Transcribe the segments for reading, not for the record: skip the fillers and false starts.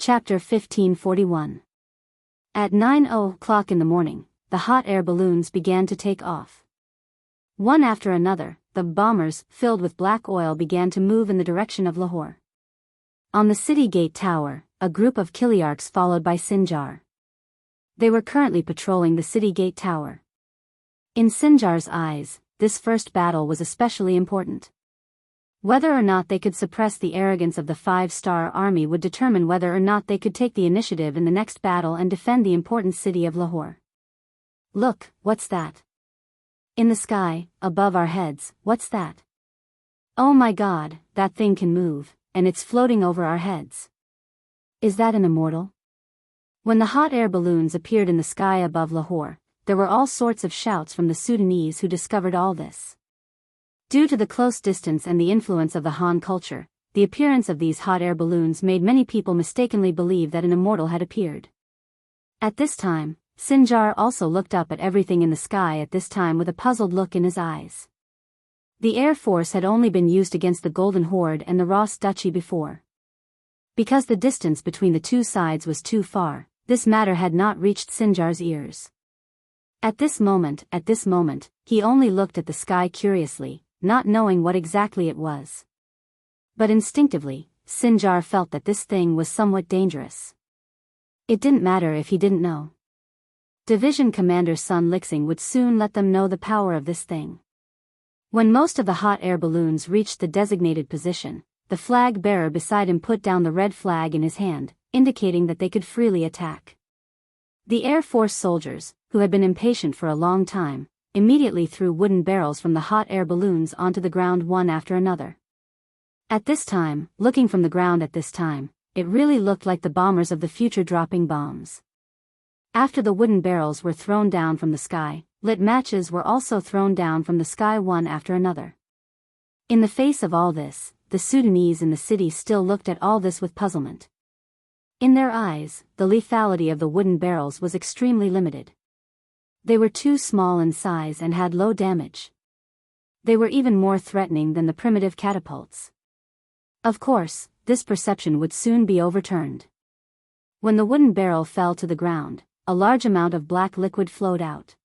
Chapter 1541. At 9:00 in the morning, the hot air balloons began to take off. One after another, the bombers, filled with black oil, began to move in the direction of Lahore. On the city gate tower, a group of Kiliarchs followed by Sinjar. They were currently patrolling the city gate tower. In Sinjar's eyes, this first battle was especially important. Whether or not they could suppress the arrogance of the five-star army would determine whether or not they could take the initiative in the next battle and defend the important city of Lahore. "Look, what's that? In the sky, above our heads, what's that? Oh my God, that thing can move, and it's floating over our heads. Is that an immortal?" When the hot air balloons appeared in the sky above Lahore, there were all sorts of shouts from the Sudanese who discovered all this. Due to the close distance and the influence of the Han culture, the appearance of these hot air balloons made many people mistakenly believe that an immortal had appeared. At this time, Sinjar also looked up at everything in the sky at this time with a puzzled look in his eyes. The Air Force had only been used against the Golden Horde and the Ross Duchy before. Because the distance between the two sides was too far, this matter had not reached Sinjar's ears. At this moment, he only looked at the sky curiously, not knowing what exactly it was. But instinctively, Sinjar felt that this thing was somewhat dangerous. It didn't matter if he didn't know. Division Commander Sun Lixing would soon let them know the power of this thing. When most of the hot air balloons reached the designated position, the flag bearer beside him put down the red flag in his hand, indicating that they could freely attack. The Air Force soldiers, who had been impatient for a long time, immediately threw wooden barrels from the hot air balloons onto the ground one after another. At this time, looking from the ground at this time, it really looked like the bombers of the future dropping bombs. After the wooden barrels were thrown down from the sky, lit matches were also thrown down from the sky one after another. In the face of all this, the Sudanese in the city still looked at all this with puzzlement. In their eyes, the lethality of the wooden barrels was extremely limited. They were too small in size and had low damage. They were even more threatening than the primitive catapults. Of course, this perception would soon be overturned. When the wooden barrel fell to the ground, a large amount of black liquid flowed out.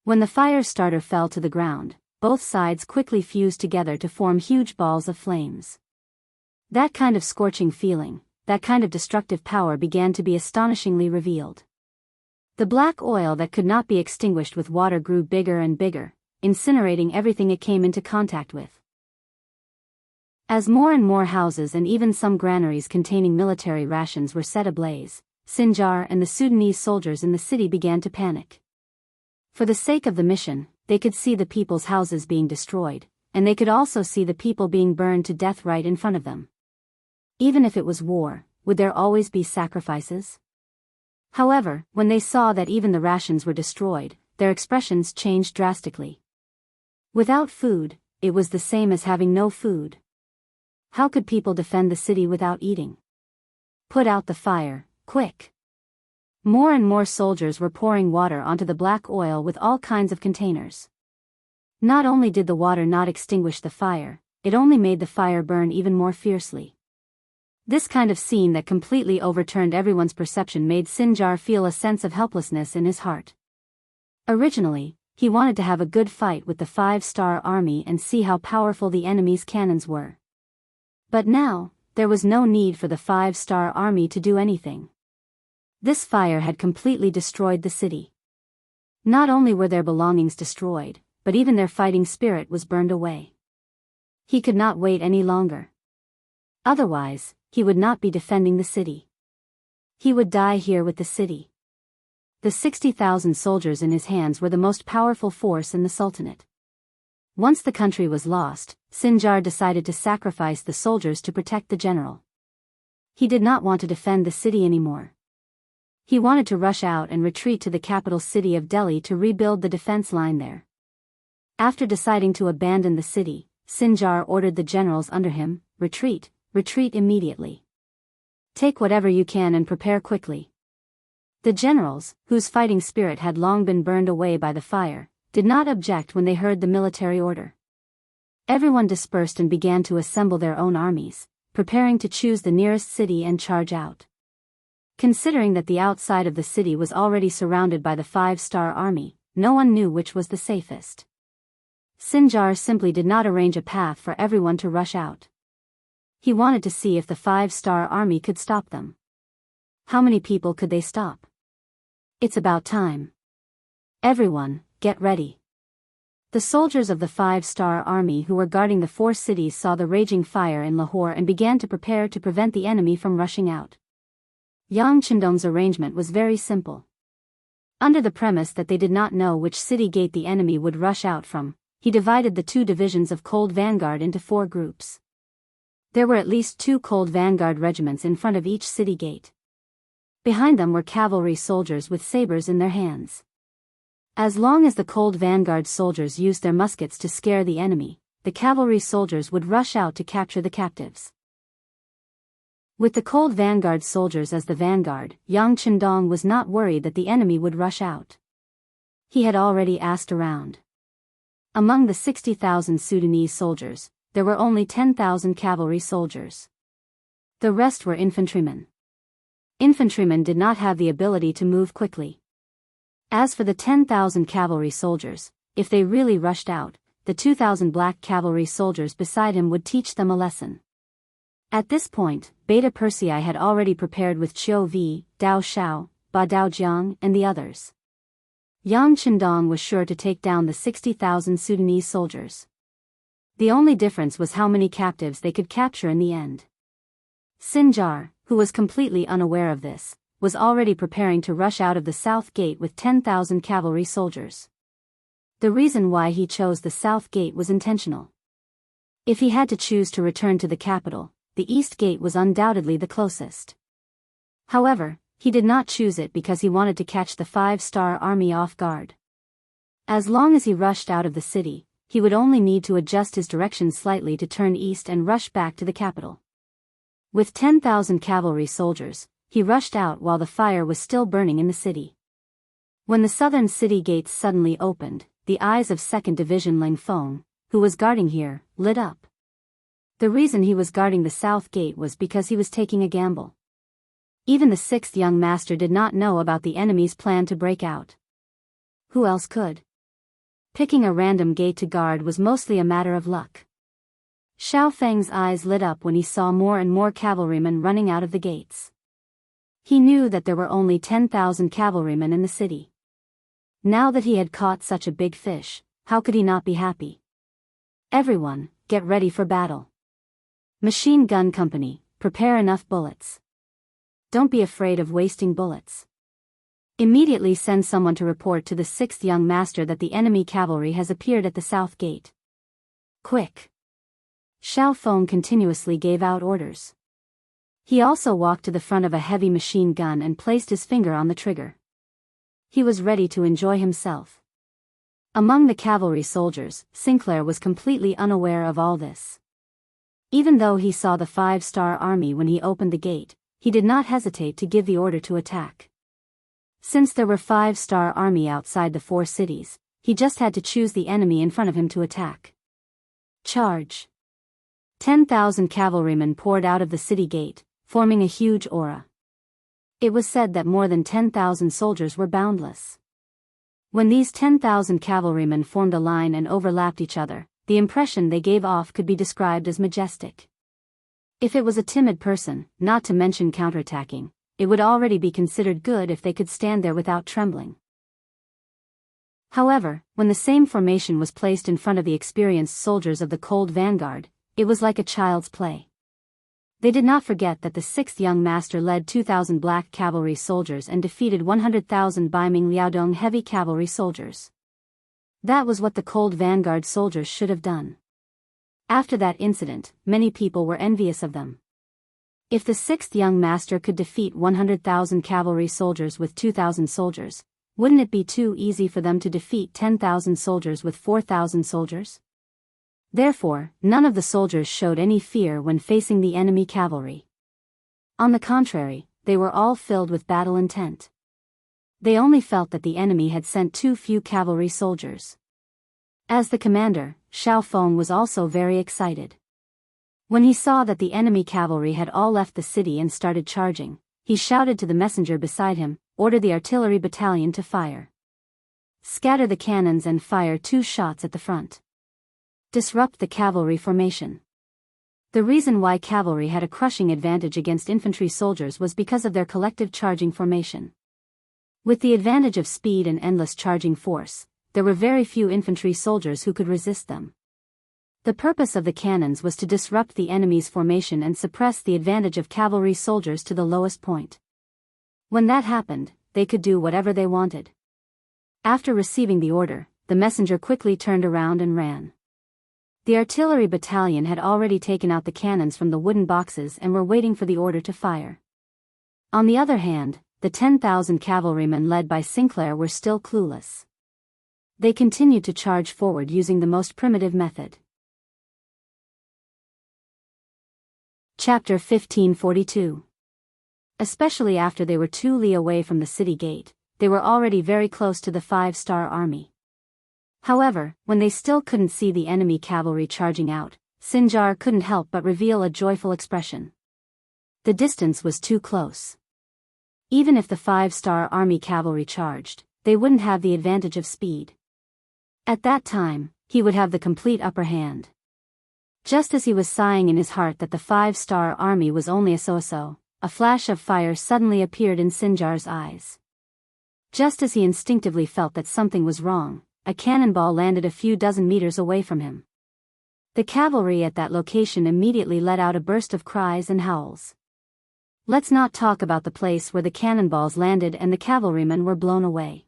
When the fire starter fell to the ground, both sides quickly fused together to form huge balls of flames. That kind of scorching feeling, that kind of destructive power began to be astonishingly revealed. The black oil that could not be extinguished with water grew bigger and bigger, incinerating everything it came into contact with. As more and more houses and even some granaries containing military rations were set ablaze, Sinjar and the Sudanese soldiers in the city began to panic. For the sake of the mission, they could see the people's houses being destroyed, and they could also see the people being burned to death right in front of them. Even if it was war, would there always be sacrifices? However, when they saw that even the rations were destroyed, their expressions changed drastically. Without food, it was the same as having no food. How could people defend the city without eating? Put out the fire, quick! More and more soldiers were pouring water onto the black oil with all kinds of containers. Not only did the water not extinguish the fire, it only made the fire burn even more fiercely. This kind of scene that completely overturned everyone's perception made Sinjar feel a sense of helplessness in his heart. Originally, he wanted to have a good fight with the five-star army and see how powerful the enemy's cannons were. But now, there was no need for the five-star army to do anything. This fire had completely destroyed the city. Not only were their belongings destroyed, but even their fighting spirit was burned away. He could not wait any longer. Otherwise, he would not be defending the city. He would die here with the city. The 60,000 soldiers in his hands were the most powerful force in the Sultanate. Once the country was lost, Sinjar decided to sacrifice the soldiers to protect the general. He did not want to defend the city anymore. He wanted to rush out and retreat to the capital city of Delhi to rebuild the defense line there. After deciding to abandon the city, Sinjar ordered the generals under him, retreat immediately. Take whatever you can and prepare quickly. The generals, whose fighting spirit had long been burned away by the fire, did not object when they heard the military order. Everyone dispersed and began to assemble their own armies, preparing to choose the nearest city and charge out. Considering that the outside of the city was already surrounded by the 5-star army, no one knew which was the safest. Sinjar simply did not arrange a path for everyone to rush out. He wanted to see if the 5-star army could stop them. How many people could they stop? It's about time. Everyone, get ready. The soldiers of the 5-star army who were guarding the 4 cities saw the raging fire in Lahore and began to prepare to prevent the enemy from rushing out. Yang Chendong's arrangement was very simple. Under the premise that they did not know which city gate the enemy would rush out from, he divided the 2 divisions of Cold Vanguard into 4 groups. There were at least 2 Cold Vanguard regiments in front of each city gate. Behind them were cavalry soldiers with sabers in their hands. As long as the Cold Vanguard soldiers used their muskets to scare the enemy, the cavalry soldiers would rush out to capture the captives. With the Cold Vanguard soldiers as the vanguard, Yang Chendong was not worried that the enemy would rush out. He had already asked around. Among the 60,000 Sudanese soldiers, there were only 10,000 cavalry soldiers. The rest were infantrymen. Infantrymen did not have the ability to move quickly. As for the 10,000 cavalry soldiers, if they really rushed out, the 2,000 black cavalry soldiers beside him would teach them a lesson. At this point, Beta Persei had already prepared with Qiu Vi, Dao Shao, Ba Dao Jiang and the others. Yang Chendong was sure to take down the 60,000 Sudanese soldiers. The only difference was how many captives they could capture in the end. Sinjar, who was completely unaware of this, was already preparing to rush out of the south gate with 10,000 cavalry soldiers. The reason why he chose the south gate was intentional. If he had to choose to return to the capital, the east gate was undoubtedly the closest. However, he did not choose it because he wanted to catch the 5-star army off guard. As long as he rushed out of the city, he would only need to adjust his direction slightly to turn east and rush back to the capital. With 10,000 cavalry soldiers, he rushed out while the fire was still burning in the city. When the southern city gates suddenly opened, the eyes of 2nd Division Ling Feng, who was guarding here, lit up. The reason he was guarding the south gate was because he was taking a gamble. Even the 6th young master did not know about the enemy's plan to break out. Who else could? Picking a random gate to guard was mostly a matter of luck. Xiao Feng's eyes lit up when he saw more and more cavalrymen running out of the gates. He knew that there were only 10,000 cavalrymen in the city. Now that he had caught such a big fish, how could he not be happy? Everyone, get ready for battle. Machine Gun Company, prepare enough bullets. Don't be afraid of wasting bullets. Immediately send someone to report to the 6th young master that the enemy cavalry has appeared at the south gate. Quick! Xiao Feng continuously gave out orders. He also walked to the front of a heavy machine gun and placed his finger on the trigger. He was ready to enjoy himself. Among the cavalry soldiers, Sinclair was completely unaware of all this. Even though he saw the 5-star army when he opened the gate, he did not hesitate to give the order to attack. Since there were 5-star army outside the 4 cities, he just had to choose the enemy in front of him to attack. Charge! 10,000 cavalrymen poured out of the city gate, forming a huge aura. It was said that more than 10,000 soldiers were boundless. When these 10,000 cavalrymen formed a line and overlapped each other, the impression they gave off could be described as majestic. If it was a timid person, not to mention counterattacking, it would already be considered good if they could stand there without trembling. However, when the same formation was placed in front of the experienced soldiers of the Cold Vanguard, it was like a child's play. They did not forget that the 6th young master led 2,000 black cavalry soldiers and defeated 100,000 Baiming Liaodong heavy cavalry soldiers. That was what the Cold Vanguard soldiers should have done. After that incident, many people were envious of them. If the 6th young master could defeat 100,000 cavalry soldiers with 2,000 soldiers, wouldn't it be too easy for them to defeat 10,000 soldiers with 4,000 soldiers? Therefore, none of the soldiers showed any fear when facing the enemy cavalry. On the contrary, they were all filled with battle intent. They only felt that the enemy had sent too few cavalry soldiers. As the commander, Xiao Feng was also very excited. When he saw that the enemy cavalry had all left the city and started charging, he shouted to the messenger beside him, "Order the artillery battalion to fire. Scatter the cannons and fire 2 shots at the front. Disrupt the cavalry formation." The reason why cavalry had a crushing advantage against infantry soldiers was because of their collective charging formation. With the advantage of speed and endless charging force, there were very few infantry soldiers who could resist them. The purpose of the cannons was to disrupt the enemy's formation and suppress the advantage of cavalry soldiers to the lowest point. When that happened, they could do whatever they wanted. After receiving the order, the messenger quickly turned around and ran. The artillery battalion had already taken out the cannons from the wooden boxes and were waiting for the order to fire. On the other hand, the 10,000 cavalrymen led by Sinclair were still clueless. They continued to charge forward using the most primitive method. Chapter 1542. Especially after they were 2 li away from the city gate, they were already very close to the 5-star army. However, when they still couldn't see the enemy cavalry charging out, Sinjar couldn't help but reveal a joyful expression. The distance was too close. Even if the 5-star army cavalry charged, they wouldn't have the advantage of speed. At that time, he would have the complete upper hand. Just as he was sighing in his heart that the 5-star army was only a so-so, a flash of fire suddenly appeared in Sinjar's eyes. Just as he instinctively felt that something was wrong, a cannonball landed a few dozen meters away from him. The cavalry at that location immediately let out a burst of cries and howls. Let's not talk about the place where the cannonballs landed and the cavalrymen were blown away.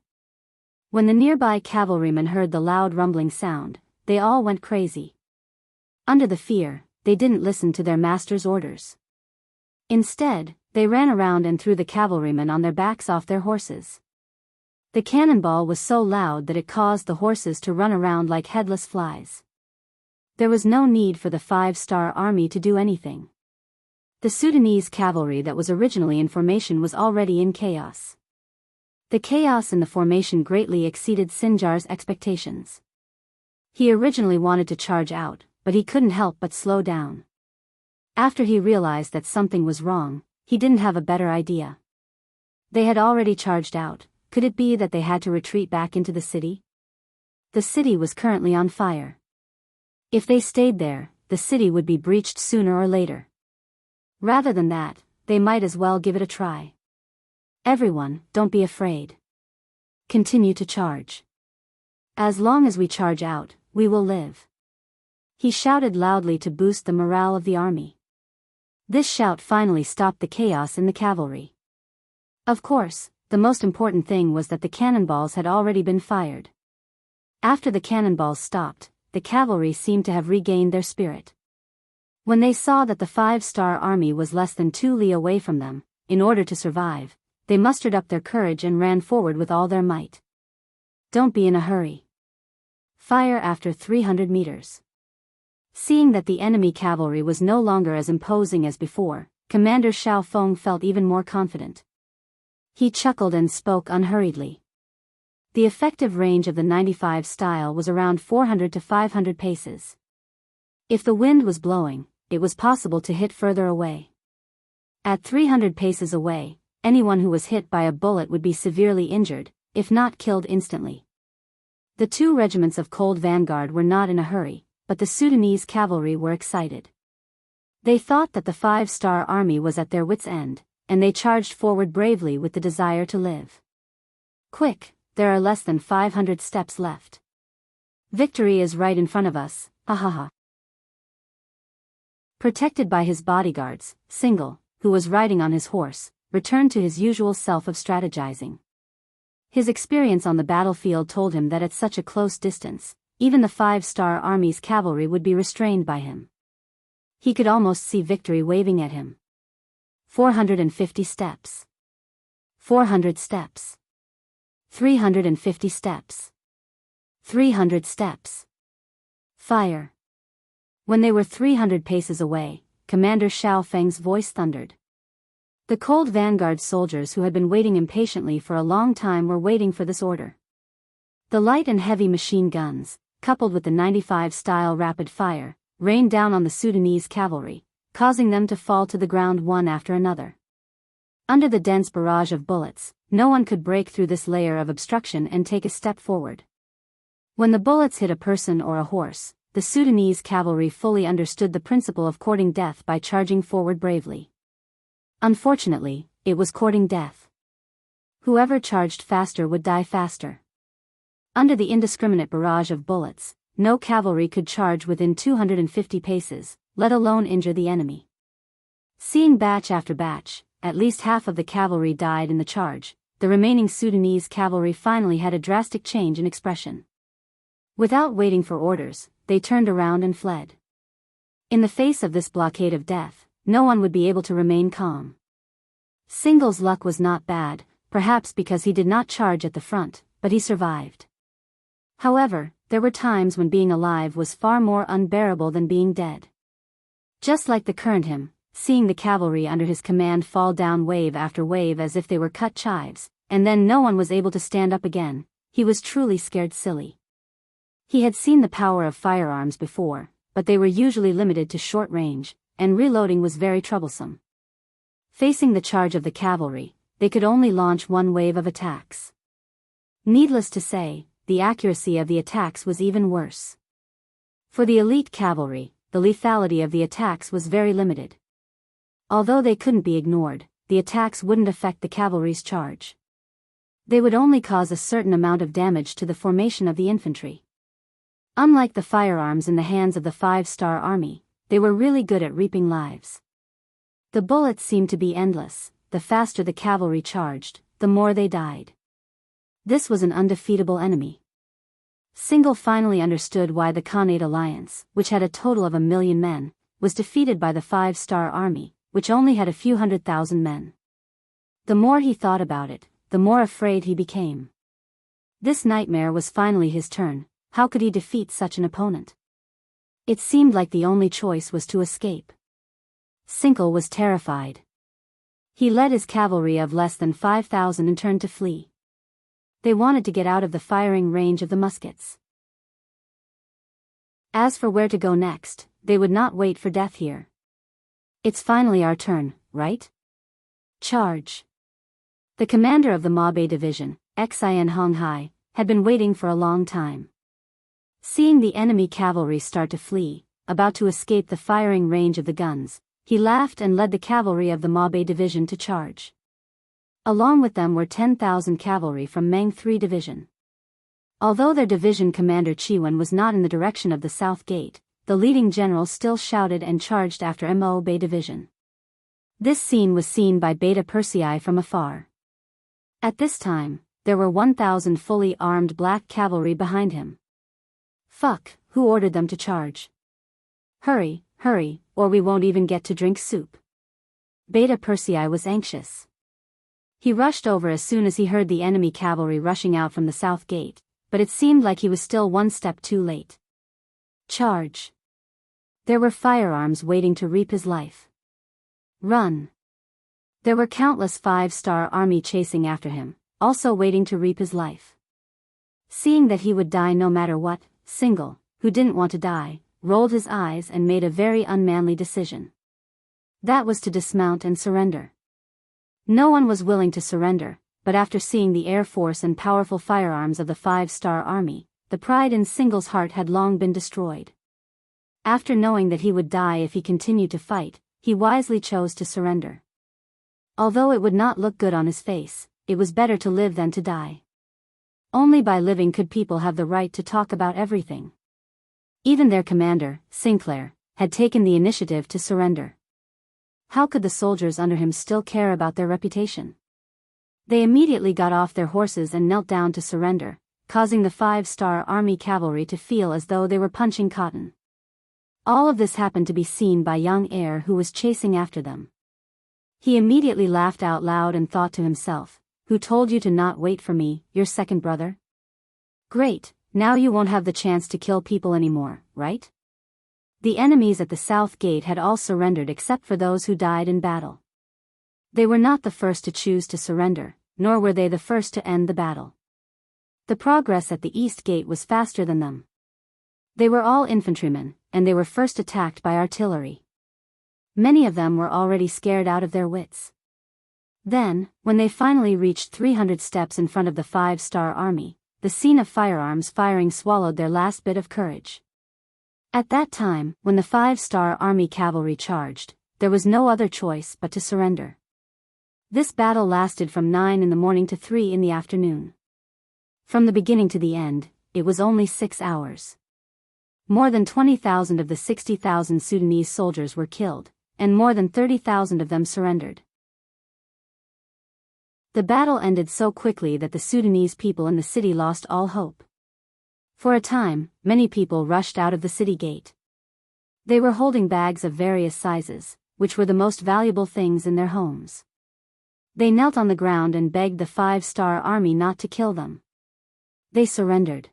When the nearby cavalrymen heard the loud rumbling sound, they all went crazy. Under the fear, they didn't listen to their master's orders. Instead, they ran around and threw the cavalrymen on their backs off their horses. The cannonball was so loud that it caused the horses to run around like headless flies. There was no need for the 5-star army to do anything. The Sudanese cavalry that was originally in formation was already in chaos. The chaos in the formation greatly exceeded Sinjar's expectations. He originally wanted to charge out, but he couldn't help but slow down. After he realized that something was wrong, he didn't have a better idea. They had already charged out. Could it be that they had to retreat back into the city? The city was currently on fire. If they stayed there, the city would be breached sooner or later. Rather than that, they might as well give it a try. Everyone, don't be afraid. Continue to charge. As long as we charge out, we will live. He shouted loudly to boost the morale of the army. This shout finally stopped the chaos in the cavalry. Of course, the most important thing was that the cannonballs had already been fired. After the cannonballs stopped, the cavalry seemed to have regained their spirit. When they saw that the 5-star army was less than 2 li away from them, in order to survive, they mustered up their courage and ran forward with all their might. Don't be in a hurry. Fire after 300 meters. Seeing that the enemy cavalry was no longer as imposing as before, Commander Xiao Feng felt even more confident. He chuckled and spoke unhurriedly. The effective range of the 95 style was around 400 to 500 paces. If the wind was blowing, it was possible to hit further away. At 300 paces away, anyone who was hit by a bullet would be severely injured, if not killed instantly. The 2 regiments of Cold Vanguard were not in a hurry, but the Sudanese cavalry were excited. They thought that the 5-star army was at their wits' end, and they charged forward bravely with the desire to live. Quick, there are less than 500 steps left. Victory is right in front of us, ha ha ha. Protected by his bodyguards, Single, who was riding on his horse, returned to his usual self of strategizing. His experience on the battlefield told him that at such a close distance, even the 5-star army's cavalry would be restrained by him. He could almost see victory waving at him. 450 steps. 400 steps. 350 steps. 300 steps. Fire. When they were 300 paces away, Commander Xiao Feng's voice thundered. The Cold Vanguard soldiers who had been waiting impatiently for a long time were waiting for this order. The light and heavy machine guns, coupled with the 95-style rapid fire, rained down on the Sudanese cavalry, causing them to fall to the ground one after another. Under the dense barrage of bullets, no one could break through this layer of obstruction and take a step forward. When the bullets hit a person or a horse, the Sudanese cavalry fully understood the principle of courting death by charging forward bravely. Unfortunately, it was courting death. Whoever charged faster would die faster. Under the indiscriminate barrage of bullets, no cavalry could charge within 250 paces, let alone injure the enemy. Seeing batch after batch, at least half of the cavalry died in the charge, the remaining Sudanese cavalry finally had a drastic change in expression. Without waiting for orders, they turned around and fled. In the face of this blockade of death, no one would be able to remain calm. Single's luck was not bad, perhaps because he did not charge at the front, but he survived. However, there were times when being alive was far more unbearable than being dead. Just like the current him, seeing the cavalry under his command fall down wave after wave as if they were cut chives, and then no one was able to stand up again, he was truly scared silly. He had seen the power of firearms before, but they were usually limited to short range, and reloading was very troublesome. Facing the charge of the cavalry, they could only launch one wave of attacks. Needless to say, the accuracy of the attacks was even worse. For the elite cavalry, the lethality of the attacks was very limited. Although they couldn't be ignored, the attacks wouldn't affect the cavalry's charge. They would only cause a certain amount of damage to the formation of the infantry. Unlike the firearms in the hands of the 5-star army, they were really good at reaping lives. The bullets seemed to be endless. The faster the cavalry charged, the more they died. This was an undefeatable enemy. Single finally understood why the Khanate alliance, which had a total of 1 million men, was defeated by the 5-star army, which only had a few 100,000 men. The more he thought about it, the more afraid he became. This nightmare was finally his turn. How could he defeat such an opponent? It seemed like the only choice was to escape. Single was terrified. He led his cavalry of less than 5,000 and turned to flee. They wanted to get out of the firing range of the muskets. As for where to go next, they would not wait for death here. It's finally our turn, right? Charge! The commander of the Mabe division, Xin Honghai, had been waiting for a long time. Seeing the enemy cavalry start to flee, about to escape the firing range of the guns, he laughed and led the cavalry of the Mabe division to charge. Along with them were 10,000 cavalry from Meng 3 division. Although their division commander Chiwen was not in the direction of the south gate, the leading general still shouted and charged after Mabe division. This scene was seen by Beta Persei from afar. At this time, there were 1,000 fully armed black cavalry behind him. Fuck, who ordered them to charge? Hurry, hurry, or we won't even get to drink soup. Beta Persei was anxious. He rushed over as soon as he heard the enemy cavalry rushing out from the south gate, but it seemed like he was still one step too late. Charge! There were firearms waiting to reap his life. Run! There were countless 5-star army chasing after him, also waiting to reap his life. Seeing that he would die no matter what, Single, who didn't want to die, rolled his eyes and made a very unmanly decision. That was to dismount and surrender. No one was willing to surrender, but after seeing the air force and powerful firearms of the 5-star army, the pride in Single's heart had long been destroyed. After knowing that he would die if he continued to fight, he wisely chose to surrender. Although it would not look good on his face, it was better to live than to die. Only by living could people have the right to talk about everything. Even their commander, Sinclair, had taken the initiative to surrender. How could the soldiers under him still care about their reputation? They immediately got off their horses and knelt down to surrender, causing the 5-star army cavalry to feel as though they were punching cotton. All of this happened to be seen by young heir who was chasing after them. He immediately laughed out loud and thought to himself, "Who told you to not wait for me, your second brother? Great, now you won't have the chance to kill people anymore, right?" The enemies at the south gate had all surrendered except for those who died in battle. They were not the first to choose to surrender, nor were they the first to end the battle. The progress at the east gate was faster than them. They were all infantrymen, and they were first attacked by artillery. Many of them were already scared out of their wits. Then, when they finally reached 300 steps in front of the 5-star army, the scene of firearms firing swallowed their last bit of courage. At that time, when the 5-star army cavalry charged, there was no other choice but to surrender. This battle lasted from 9 in the morning to 3 in the afternoon. From the beginning to the end, it was only 6 hours. More than 20,000 of the 60,000 Sudanese soldiers were killed, and more than 30,000 of them surrendered. The battle ended so quickly that the Sudanese people in the city lost all hope. For a time, many people rushed out of the city gate. They were holding bags of various sizes, which were the most valuable things in their homes. They knelt on the ground and begged the 5-star army not to kill them. They surrendered.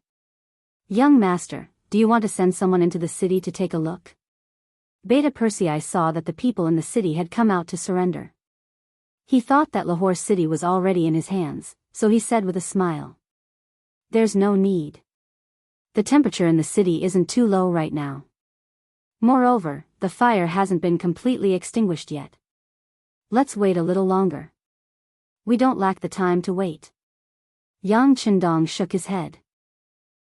"Young master, do you want to send someone into the city to take a look?" Beta Persei saw that the people in the city had come out to surrender. He thought that Lahore city was already in his hands, so he said with a smile, "There's no need. The temperature in the city isn't too low right now. Moreover, the fire hasn't been completely extinguished yet. Let's wait a little longer. We don't lack the time to wait." Yang Qindong shook his head.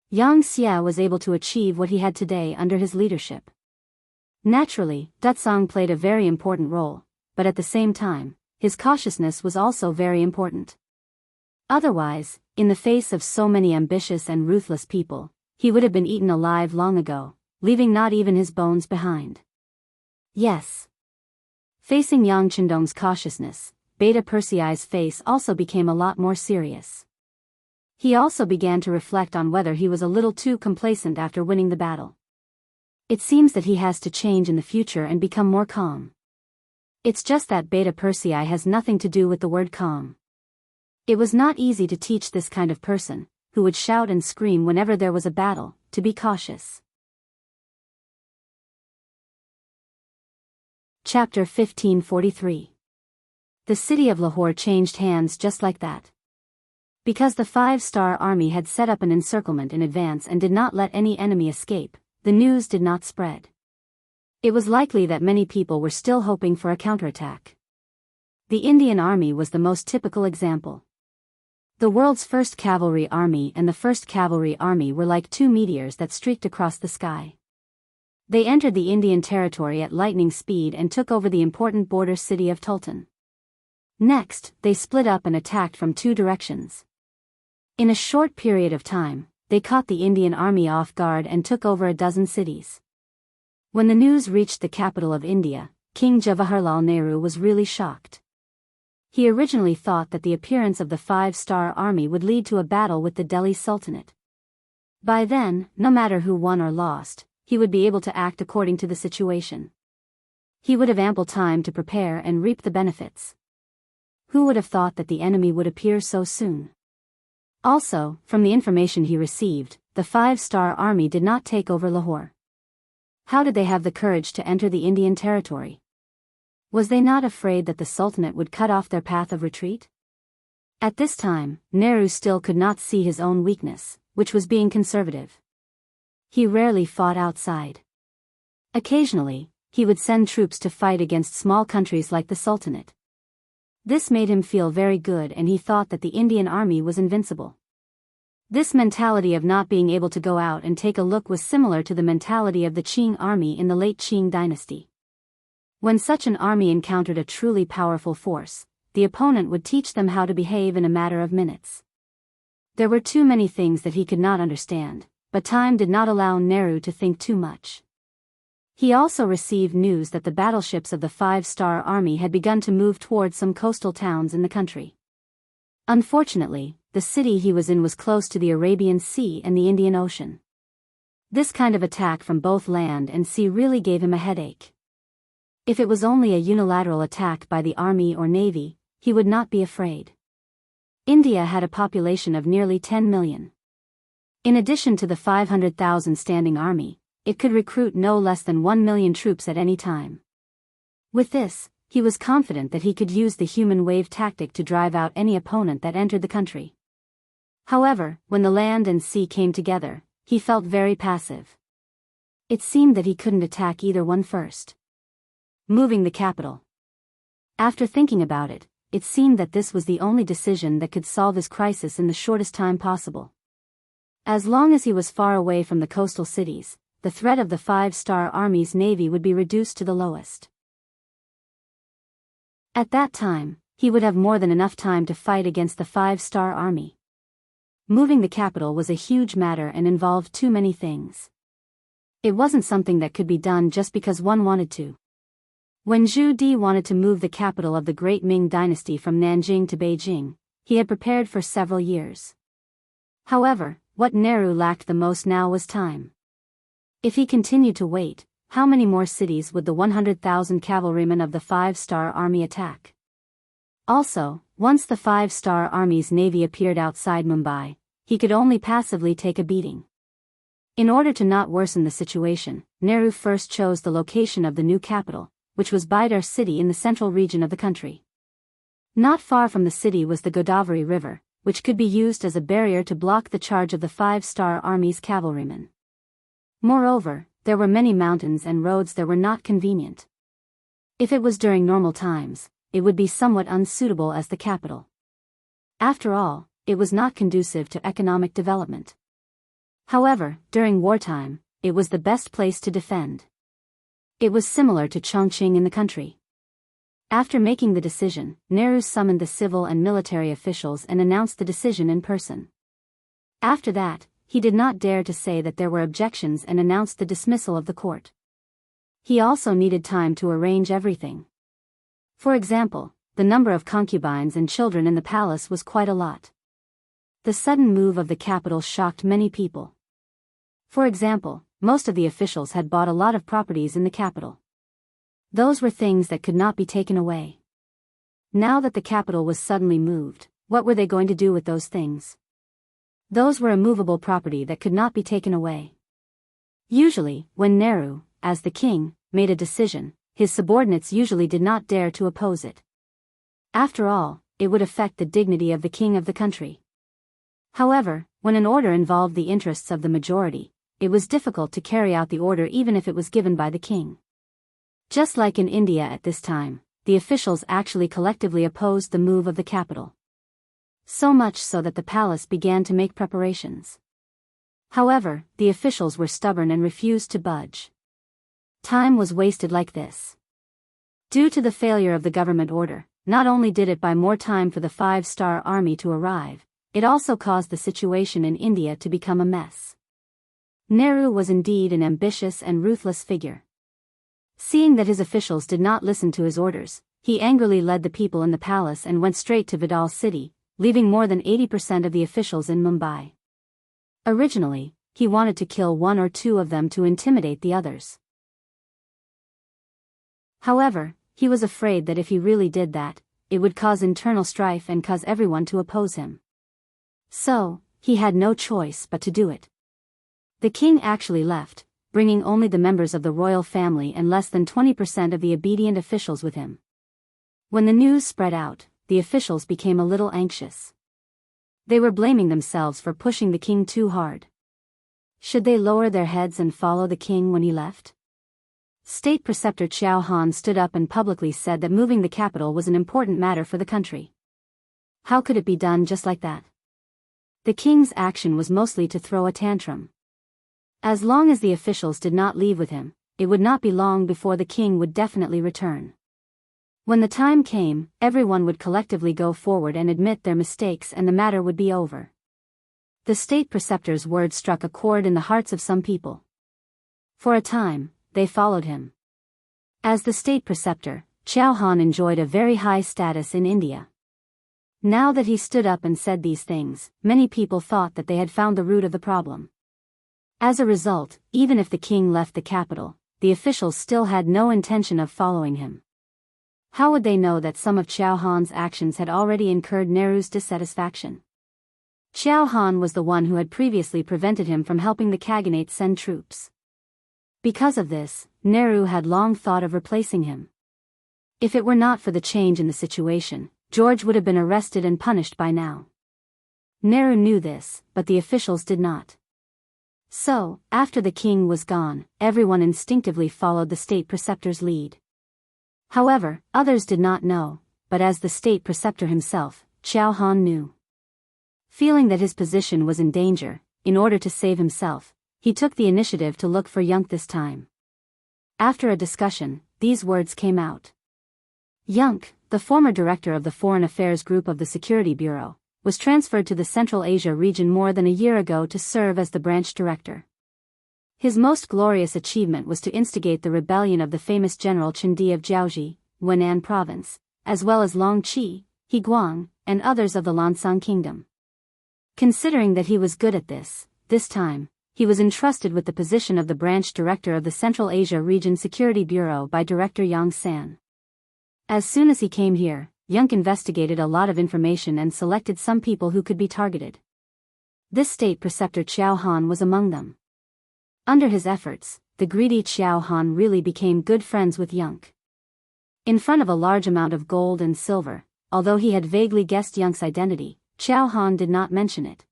Yang Xia was able to achieve what he had today under his leadership. Naturally, Dutsong played a very important role, but at the same time, his cautiousness was also very important. Otherwise, in the face of so many ambitious and ruthless people, he would have been eaten alive long ago, leaving not even his bones behind. Yes. Facing Yang Qindong's cautiousness, Beta Persei's face also became a lot more serious. He also began to reflect on whether he was a little too complacent after winning the battle. It seems that he has to change in the future and become more calm. It's just that Beta Persei has nothing to do with the word calm. It was not easy to teach this kind of person, who would shout and scream whenever there was a battle, to be cautious. Chapter 1543. The city of Lahore changed hands just like that. Because the 5-star army had set up an encirclement in advance and did not let any enemy escape, the news did not spread. It was likely that many people were still hoping for a counterattack. The Indian Army was the most typical example. The world's first cavalry army and the first cavalry army were like two meteors that streaked across the sky. They entered the Indian territory at lightning speed and took over the important border city of Tultan. Next, they split up and attacked from two directions. In a short period of time, they caught the Indian Army off guard and took over a dozen cities. When the news reached the capital of India, King Jawaharlal Nehru was really shocked. He originally thought that the appearance of the 5-star army would lead to a battle with the Delhi Sultanate. By then, no matter who won or lost, he would be able to act according to the situation. He would have ample time to prepare and reap the benefits. Who would have thought that the enemy would appear so soon? Also, from the information he received, the 5-star army did not take over Lahore. How did they have the courage to enter the Indian territory? Was they not afraid that the Sultanate would cut off their path of retreat? At this time, Nehru still could not see his own weakness, which was being conservative. He rarely fought outside. Occasionally, he would send troops to fight against small countries like the Sultanate. This made him feel very good and he thought that the Indian army was invincible. This mentality of not being able to go out and take a look was similar to the mentality of the Qing army in the late Qing dynasty. When such an army encountered a truly powerful force, the opponent would teach them how to behave in a matter of minutes. There were too many things that he could not understand, but time did not allow Nehru to think too much. He also received news that the battleships of the 5-star army had begun to move towards some coastal towns in the country. Unfortunately, the city he was in was close to the Arabian Sea and the Indian Ocean. This kind of attack from both land and sea really gave him a headache. If it was only a unilateral attack by the army or navy, he would not be afraid. India had a population of nearly 10 million. In addition to the 500,000 standing army, it could recruit no less than 1 million troops at any time. With this, he was confident that he could use the human wave tactic to drive out any opponent that entered the country. However, when the land and sea came together, he felt very passive. It seemed that he couldn't attack either one first. Moving the capital. After thinking about it, it seemed that this was the only decision that could solve his crisis in the shortest time possible. As long as he was far away from the coastal cities, the threat of the Five-Star Army's navy would be reduced to the lowest. At that time, he would have more than enough time to fight against the Five-Star Army. Moving the capital was a huge matter and involved too many things. It wasn't something that could be done just because one wanted to. When Zhu Di wanted to move the capital of the Great Ming Dynasty from Nanjing to Beijing, he had prepared for several years. However, what Nehru lacked the most now was time. If he continued to wait, how many more cities would the 100,000 cavalrymen of the Five-Star Army attack? Also, once the Five-Star Army's navy appeared outside Mumbai, he could only passively take a beating. In order to not worsen the situation, Nehru first chose the location of the new capital, which was Bidar city in the central region of the country. Not far from the city was the Godavari River, which could be used as a barrier to block the charge of the Five-Star Army's cavalrymen. Moreover, there were many mountains and roads that were not convenient. If it was during normal times, it would be somewhat unsuitable as the capital. After all, it was not conducive to economic development. However, during wartime, it was the best place to defend. It was similar to Chongqing in the country. After making the decision, Nehru summoned the civil and military officials and announced the decision in person. After that, he did not dare to say that there were objections and announced the dismissal of the court. He also needed time to arrange everything. For example, the number of concubines and children in the palace was quite a lot. The sudden move of the capital shocked many people. For example, most of the officials had bought a lot of properties in the capital. Those were things that could not be taken away. Now that the capital was suddenly moved, what were they going to do with those things? Those were immovable property that could not be taken away. Usually, when Nehru, as the king, made a decision, his subordinates usually did not dare to oppose it. After all, it would affect the dignity of the king of the country. However, when an order involved the interests of the majority, it was difficult to carry out the order even if it was given by the king. Just like in India at this time, the officials actually collectively opposed the move of the capital. So much so that the palace began to make preparations. However, the officials were stubborn and refused to budge. Time was wasted like this. Due to the failure of the government order, not only did it buy more time for the Five-Star Army to arrive, it also caused the situation in India to become a mess. Nehru was indeed an ambitious and ruthless figure. Seeing that his officials did not listen to his orders, he angrily led the people in the palace and went straight to Vidal city, leaving more than 80% of the officials in Mumbai. Originally, he wanted to kill one or two of them to intimidate the others. However, he was afraid that if he really did that, it would cause internal strife and cause everyone to oppose him. So, he had no choice but to do it. The king actually left, bringing only the members of the royal family and less than 20% of the obedient officials with him. When the news spread out, the officials became a little anxious. They were blaming themselves for pushing the king too hard. Should they lower their heads and follow the king when he left? State Preceptor Qiao Han stood up and publicly said that moving the capital was an important matter for the country. How could it be done just like that? The king's action was mostly to throw a tantrum. As long as the officials did not leave with him, it would not be long before the king would definitely return. When the time came, everyone would collectively go forward and admit their mistakes and the matter would be over. The state preceptor's words struck a chord in the hearts of some people. For a time, they followed him. As the state preceptor, Qiao Han enjoyed a very high status in India. Now that he stood up and said these things, many people thought that they had found the root of the problem. As a result, even if the king left the capital, the officials still had no intention of following him. How would they know that some of Qiao Han's actions had already incurred Nehru's dissatisfaction? Qiao Han was the one who had previously prevented him from helping the Khaganate send troops. Because of this, Nehru had long thought of replacing him. If it were not for the change in the situation, George would have been arrested and punished by now. Nehru knew this, but the officials did not. So, after the king was gone, everyone instinctively followed the state preceptor's lead. However, others did not know, but as the state preceptor himself, Qiao Han knew. Feeling that his position was in danger, in order to save himself, he took the initiative to look for Yunk this time. After a discussion, these words came out. Yunk, the former director of the Foreign Affairs Group of the Security Bureau, was transferred to the Central Asia region more than a year ago to serve as the branch director. His most glorious achievement was to instigate the rebellion of the famous General Chen Di of Jiaoji, Hunan Province, as well as Long Qi, Heguang, and others of the Lansang Kingdom. Considering that he was good at this time, he was entrusted with the position of the branch director of the Central Asia Region Security Bureau by Director Yang San. As soon as he came here, Yunk investigated a lot of information and selected some people who could be targeted. This state preceptor Qiao Han was among them. Under his efforts, the greedy Qiao Han really became good friends with Yunk. In front of a large amount of gold and silver, although he had vaguely guessed Yunk's identity, Qiao Han did not mention it.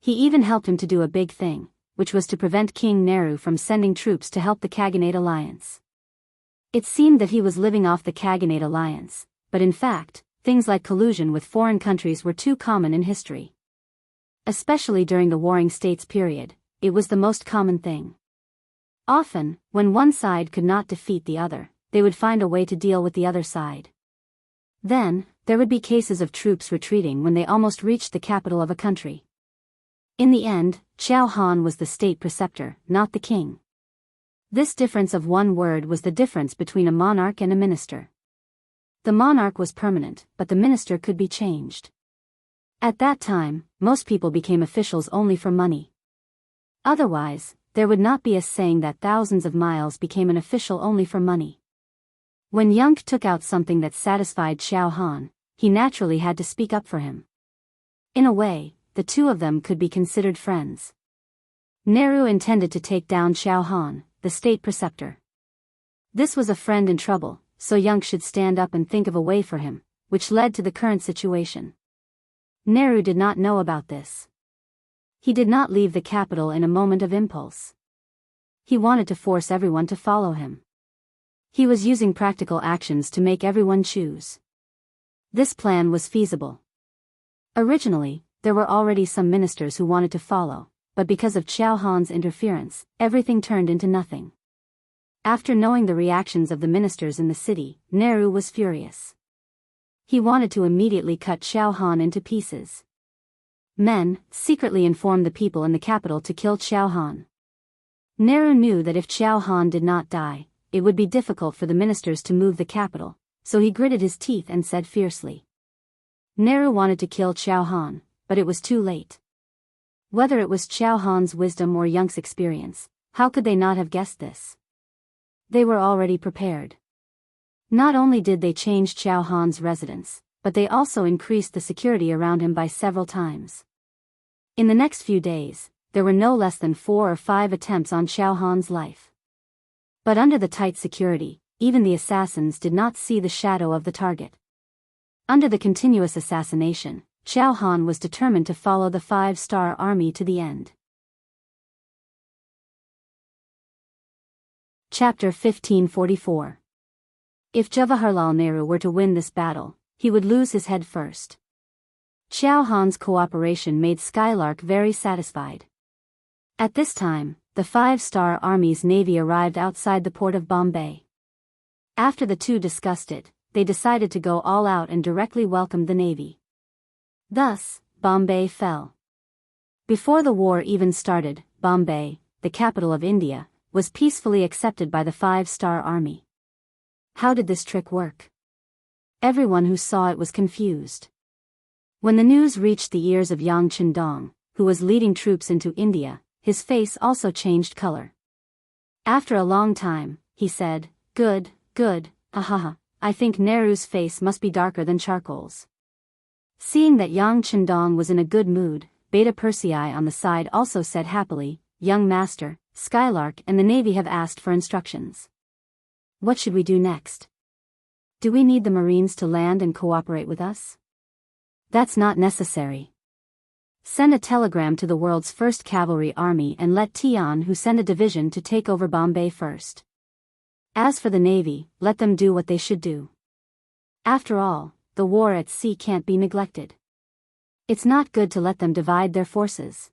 He even helped him to do a big thing, which was to prevent King Nehru from sending troops to help the Khaganate alliance. It seemed that he was living off the Khaganate alliance, but in fact, things like collusion with foreign countries were too common in history. Especially during the Warring States period, it was the most common thing. Often, when one side could not defeat the other, they would find a way to deal with the other side. Then, there would be cases of troops retreating when they almost reached the capital of a country. In the end, Qiao Han was the state preceptor, not the king. This difference of one word was the difference between a monarch and a minister. The monarch was permanent, but the minister could be changed. At that time, most people became officials only for money. Otherwise, there would not be a saying that thousands of miles became an official only for money. When Yunk took out something that satisfied Qiao Han, he naturally had to speak up for him. In a way, the two of them could be considered friends. Nehru intended to take down Qiao Han, the state preceptor. This was a friend in trouble, so Yunk should stand up and think of a way for him, which led to the current situation. Nehru did not know about this. He did not leave the capital in a moment of impulse. He wanted to force everyone to follow him. He was using practical actions to make everyone choose. This plan was feasible. Originally, there were already some ministers who wanted to follow, but because of Qiao Han's interference, everything turned into nothing. After knowing the reactions of the ministers in the city, Nehru was furious. He wanted to immediately cut Qiao Han into pieces. Men secretly informed the people in the capital to kill Qiao Han. Nehru knew that if Qiao Han did not die, it would be difficult for the ministers to move the capital, so he gritted his teeth and said fiercely. Nehru wanted to kill Qiao Han, but it was too late. Whether it was Qiao Han's wisdom or Yunk's experience, how could they not have guessed this? They were already prepared. Not only did they change Qiao Han's residence, but they also increased the security around him by several times. In the next few days, there were no less than 4 or 5 attempts on Qiao Han's life. But under the tight security, even the assassins did not see the shadow of the target. Under the continuous assassination, Qiao Han was determined to follow the 5-star army to the end. Chapter 1544. If Jawaharlal Nehru were to win this battle, he would lose his head first. Qiao Han's cooperation made Skylark very satisfied. At this time, the 5-star army's navy arrived outside the port of Bombay. After the two discussed it, they decided to go all out and directly welcomed the navy. Thus, Bombay fell. Before the war even started, Bombay, the capital of India, was peacefully accepted by the 5-star army. How did this trick work? Everyone who saw it was confused. When the news reached the ears of Yang Chendong, who was leading troops into India, his face also changed color. After a long time, he said, Good, ahaha, I think Nehru's face must be darker than charcoal's. Seeing that Yang Chendong was in a good mood, Beta Persei on the side also said happily, Young master, Skylark and the Navy have asked for instructions. What should we do next? Do we need the Marines to land and cooperate with us? That's not necessary. Send a telegram to the world's first cavalry army and let Tian Hu send a division to take over Bombay first. As for the Navy, let them do what they should do. After all, the war at sea can't be neglected. It's not good to let them divide their forces.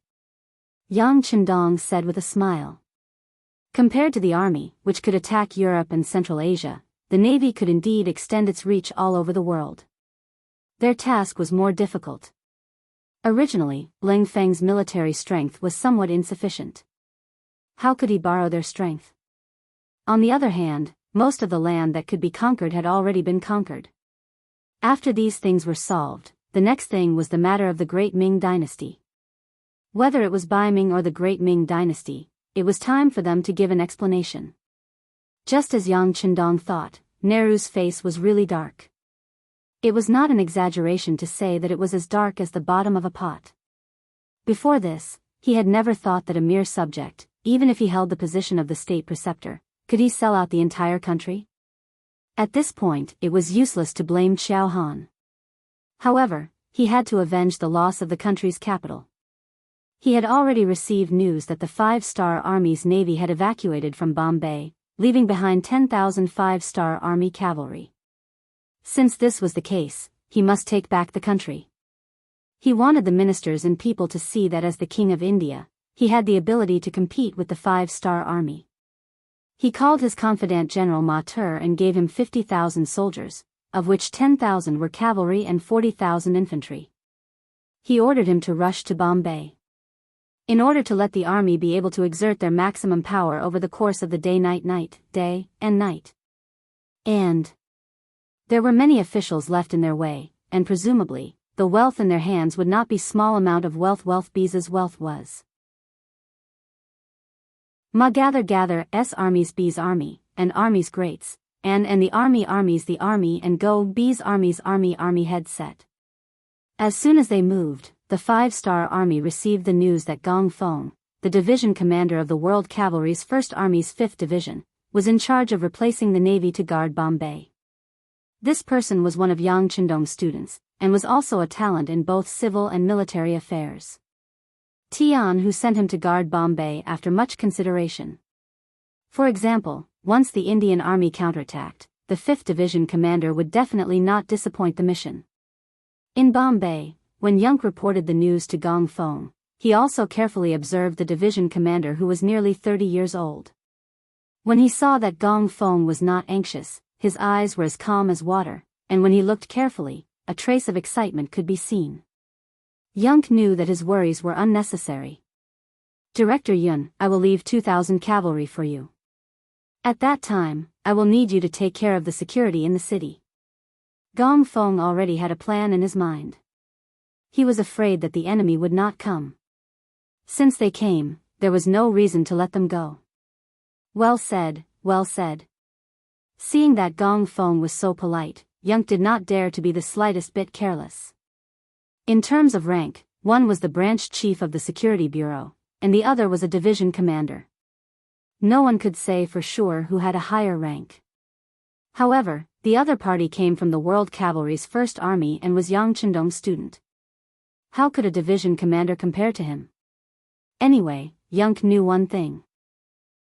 Yang Chendong said with a smile. Compared to the army, which could attack Europe and Central Asia, the navy could indeed extend its reach all over the world. Their task was more difficult. Originally, Ling Feng's military strength was somewhat insufficient. How could he borrow their strength? On the other hand, most of the land that could be conquered had already been conquered. After these things were solved, the next thing was the matter of the Great Ming Dynasty. Whether it was Bai Ming or the Great Ming Dynasty, it was time for them to give an explanation. Just as Yang Chendong thought, Nehru's face was really dark. It was not an exaggeration to say that it was as dark as the bottom of a pot. Before this, he had never thought that a mere subject, even if he held the position of the state preceptor, could he sell out the entire country? At this point, it was useless to blame Xiao Han. However, he had to avenge the loss of the country's capital. He had already received news that the Five-Star Army's navy had evacuated from Bombay, leaving behind 10,000 Five-Star Army cavalry. Since this was the case, he must take back the country. He wanted the ministers and people to see that as the King of India, he had the ability to compete with the Five-Star Army. He called his confidant General Matur and gave him 50,000 soldiers, of which 10,000 were cavalry and 40,000 infantry. He ordered him to rush to Bombay. In order to let the army be able to exert their maximum power over the course of the day and night. And there were many officials left in their way, and presumably, the wealth in their hands would not be small amount of wealth B's wealth was. Ma gather S armies B's army, and armies greats, and the armies the army and go B's armies army head set. As soon as they moved, the Five-Star Army received the news that Gong Feng, the division commander of the World Cavalry's 1st Army's 5th Division, was in charge of replacing the navy to guard Bombay. This person was one of Yang Chendong's students, and was also a talent in both civil and military affairs. Tian who sent him to guard Bombay after much consideration. For example, once the Indian Army counterattacked, the 5th Division commander would definitely not disappoint the mission. In Bombay, when Yang reported the news to Gong Feng, he also carefully observed the division commander who was nearly 30 years old. When he saw that Gong Feng was not anxious, his eyes were as calm as water, and when he looked carefully, a trace of excitement could be seen. Yang knew that his worries were unnecessary. Director Yun, I will leave 2,000 cavalry for you. At that time, I will need you to take care of the security in the city. Gong Feng already had a plan in his mind. He was afraid that the enemy would not come. Since they came, there was no reason to let them go. Well said, well said. Seeing that Gong Feng was so polite, Yang did not dare to be the slightest bit careless. In terms of rank, one was the branch chief of the security bureau, and the other was a division commander. No one could say for sure who had a higher rank. However, the other party came from the World Cavalry's 1st Army and was Yang Chendong's student. How could a division commander compare to him? Anyway, Yang knew one thing.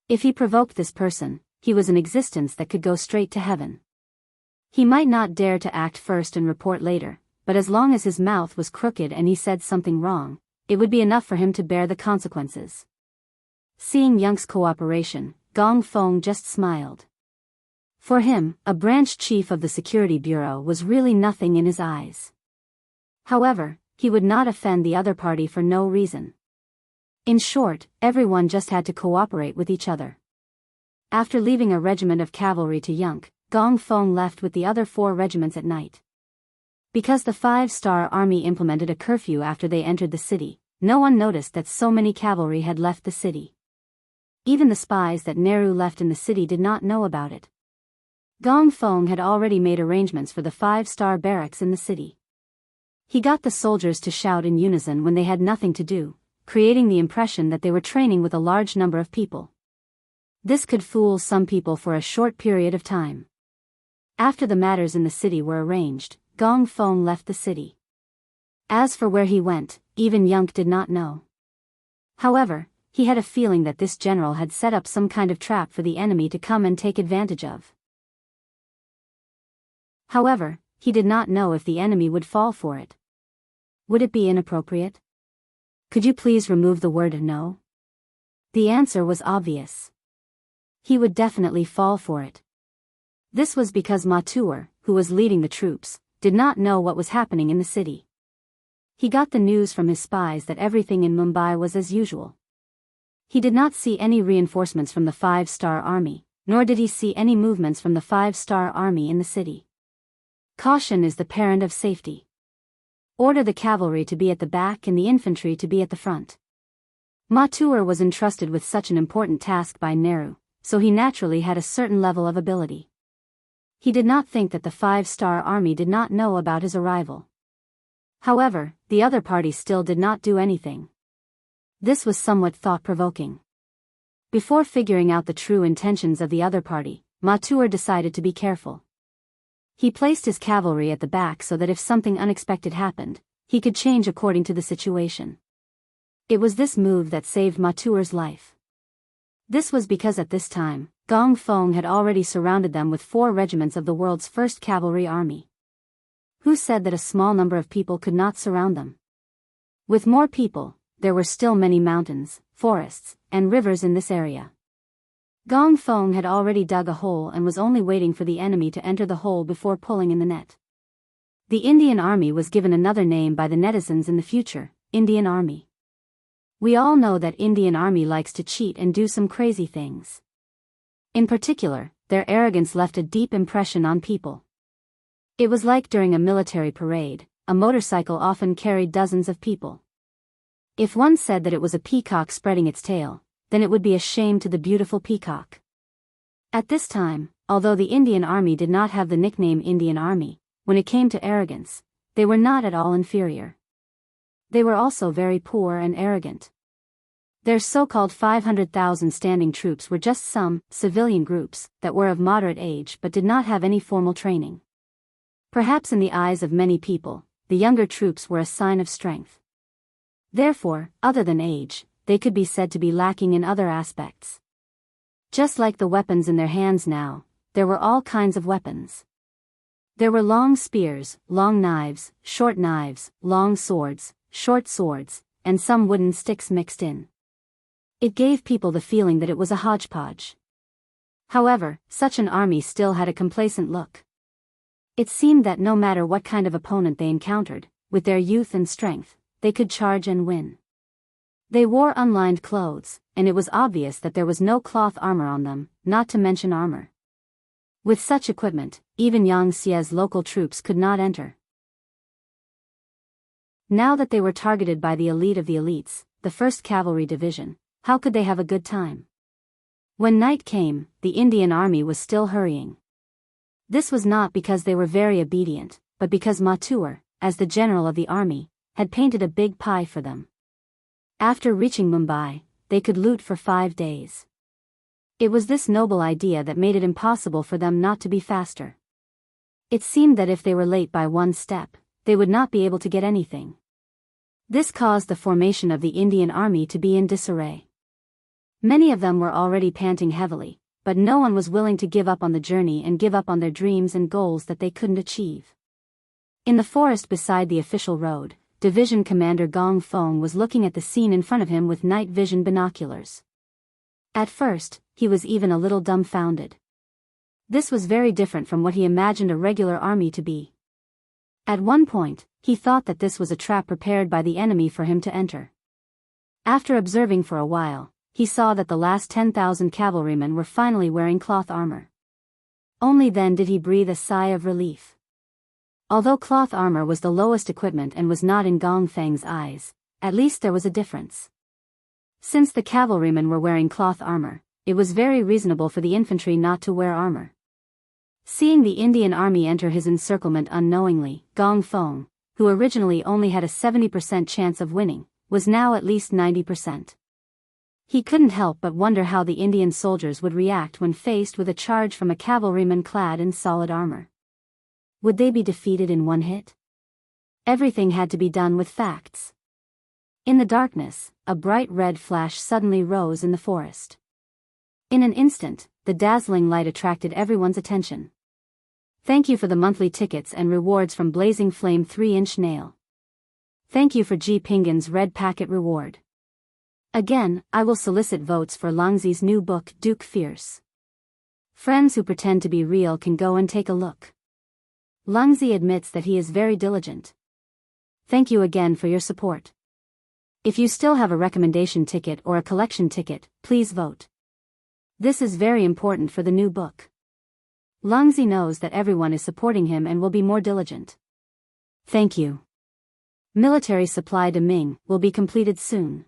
If he provoked this person, he was an existence that could go straight to heaven. He might not dare to act first and report later, but as long as his mouth was crooked and he said something wrong, it would be enough for him to bear the consequences. Seeing Yang's cooperation, Gong Feng just smiled. For him, a branch chief of the security bureau was really nothing in his eyes. However, he would not offend the other party for no reason. In short, everyone just had to cooperate with each other. After leaving a regiment of cavalry to Yang, Gong Feng left with the other 4 regiments at night. Because the Five-Star Army implemented a curfew after they entered the city, no one noticed that so many cavalry had left the city. Even the spies that Nehru left in the city did not know about it. Gong Feng had already made arrangements for the 5-star barracks in the city. He got the soldiers to shout in unison when they had nothing to do, creating the impression that they were training with a large number of people. This could fool some people for a short period of time. After the matters in the city were arranged, Gong Feng left the city. As for where he went, even Yang did not know. However, he had a feeling that this general had set up some kind of trap for the enemy to come and take advantage of. However, he did not know if the enemy would fall for it. Would it be inappropriate? Could you please remove the word no? The answer was obvious. He would definitely fall for it. This was because Matur, who was leading the troops, did not know what was happening in the city. He got the news from his spies that everything in Mumbai was as usual. He did not see any reinforcements from the 5-star army, nor did he see any movements from the 5-star army in the city. Caution is the parent of safety. Order the cavalry to be at the back and the infantry to be at the front. Matur was entrusted with such an important task by Nehru, so he naturally had a certain level of ability. He did not think that the 5-star army did not know about his arrival. However, the other party still did not do anything. This was somewhat thought-provoking. Before figuring out the true intentions of the other party, Matur decided to be careful. He placed his cavalry at the back so that if something unexpected happened, he could change according to the situation. It was this move that saved Matur's life. This was because at this time, Gong Feng had already surrounded them with 4 regiments of the world's first cavalry army. Who said that a small number of people could not surround them? With more people, there were still many mountains, forests, and rivers in this area. Gong Feng had already dug a hole and was only waiting for the enemy to enter the hole before pulling in the net. The Indian Army was given another name by the netizens in the future, Indian Army. We all know that Indian Army likes to cheat and do some crazy things. In particular, their arrogance left a deep impression on people. It was like during a military parade, a motorcycle often carried dozens of people. If one said that it was a peacock spreading its tail, then it would be a shame to the beautiful peacock. At this time, although the Indian Army did not have the nickname Indian Army, when it came to arrogance, they were not at all inferior. They were also very poor and arrogant. Their so-called 500,000 standing troops were just some civilian groups that were of moderate age but did not have any formal training. Perhaps in the eyes of many people, the younger troops were a sign of strength. Therefore, other than age, they could be said to be lacking in other aspects. Just like the weapons in their hands now, there were all kinds of weapons. There were long spears, long knives, long swords, short swords, and some wooden sticks mixed in. It gave people the feeling that it was a hodgepodge. However, such an army still had a complacent look. It seemed that no matter what kind of opponent they encountered, with their youth and strength, they could charge and win. They wore unlined clothes, and it was obvious that there was no cloth armor on them, not to mention armor. With such equipment, even Yang Xie's local troops could not enter. Now that they were targeted by the elite of the elites, the 1st Cavalry Division, how could they have a good time? When night came, the Indian Army was still hurrying. This was not because they were very obedient, but because Matur, as the general of the army, had painted a big pie for them. After reaching Mumbai, they could loot for 5 days. It was this noble idea that made it impossible for them not to be faster. It seemed that if they were late by 1 step, they would not be able to get anything. This caused the formation of the Indian Army to be in disarray. Many of them were already panting heavily, but no one was willing to give up on the journey and give up on their dreams and goals that they couldn't achieve. In the forest beside the official road, Division Commander Gong Feng was looking at the scene in front of him with night vision binoculars. At first, he was even a little dumbfounded. This was very different from what he imagined a regular army to be. At one point, he thought that this was a trap prepared by the enemy for him to enter. After observing for a while, he saw that the last 10,000 cavalrymen were finally wearing cloth armor. Only then did he breathe a sigh of relief. Although cloth armor was the lowest equipment and was not in Gong Feng's eyes, at least there was a difference. Since the cavalrymen were wearing cloth armor, it was very reasonable for the infantry not to wear armor. Seeing the Indian Army enter his encirclement unknowingly, Gong Feng, who originally only had a 70% chance of winning, was now at least 90%. He couldn't help but wonder how the Indian soldiers would react when faced with a charge from a cavalryman clad in solid armor. Would they be defeated in 1 hit? Everything had to be done with facts. In the darkness, a bright red flash suddenly rose in the forest. In an instant, the dazzling light attracted everyone's attention. Thank you for the monthly tickets and rewards from Blazing Flame 3-inch nail. Thank you for G Pingan's red packet reward. Again, I will solicit votes for Langzi's new book Duke Fierce. Friends who pretend to be real can go and take a look. Langzi admits that he is very diligent. Thank you again for your support. If you still have a recommendation ticket or a collection ticket, please vote. This is very important for the new book. Langzi knows that everyone is supporting him and will be more diligent. Thank you. Military supply to Ming will be completed soon.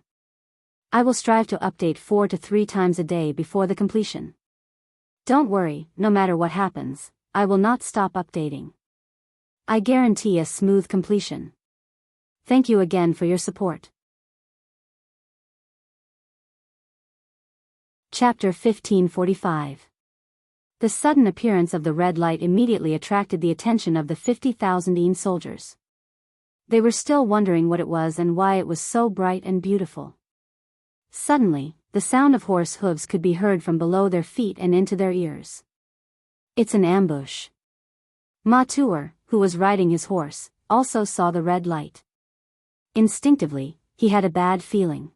I will strive to update 4 to 3 times a day before the completion. Don't worry, no matter what happens, I will not stop updating. I guarantee a smooth completion. Thank you again for your support. Chapter 1545. The sudden appearance of the red light immediately attracted the attention of the 50,000 Yin soldiers. They were still wondering what it was and why it was so bright and beautiful. Suddenly, the sound of horse hooves could be heard from below their feet and into their ears. It's an ambush. Ma Tuer, who was riding his horse, also saw the red light. Instinctively, he had a bad feeling.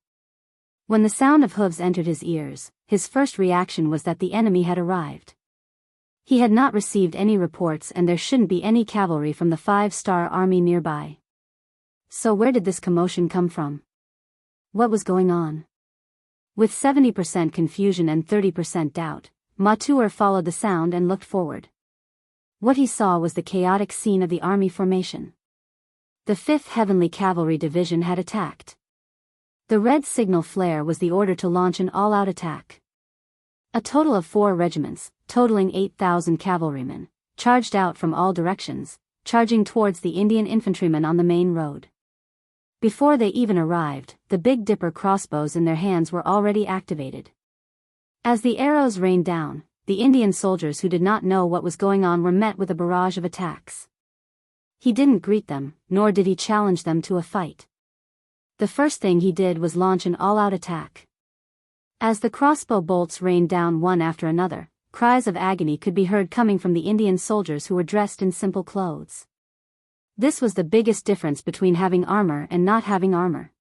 When the sound of hooves entered his ears, his first reaction was that the enemy had arrived. He had not received any reports and there shouldn't be any cavalry from the 5-star army nearby. So where did this commotion come from? What was going on? With 70% confusion and 30% doubt, Ma Tuer followed the sound and looked forward. What he saw was the chaotic scene of the army formation. The 5th Heavenly Cavalry Division had attacked. The red signal flare was the order to launch an all-out attack. A total of 4 regiments, totaling 8,000 cavalrymen, charged out from all directions, charging towards the Indian infantrymen on the main road. Before they even arrived, the Big Dipper crossbows in their hands were already activated. As the arrows rained down, the Indian soldiers who did not know what was going on were met with a barrage of attacks. He didn't greet them, nor did he challenge them to a fight. The first thing he did was launch an all-out attack. As the crossbow bolts rained down one after another, cries of agony could be heard coming from the Indian soldiers who were dressed in simple clothes. This was the biggest difference between having armor and not having armor.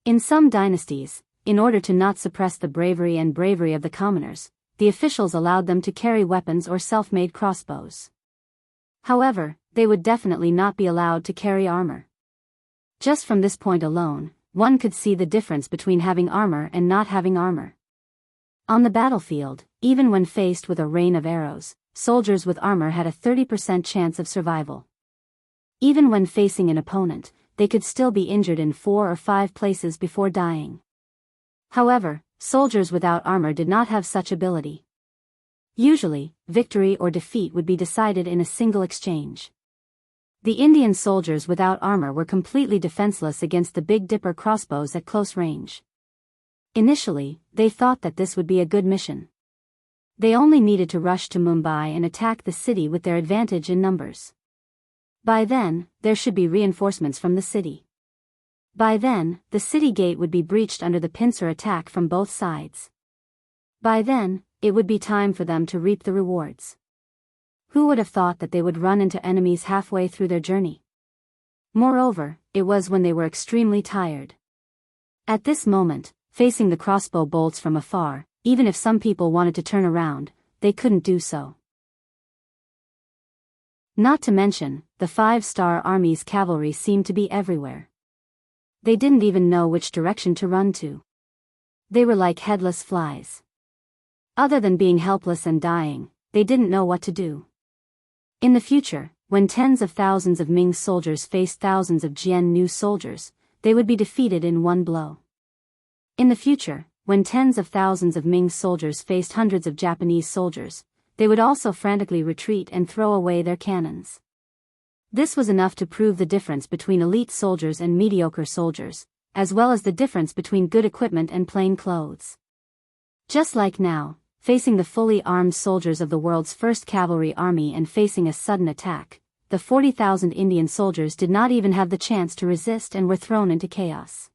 In some dynasties, in order to not suppress the bravery of the commoners, the officials allowed them to carry weapons or self-made crossbows. However, they would definitely not be allowed to carry armor. Just from this point alone, one could see the difference between having armor and not having armor. On the battlefield, even when faced with a rain of arrows, soldiers with armor had a 30% chance of survival. Even when facing an opponent, they could still be injured in 4 or 5 places before dying. However, soldiers without armor did not have such ability. Usually, victory or defeat would be decided in a single exchange. The Indian soldiers without armor were completely defenseless against the Big Dipper crossbows at close range. Initially, they thought that this would be a good mission. They only needed to rush to Mumbai and attack the city with their advantage in numbers. By then, there should be reinforcements from the city. By then, the city gate would be breached under the pincer attack from both sides. By then, it would be time for them to reap the rewards. Who would have thought that they would run into enemies halfway through their journey? Moreover, it was when they were extremely tired. At this moment, facing the crossbow bolts from afar, even if some people wanted to turn around, they couldn't do so. Not to mention, the 5-star army's cavalry seemed to be everywhere. They didn't even know which direction to run to. They were like headless flies. Other than being helpless and dying, they didn't know what to do. In the future, when tens of thousands of Ming soldiers faced thousands of Jianghu soldiers, they would be defeated in one blow. In the future, when tens of thousands of Ming soldiers faced hundreds of Japanese soldiers, they would also frantically retreat and throw away their cannons. This was enough to prove the difference between elite soldiers and mediocre soldiers, as well as the difference between good equipment and plain clothes. Just like now, facing the fully armed soldiers of the world's first cavalry army and facing a sudden attack, the 40,000 Indian soldiers did not even have the chance to resist and were thrown into chaos.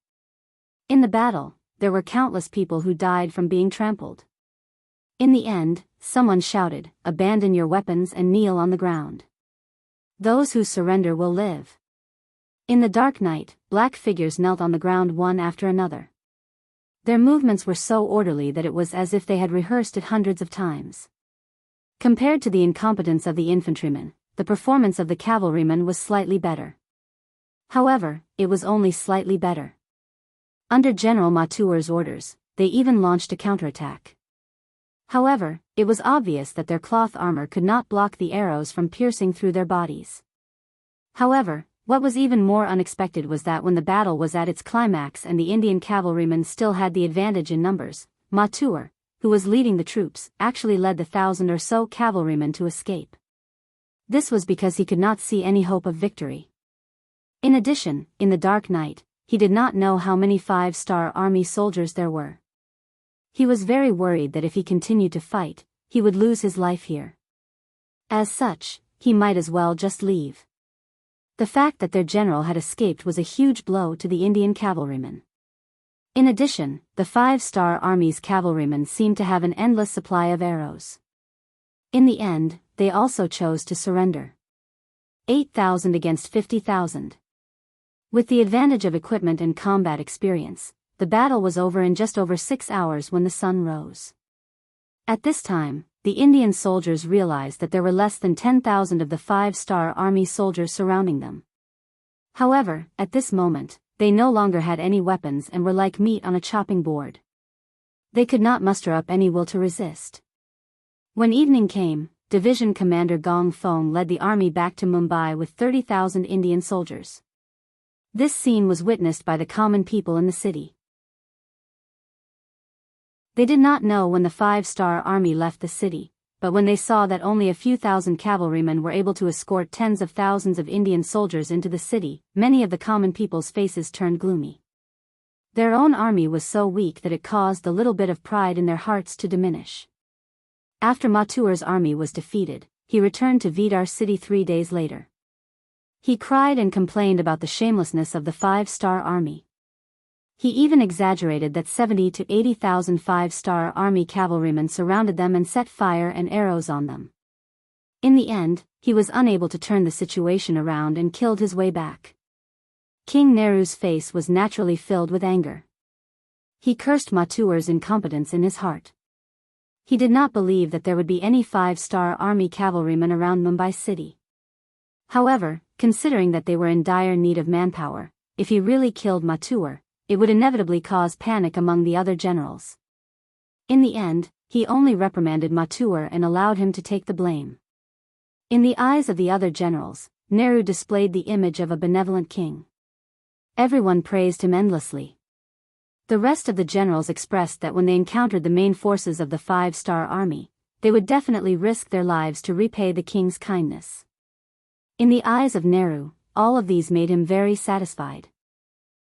In the battle, there were countless people who died from being trampled. In the end, someone shouted, "Abandon your weapons and kneel on the ground. Those who surrender will live." In the dark night, black figures knelt on the ground one after another. Their movements were so orderly that it was as if they had rehearsed it hundreds of times. Compared to the incompetence of the infantrymen, the performance of the cavalrymen was slightly better. However, it was only slightly better. Under General Matuer's orders, they even launched a counterattack. However, it was obvious that their cloth armor could not block the arrows from piercing through their bodies. However, what was even more unexpected was that when the battle was at its climax and the Indian cavalrymen still had the advantage in numbers, Matuer, who was leading the troops, actually led the 1,000 or so cavalrymen to escape. This was because he could not see any hope of victory. In addition, in the dark night, he did not know how many 5-star army soldiers there were. He was very worried that if he continued to fight, he would lose his life here. As such, he might as well just leave. The fact that their general had escaped was a huge blow to the Indian cavalrymen. In addition, the 5-star army's cavalrymen seemed to have an endless supply of arrows. In the end, they also chose to surrender. 8,000 against 50,000. With the advantage of equipment and combat experience, the battle was over in just over 6 hours when the sun rose. At this time, the Indian soldiers realized that there were less than 10,000 of the 5-star army soldiers surrounding them. However, at this moment, they no longer had any weapons and were like meat on a chopping board. They could not muster up any will to resist. When evening came, Division Commander Gong Fong led the army back to Mumbai with 30,000 Indian soldiers. This scene was witnessed by the common people in the city. They did not know when the 5-star army left the city, but when they saw that only a few thousand cavalrymen were able to escort tens of thousands of Indian soldiers into the city, many of the common people's faces turned gloomy. Their own army was so weak that it caused the little bit of pride in their hearts to diminish. After Matuer's army was defeated, he returned to Vidar city 3 days later. He cried and complained about the shamelessness of the 5-star army. He even exaggerated that 70 to 80,000 5-star army cavalrymen surrounded them and set fire and arrows on them. In the end, he was unable to turn the situation around and killed his way back. King Nehru's face was naturally filled with anger. He cursed Matuer's incompetence in his heart. He did not believe that there would be any 5-star army cavalrymen around Mumbai city. However, considering that they were in dire need of manpower, if he really killed Matuer, it would inevitably cause panic among the other generals. In the end, he only reprimanded Matuer and allowed him to take the blame. In the eyes of the other generals, Nehru displayed the image of a benevolent king. Everyone praised him endlessly. The rest of the generals expressed that when they encountered the main forces of the 5-star army, they would definitely risk their lives to repay the king's kindness. In the eyes of Nehru, all of these made him very satisfied.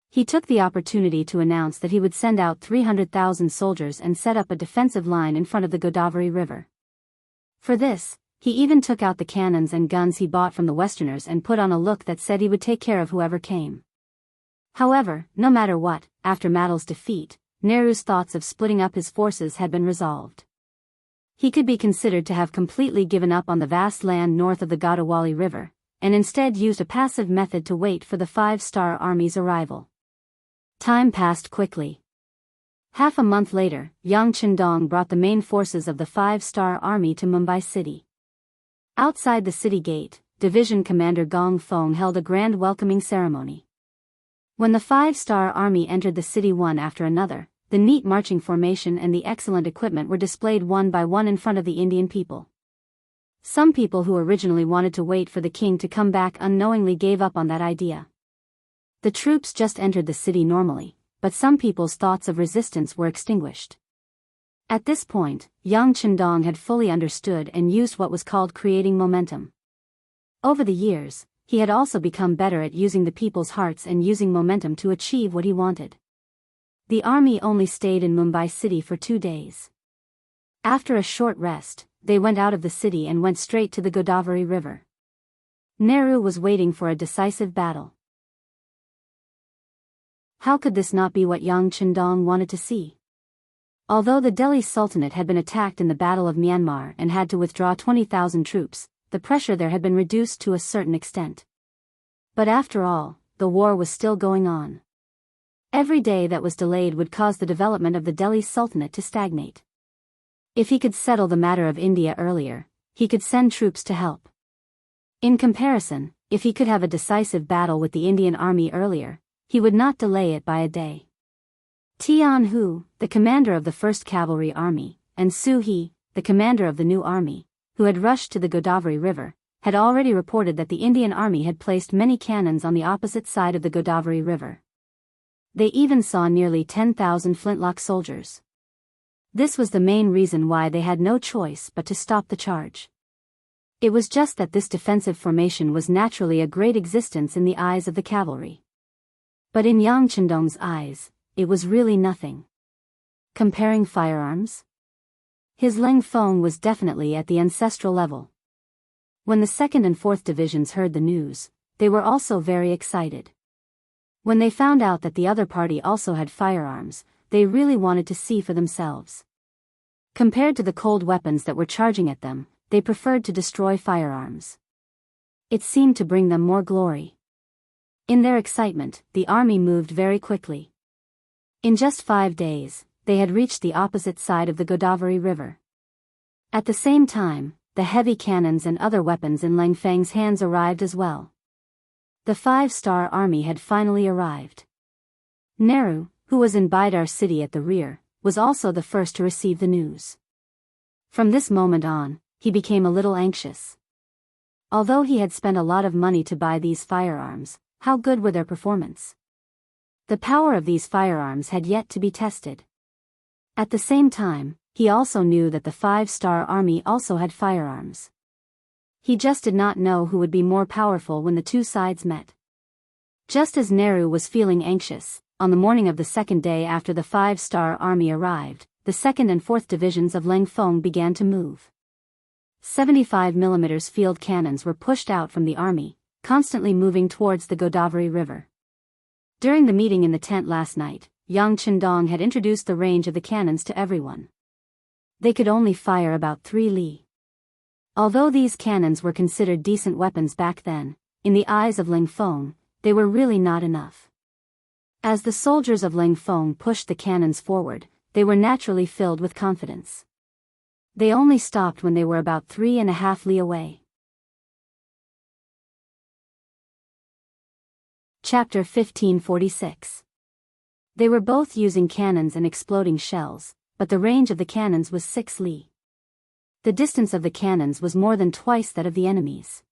He took the opportunity to announce that he would send out 300,000 soldiers and set up a defensive line in front of the Godavari River. For this, he even took out the cannons and guns he bought from the Westerners and put on a look that said he would take care of whoever came. However, no matter what, after Matl's defeat, Nehru's thoughts of splitting up his forces had been resolved. He could be considered to have completely given up on the vast land north of the Godavari River, and instead used a passive method to wait for the 5-star army's arrival. Time passed quickly. Half a month later, Yang Chendong brought the main forces of the 5-star army to Mumbai city. Outside the city gate, Division Commander Gong Fong held a grand welcoming ceremony. When the 5-star army entered the city one after another, the neat marching formation and the excellent equipment were displayed one by one in front of the Indian people. Some people who originally wanted to wait for the king to come back unknowingly gave up on that idea. The troops just entered the city normally, but some people's thoughts of resistance were extinguished. At this point, Yang Chendong had fully understood and used what was called creating momentum. Over the years, he had also become better at using the people's hearts and using momentum to achieve what he wanted. The army only stayed in Mumbai city for 2 days. After a short rest, they went out of the city and went straight to the Godavari River. Nehru was waiting for a decisive battle. How could this not be what Yang Chendong wanted to see? Although the Delhi Sultanate had been attacked in the Battle of Myanmar and had to withdraw 20,000 troops, the pressure there had been reduced to a certain extent. But after all, the war was still going on. Every day that was delayed would cause the development of the Delhi Sultanate to stagnate. If he could settle the matter of India earlier, he could send troops to help. In comparison, if he could have a decisive battle with the Indian army earlier, he would not delay it by a day. Tian Hu, the commander of the 1st Cavalry Army, and Su He, the commander of the new army, who had rushed to the Godavari River, had already reported that the Indian army had placed many cannons on the opposite side of the Godavari River. They even saw nearly 10,000 flintlock soldiers. This was the main reason why they had no choice but to stop the charge. It was just that this defensive formation was naturally a great existence in the eyes of the cavalry. But in Yang Chendong's eyes, it was really nothing. Comparing firearms? His Leng Feng was definitely at the ancestral level. When the 2nd and 4th Divisions heard the news, they were also very excited. When they found out that the other party also had firearms, they really wanted to see for themselves. Compared to the cold weapons that were charging at them, they preferred to destroy firearms. It seemed to bring them more glory. In their excitement, the army moved very quickly. In just 5 days, they had reached the opposite side of the Godavari River. At the same time, the heavy cannons and other weapons in Leng Feng's hands arrived as well. The 5-star army had finally arrived. Nehru, who was in Bidar city at the rear, was also the first to receive the news. From this moment on, he became a little anxious. Although he had spent a lot of money to buy these firearms, how good were their performance? The power of these firearms had yet to be tested. At the same time, he also knew that the 5-star army also had firearms. He just did not know who would be more powerful when the two sides met. Just as Nehru was feeling anxious, on the morning of the 2nd day after the 5-star army arrived, the 2nd and 4th Divisions of Leng Feng began to move. 75mm field cannons were pushed out from the army, constantly moving towards the Godavari River. During the meeting in the tent last night, Yang Chendong had introduced the range of the cannons to everyone. They could only fire about 3 li. Although these cannons were considered decent weapons back then, in the eyes of Leng Feng, they were really not enough. As the soldiers of Leng Feng pushed the cannons forward, they were naturally filled with confidence. They only stopped when they were about 3.5 li away. Chapter 1546. They were both using cannons and exploding shells, but the range of the cannons was 6 li. The distance of the cannons was more than twice that of the enemy's.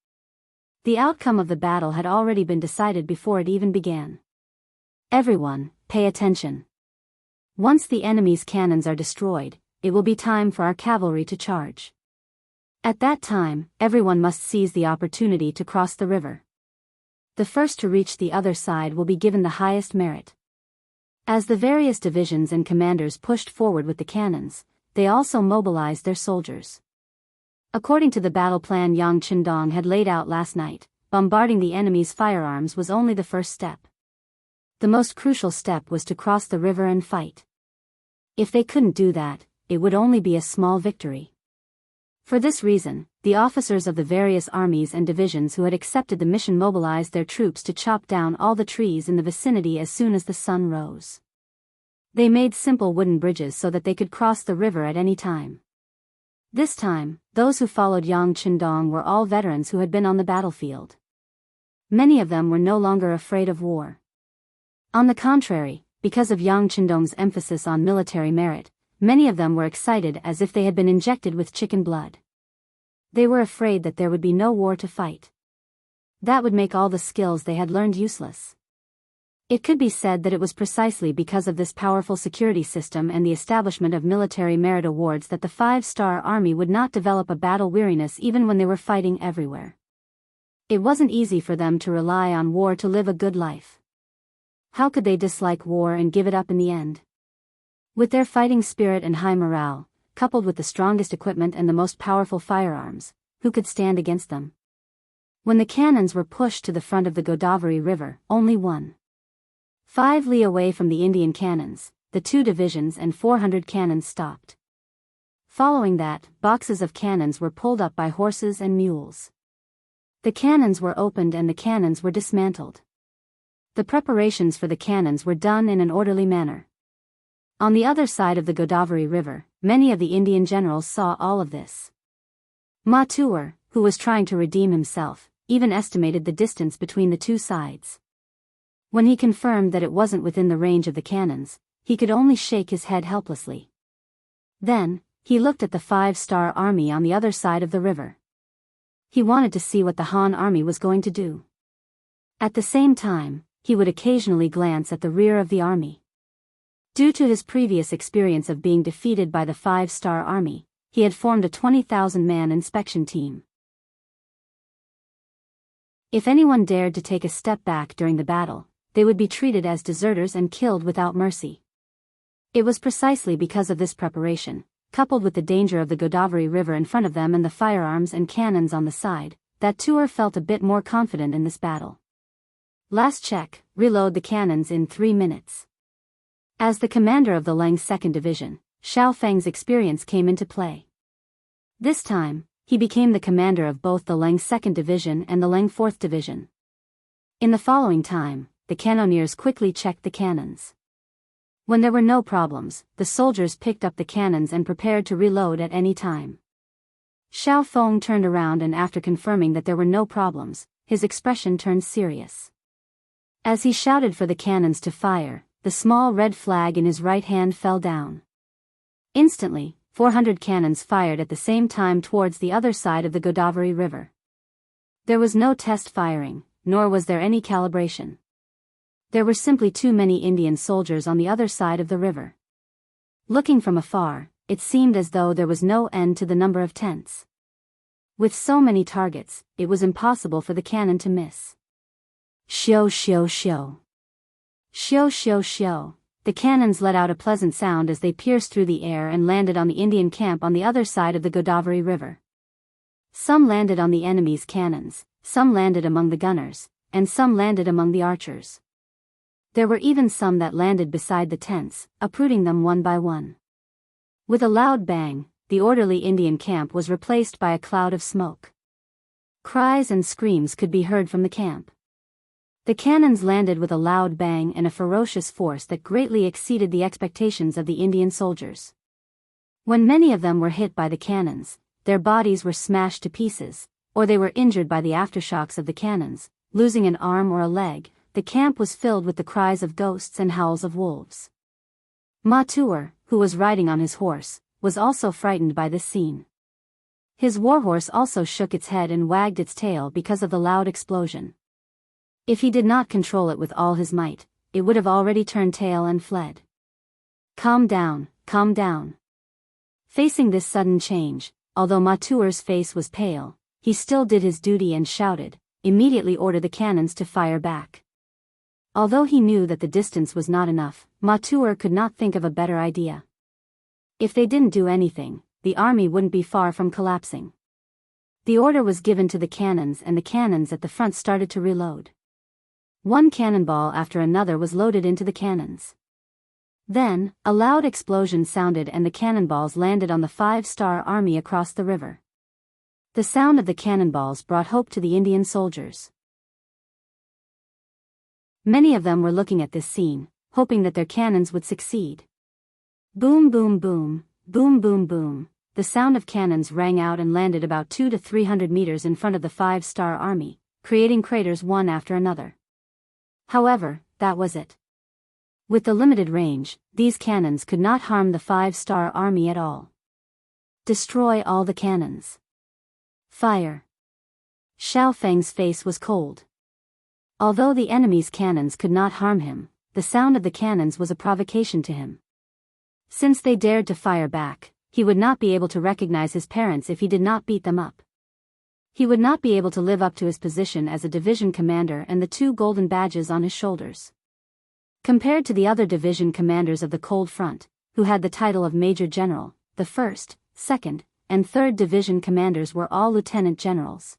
The outcome of the battle had already been decided before it even began. Everyone, pay attention. Once the enemy's cannons are destroyed, it will be time for our cavalry to charge. At that time, everyone must seize the opportunity to cross the river. The first to reach the other side will be given the highest merit. As the various divisions and commanders pushed forward with the cannons, they also mobilized their soldiers. According to the battle plan Yang Chendong had laid out last night, bombarding the enemy's firearms was only the first step. The most crucial step was to cross the river and fight. If they couldn't do that, it would only be a small victory. For this reason, the officers of the various armies and divisions who had accepted the mission mobilized their troops to chop down all the trees in the vicinity as soon as the sun rose. They made simple wooden bridges so that they could cross the river at any time. This time, those who followed Yang Chendong were all veterans who had been on the battlefield. Many of them were no longer afraid of war. On the contrary, because of Yang Chendong's emphasis on military merit, many of them were excited as if they had been injected with chicken blood. They were afraid that there would be no war to fight. That would make all the skills they had learned useless. It could be said that it was precisely because of this powerful security system and the establishment of military merit awards that the 5-star army would not develop a battle weariness even when they were fighting everywhere. It wasn't easy for them to rely on war to live a good life. How could they dislike war and give it up in the end? With their fighting spirit and high morale, coupled with the strongest equipment and the most powerful firearms, who could stand against them? When the cannons were pushed to the front of the Godavari River, only 1.5 li away from the Indian cannons, the 2 divisions and 400 cannons stopped. Following that, boxes of cannons were pulled up by horses and mules. The cannons were opened and the cannons were dismantled. The preparations for the cannons were done in an orderly manner. On the other side of the Godavari River, many of the Indian generals saw all of this. Ma Tuer, who was trying to redeem himself, even estimated the distance between the two sides. When he confirmed that it wasn't within the range of the cannons, he could only shake his head helplessly. Then, he looked at the 5-star army on the other side of the river. He wanted to see what the Han army was going to do. At the same time, he would occasionally glance at the rear of the army. Due to his previous experience of being defeated by the 5-star army, he had formed a 20,000-man inspection team. If anyone dared to take a step back during the battle, they would be treated as deserters and killed without mercy. It was precisely because of this preparation, coupled with the danger of the Godavari River in front of them and the firearms and cannons on the side, that Tuer felt a bit more confident in this battle. Last check, reload the cannons in 3 minutes. As the commander of the Leng 2nd Division, Xiao Feng's experience came into play. This time, he became the commander of both the Leng 2nd Division and the Leng 4th Division. In the following time, the cannoneers quickly checked the cannons. When there were no problems, the soldiers picked up the cannons and prepared to reload at any time. Xiao Feng turned around and after confirming that there were no problems, his expression turned serious. As he shouted for the cannons to fire, the small red flag in his right hand fell down. Instantly, 400 cannons fired at the same time towards the other side of the Godavari River. There was no test firing, nor was there any calibration. There were simply too many Indian soldiers on the other side of the river. Looking from afar, it seemed as though there was no end to the number of tents. With so many targets, it was impossible for the cannon to miss. Shio shio shio. Shio shio shio. The cannons let out a pleasant sound as they pierced through the air and landed on the Indian camp on the other side of the Godavari River. Some landed on the enemy's cannons, some landed among the gunners, and some landed among the archers. There were even some that landed beside the tents, uprooting them one by one. With a loud bang, the orderly Indian camp was replaced by a cloud of smoke. Cries and screams could be heard from the camp. The cannons landed with a loud bang and a ferocious force that greatly exceeded the expectations of the Indian soldiers. When many of them were hit by the cannons, their bodies were smashed to pieces, or they were injured by the aftershocks of the cannons, losing an arm or a leg. The camp was filled with the cries of ghosts and howls of wolves. Ma Tuer, who was riding on his horse, was also frightened by this scene. His warhorse also shook its head and wagged its tail because of the loud explosion. If he did not control it with all his might, it would have already turned tail and fled. Calm down, calm down. Facing this sudden change, although Ma Tuer's face was pale, he still did his duty and shouted, immediately order the cannons to fire back. Although he knew that the distance was not enough, Ma Tuer could not think of a better idea. If they didn't do anything, the army wouldn't be far from collapsing. The order was given to the cannons and the cannons at the front started to reload. One cannonball after another was loaded into the cannons. Then, a loud explosion sounded and the cannonballs landed on the 5-star army across the river. The sound of the cannonballs brought hope to the Indian soldiers. Many of them were looking at this scene, hoping that their cannons would succeed. Boom boom boom, boom boom boom, the sound of cannons rang out and landed about 200 to 300 meters in front of the 5-star army, creating craters one after another. However, that was it. With the limited range, these cannons could not harm the 5-star army at all. Destroy all the cannons. Fire. Xiao Feng's face was cold. Although the enemy's cannons could not harm him, the sound of the cannons was a provocation to him. Since they dared to fire back, he would not be able to recognize his parents if he did not beat them up. He would not be able to live up to his position as a division commander and the 2 golden badges on his shoulders. Compared to the other division commanders of the Cold Front, who had the title of Major General, the 1st, 2nd, and 3rd Division commanders were all lieutenant generals.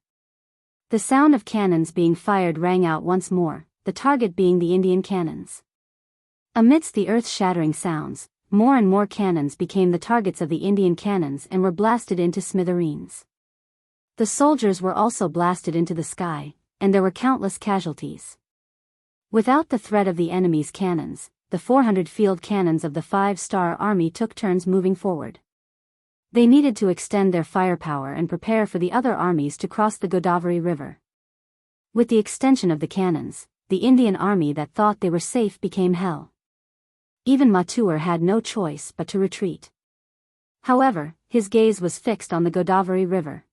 The sound of cannons being fired rang out once more, the target being the Indian cannons. Amidst the earth-shattering sounds, more and more cannons became the targets of the Indian cannons and were blasted into smithereens. The soldiers were also blasted into the sky, and there were countless casualties. Without the threat of the enemy's cannons, the 400 field cannons of the 5-star army took turns moving forward. They needed to extend their firepower and prepare for the other armies to cross the Godavari River. With the extension of the cannons, the Indian army that thought they were safe became hell. Even Mathur had no choice but to retreat. However, his gaze was fixed on the Godavari River.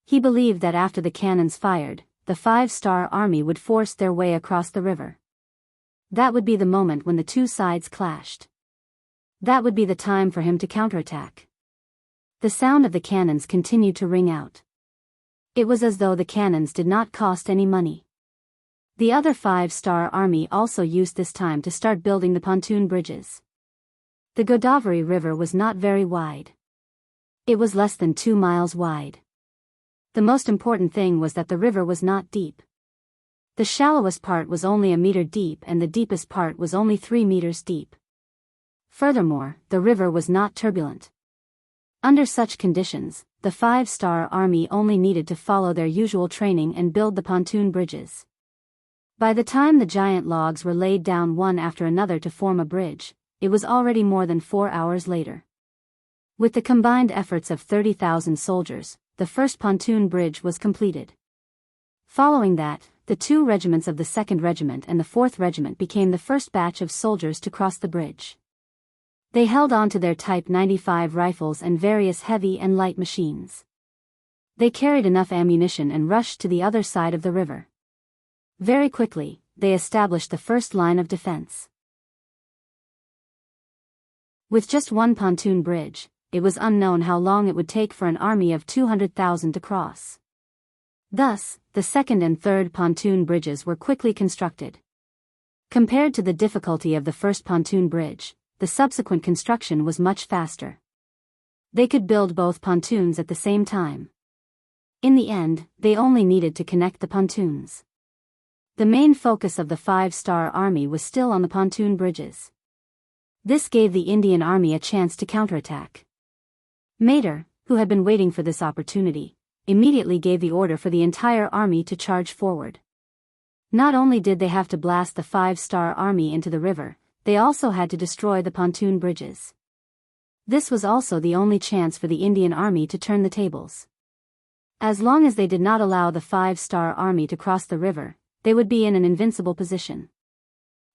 He believed that after the cannons fired, the 5-star army would force their way across the river. That would be the moment when the two sides clashed. That would be the time for him to counterattack. The sound of the cannons continued to ring out. It was as though the cannons did not cost any money. The other 5-star army also used this time to start building the pontoon bridges. The Godavari River was not very wide. It was less than 2 miles wide. The most important thing was that the river was not deep. The shallowest part was only a meter deep and the deepest part was only 3 meters deep. Furthermore, the river was not turbulent. Under such conditions, the 5-star army only needed to follow their usual training and build the pontoon bridges. By the time the giant logs were laid down one after another to form a bridge, it was already more than 4 hours later. With the combined efforts of 30,000 soldiers, the first pontoon bridge was completed. Following that, the 2 regiments of the 2nd Regiment and the 4th Regiment became the first batch of soldiers to cross the bridge. They held on to their Type 95 rifles and various heavy and light machines. They carried enough ammunition and rushed to the other side of the river. Very quickly, they established the first line of defense. With just one pontoon bridge, it was unknown how long it would take for an army of 200,000 to cross. Thus, the 2nd and 3rd pontoon bridges were quickly constructed. Compared to the difficulty of the first pontoon bridge, the subsequent construction was much faster. They could build both pontoons at the same time. In the end, they only needed to connect the pontoons. The main focus of the 5-star army was still on the pontoon bridges. This gave the Indian army a chance to counterattack. Mater, who had been waiting for this opportunity, immediately gave the order for the entire army to charge forward. Not only did they have to blast the 5-star army into the river, they also had to destroy the pontoon bridges. This was also the only chance for the Indian army to turn the tables. As long as they did not allow the 5-star army to cross the river, they would be in an invincible position.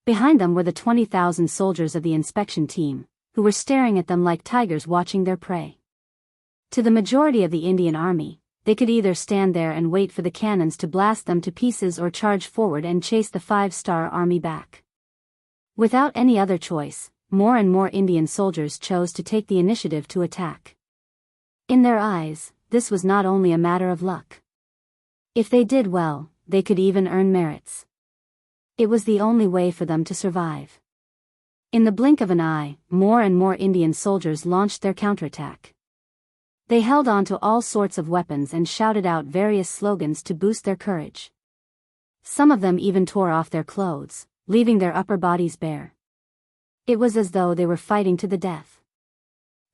Behind them were the 20,000 soldiers of the inspection team, who were staring at them like tigers watching their prey. To the majority of the Indian army, they could either stand there and wait for the cannons to blast them to pieces or charge forward and chase the 5-star army back. Without any other choice, more and more Indian soldiers chose to take the initiative to attack. In their eyes, this was not only a matter of luck. If they did well, they could even earn merits. It was the only way for them to survive. In the blink of an eye, more and more Indian soldiers launched their counterattack. They held on to all sorts of weapons and shouted out various slogans to boost their courage. Some of them even tore off their clothes, leaving their upper bodies bare. It was as though they were fighting to the death.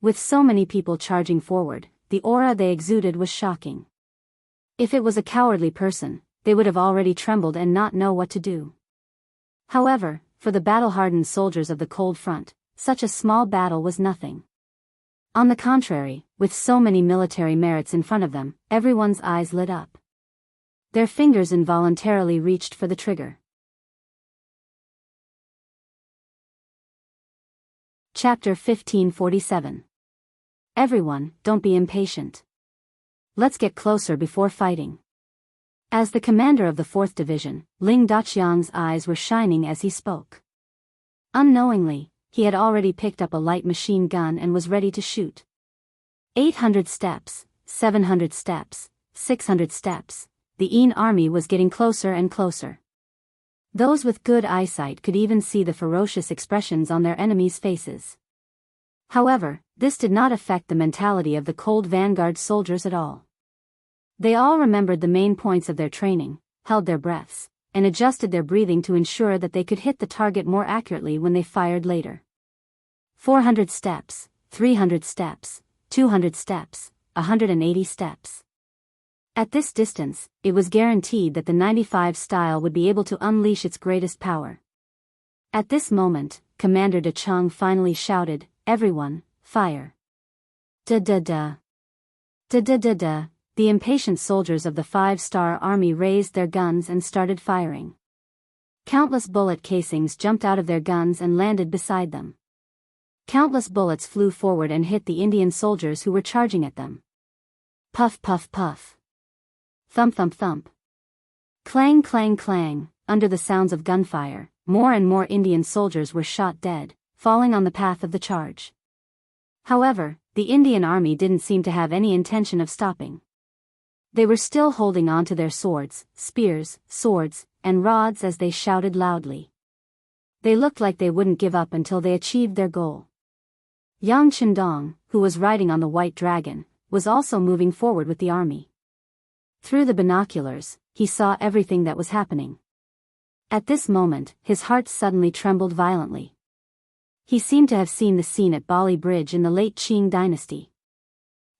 With so many people charging forward, the aura they exuded was shocking. If it was a cowardly person, they would have already trembled and not know what to do. However, for the battle-hardened soldiers of the cold front, such a small battle was nothing. On the contrary, with so many military merits in front of them, everyone's eyes lit up. Their fingers involuntarily reached for the trigger. Chapter 1547. Everyone, don't be impatient. Let's get closer before fighting. As the commander of the 4th Division, Ling Daqiang's eyes were shining as he spoke. Unknowingly, he had already picked up a light machine gun and was ready to shoot. 800 steps, 700 steps, 600 steps, the Yin army was getting closer and closer. Those with good eyesight could even see the ferocious expressions on their enemies' faces. However, this did not affect the mentality of the cold vanguard soldiers at all. They all remembered the main points of their training, held their breaths, and adjusted their breathing to ensure that they could hit the target more accurately when they fired later. 400 steps, 300 steps, 200 steps, 180 steps. At this distance, it was guaranteed that the 95 style would be able to unleash its greatest power. At this moment, Commander De Cheng finally shouted, "Everyone, fire!" Da-da-da. Da-da-da-da. The impatient soldiers of the 5-star army raised their guns and started firing. Countless bullet casings jumped out of their guns and landed beside them. Countless bullets flew forward and hit the Indian soldiers who were charging at them. Puff puff puff. Thump thump thump. Clang clang clang. Under the sounds of gunfire, more and more Indian soldiers were shot dead, falling on the path of the charge. However, the Indian army didn't seem to have any intention of stopping. They were still holding on to their swords, spears, swords, and rods as they shouted loudly. They looked like they wouldn't give up until they achieved their goal. Yang Qindong, who was riding on the white dragon, was also moving forward with the army. Through the binoculars, he saw everything that was happening. At this moment, his heart suddenly trembled violently. He seemed to have seen the scene at Bali Bridge in the late Qing dynasty.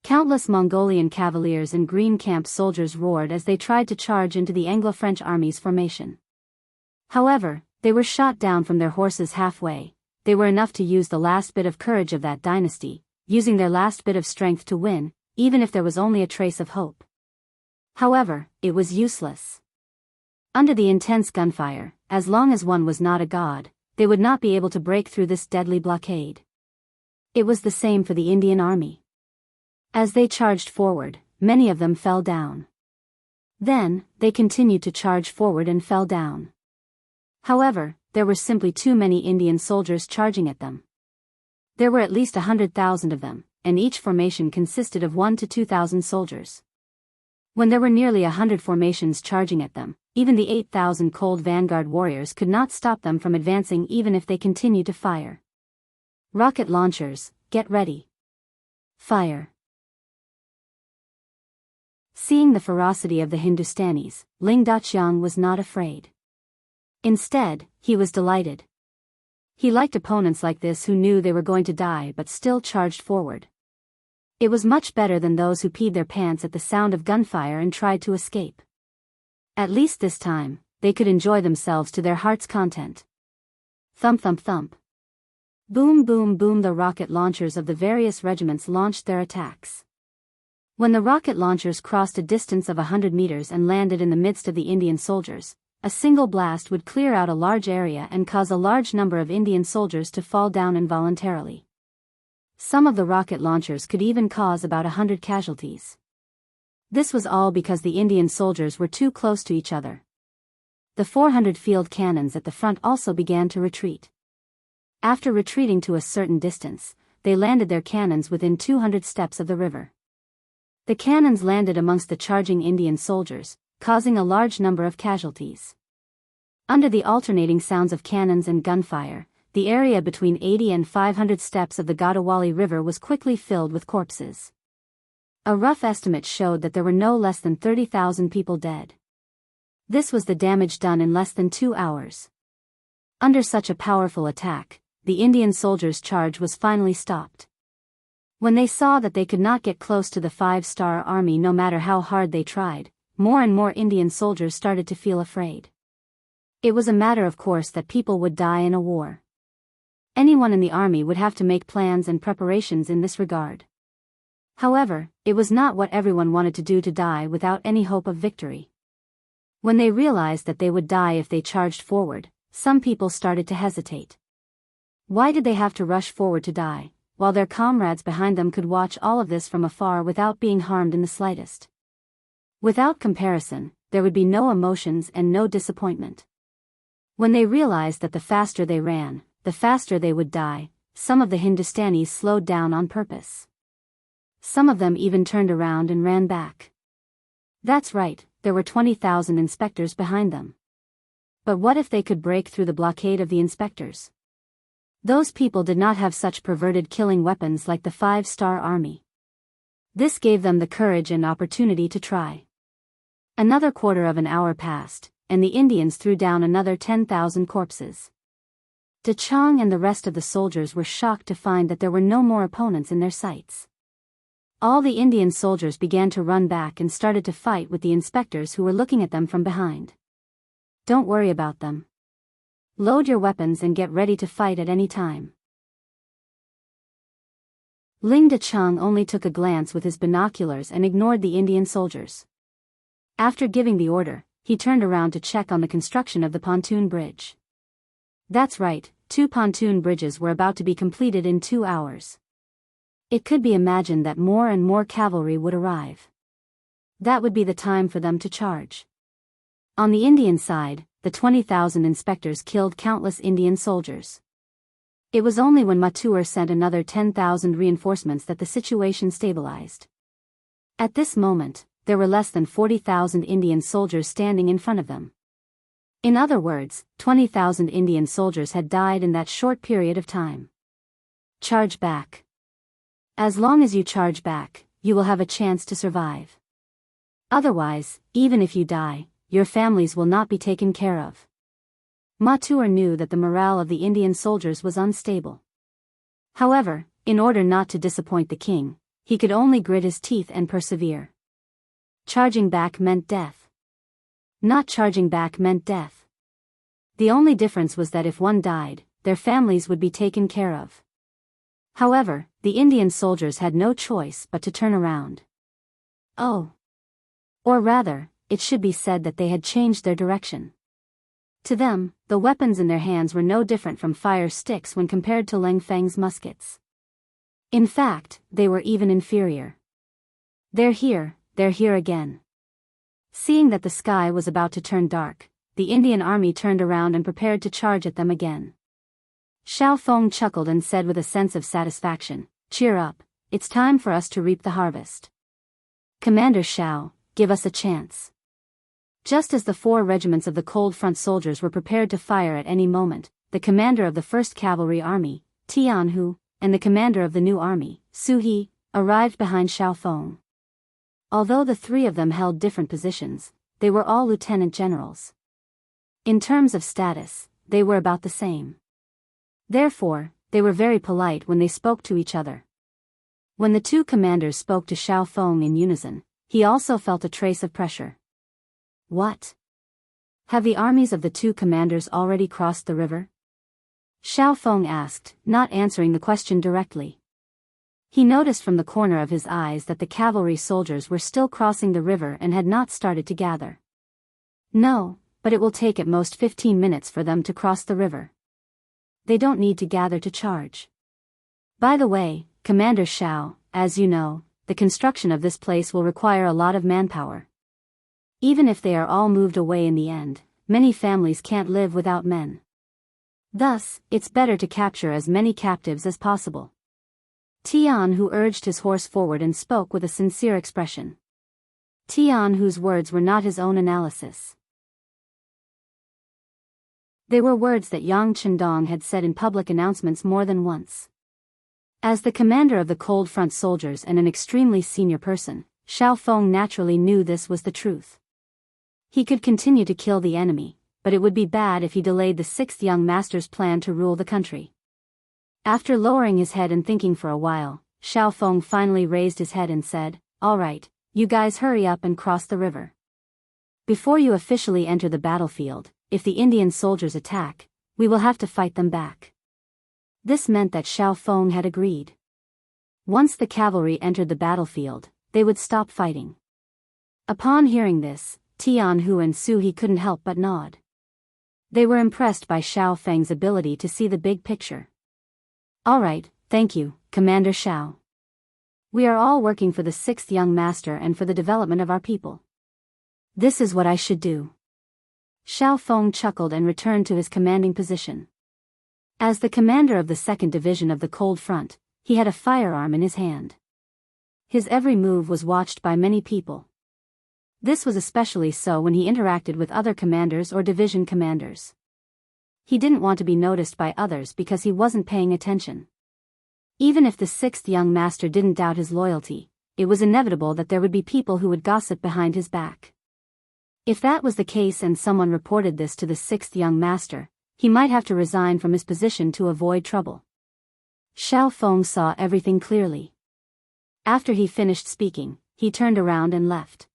Countless Mongolian cavaliers and green camp soldiers roared as they tried to charge into the Anglo-French army's formation. However, they were shot down from their horses halfway. They were enough to use the last bit of courage of that dynasty, using their last bit of strength to win, even if there was only a trace of hope. However, it was useless. Under the intense gunfire, as long as one was not a god, they would not be able to break through this deadly blockade. It was the same for the Indian army. As they charged forward, many of them fell down. Then, they continued to charge forward and fell down. However, there were simply too many Indian soldiers charging at them. There were at least 100,000 of them, and each formation consisted of 1,000 to 2,000 soldiers. When there were nearly 100 formations charging at them, even the 8,000 cold vanguard warriors could not stop them from advancing even if they continued to fire. Rocket launchers, get ready. Fire. Seeing the ferocity of the Hindustanis, Ling Daqiang was not afraid. Instead, he was delighted. He liked opponents like this who knew they were going to die but still charged forward. It was much better than those who peed their pants at the sound of gunfire and tried to escape. At least this time, they could enjoy themselves to their heart's content. Thump thump thump. Boom boom boom. The rocket launchers of the various regiments launched their attacks. When the rocket launchers crossed a distance of 100 meters and landed in the midst of the Indian soldiers, a single blast would clear out a large area and cause a large number of Indian soldiers to fall down involuntarily. Some of the rocket launchers could even cause about 100 casualties. This was all because the Indian soldiers were too close to each other. The 400 field cannons at the front also began to retreat. After retreating to a certain distance, they landed their cannons within 200 steps of the river. The cannons landed amongst the charging Indian soldiers, causing a large number of casualties. Under the alternating sounds of cannons and gunfire, the area between 80 and 500 steps of the Godawali River was quickly filled with corpses. A rough estimate showed that there were no less than 30,000 people dead. This was the damage done in less than 2 hours. Under such a powerful attack, the Indian soldiers' charge was finally stopped. When they saw that they could not get close to the 5-star army no matter how hard they tried, more and more Indian soldiers started to feel afraid. It was a matter of course that people would die in a war. Anyone in the army would have to make plans and preparations in this regard. However, it was not what everyone wanted to do to die without any hope of victory. When they realized that they would die if they charged forward, some people started to hesitate. Why did they have to rush forward to die, while their comrades behind them could watch all of this from afar without being harmed in the slightest? Without comparison, there would be no emotions and no disappointment. When they realized that the faster they ran, the faster they would die, some of the Hindustanis slowed down on purpose. Some of them even turned around and ran back. That's right, there were 20,000 inspectors behind them. But what if they could break through the blockade of the inspectors? Those people did not have such perverted killing weapons like the 5-star army. This gave them the courage and opportunity to try. Another quarter of an hour passed, and the Indians threw down another 10,000 corpses. De Chang and the rest of the soldiers were shocked to find that there were no more opponents in their sights. All the Indian soldiers began to run back and started to fight with the inspectors who were looking at them from behind. Don't worry about them. Load your weapons and get ready to fight at any time. Ling De Chang only took a glance with his binoculars and ignored the Indian soldiers. After giving the order, he turned around to check on the construction of the pontoon bridge. That's right, 2 pontoon bridges were about to be completed in 2 hours. It could be imagined that more and more cavalry would arrive. That would be the time for them to charge. On the Indian side, the 20,000 inspectors killed countless Indian soldiers. It was only when Matur sent another 10,000 reinforcements that the situation stabilized. At this moment, there were less than 40,000 Indian soldiers standing in front of them. In other words, 20,000 Indian soldiers had died in that short period of time. Charge back. As long as you charge back, you will have a chance to survive. Otherwise, even if you die, your families will not be taken care of. Matur knew that the morale of the Indian soldiers was unstable. However, in order not to disappoint the king, he could only grit his teeth and persevere. Charging back meant death. Not charging back meant death. The only difference was that if one died, their families would be taken care of. However, the Indian soldiers had no choice but to turn around. Oh. Or rather, it should be said that they had changed their direction. To them, the weapons in their hands were no different from fire sticks when compared to Leng Feng's muskets. In fact, they were even inferior. They're here again. Seeing that the sky was about to turn dark, the Indian army turned around and prepared to charge at them again. Xiao Feng chuckled and said with a sense of satisfaction, "Cheer up, it's time for us to reap the harvest. Commander Xiao, give us a chance." Just as the 4 regiments of the Cold Front soldiers were prepared to fire at any moment, the commander of the 1st Cavalry Army, Jianghu, and the commander of the new army, Su He, arrived behind Xiao Feng. Although the 3 of them held different positions, they were all lieutenant generals. In terms of status, they were about the same. Therefore, they were very polite when they spoke to each other. When the 2 commanders spoke to Xiao Feng in unison, he also felt a trace of pressure. What? Have the armies of the 2 commanders already crossed the river? Xiao Feng asked, not answering the question directly. He noticed from the corner of his eyes that the cavalry soldiers were still crossing the river and had not started to gather. No, but it will take at most 15 minutes for them to cross the river. They don't need to gather to charge. By the way, Commander Xiao, as you know, the construction of this place will require a lot of manpower. Even if they are all moved away in the end, many families can't live without men. Thus, it's better to capture as many captives as possible. Tianhu urged his horse forward and spoke with a sincere expression. Tianhu's words were not his own analysis. They were words that Yang Chendong had said in public announcements more than once. As the commander of the Cold Front soldiers and an extremely senior person, Xiao Feng naturally knew this was the truth. He could continue to kill the enemy, but it would be bad if he delayed the 6th young master's plan to rule the country. After lowering his head and thinking for a while, Xiao Feng finally raised his head and said, "All right, you guys hurry up and cross the river. Before you officially enter the battlefield, if the Indian soldiers attack, we will have to fight them back." This meant that Xiao Feng had agreed. Once the cavalry entered the battlefield, they would stop fighting. Upon hearing this, Tianhu and Su He couldn't help but nod. They were impressed by Xiao Feng's ability to see the big picture. "All right, thank you, Commander Xiao. We are all working for the 6th young master and for the development of our people. This is what I should do." Xiao Feng chuckled and returned to his commanding position. As the commander of the 2nd Division of the Cold Front, he had a firearm in his hand. His every move was watched by many people. This was especially so when he interacted with other commanders or division commanders. He didn't want to be noticed by others because he wasn't paying attention. Even if the 6th young master didn't doubt his loyalty, it was inevitable that there would be people who would gossip behind his back. If that was the case and someone reported this to the sixth young master, he might have to resign from his position to avoid trouble. Xiao Feng saw everything clearly. After he finished speaking, he turned around and left.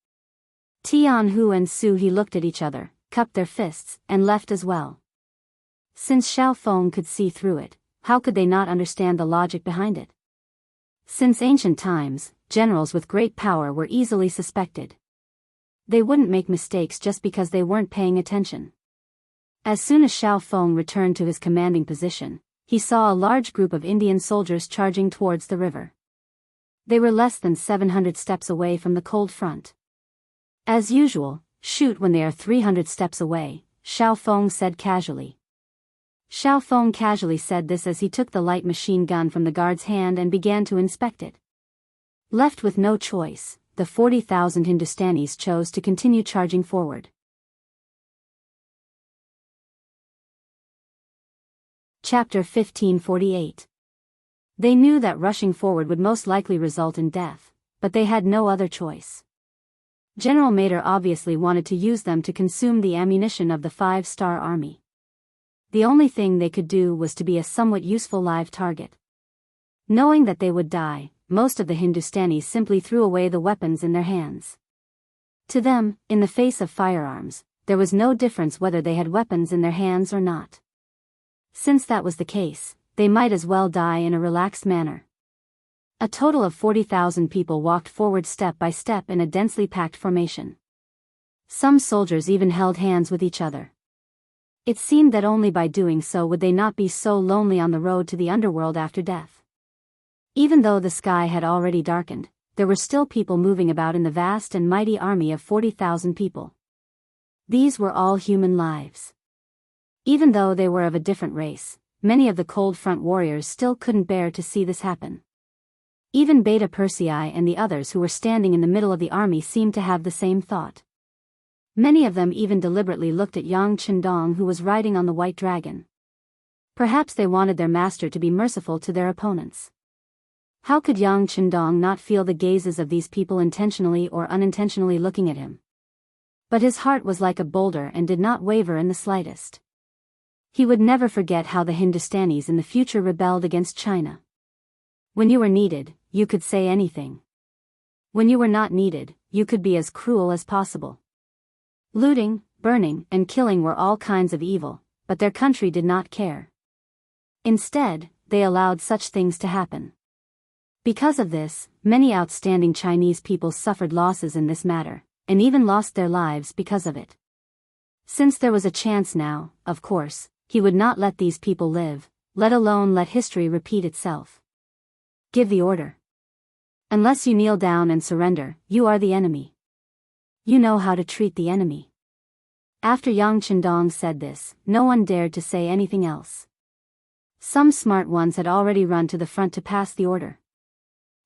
Tianhu and Su He looked at each other, cupped their fists, and left as well. Since Xiao Feng could see through it, how could they not understand the logic behind it? Since ancient times, generals with great power were easily suspected. They wouldn't make mistakes just because they weren't paying attention. As soon as Xiao Feng returned to his commanding position, he saw a large group of Indian soldiers charging towards the river. They were less than 700 steps away from the cold front. As usual, shoot when they are 300 steps away, Xiao Feng said casually. Xiao Feng casually said this as he took the light machine gun from the guard's hand and began to inspect it. Left with no choice, the 40,000 Hindustanis chose to continue charging forward. Chapter 1548. They knew that rushing forward would most likely result in death, but they had no other choice. General Mater obviously wanted to use them to consume the ammunition of the 5-star army. The only thing they could do was to be a somewhat useful live target. Knowing that they would die, most of the Hindustanis simply threw away the weapons in their hands. To them, in the face of firearms, there was no difference whether they had weapons in their hands or not. Since that was the case, they might as well die in a relaxed manner. A total of 40,000 people walked forward step by step in a densely packed formation. Some soldiers even held hands with each other. It seemed that only by doing so would they not be so lonely on the road to the underworld after death. Even though the sky had already darkened, there were still people moving about in the vast and mighty army of 40,000 people. These were all human lives. Even though they were of a different race, many of the cold front warriors still couldn't bear to see this happen. Even Beta Persei and the others who were standing in the middle of the army seemed to have the same thought. Many of them even deliberately looked at Yang Chendong, who was riding on the white dragon. Perhaps they wanted their master to be merciful to their opponents. How could Yang Chendong not feel the gazes of these people intentionally or unintentionally looking at him? But his heart was like a boulder and did not waver in the slightest. He would never forget how the Hindustanis in the future rebelled against China. When you were needed, you could say anything. When you were not needed, you could be as cruel as possible. Looting, burning, and killing were all kinds of evil, but their country did not care. Instead, they allowed such things to happen. Because of this, many outstanding Chinese people suffered losses in this matter, and even lost their lives because of it. Since there was a chance now, of course, he would not let these people live, let alone let history repeat itself. Give the order. Unless you kneel down and surrender, you are the enemy. You know how to treat the enemy. After Yang Chendong said this, no one dared to say anything else. Some smart ones had already run to the front to pass the order.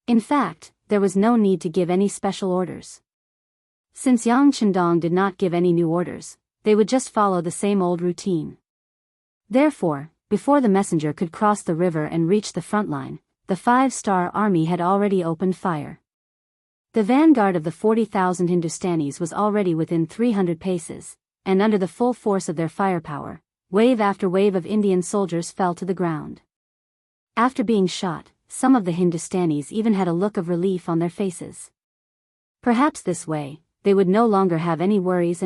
In fact, there was no need to give any special orders. Since Yang Chendong did not give any new orders, they would just follow the same old routine. Therefore, before the messenger could cross the river and reach the front line, the 5-star army had already opened fire. The vanguard of the 40,000 Hindustanis was already within 300 paces, and under the full force of their firepower, wave after wave of Indian soldiers fell to the ground. After being shot, some of the Hindustanis even had a look of relief on their faces. Perhaps this way, they would no longer have any worries.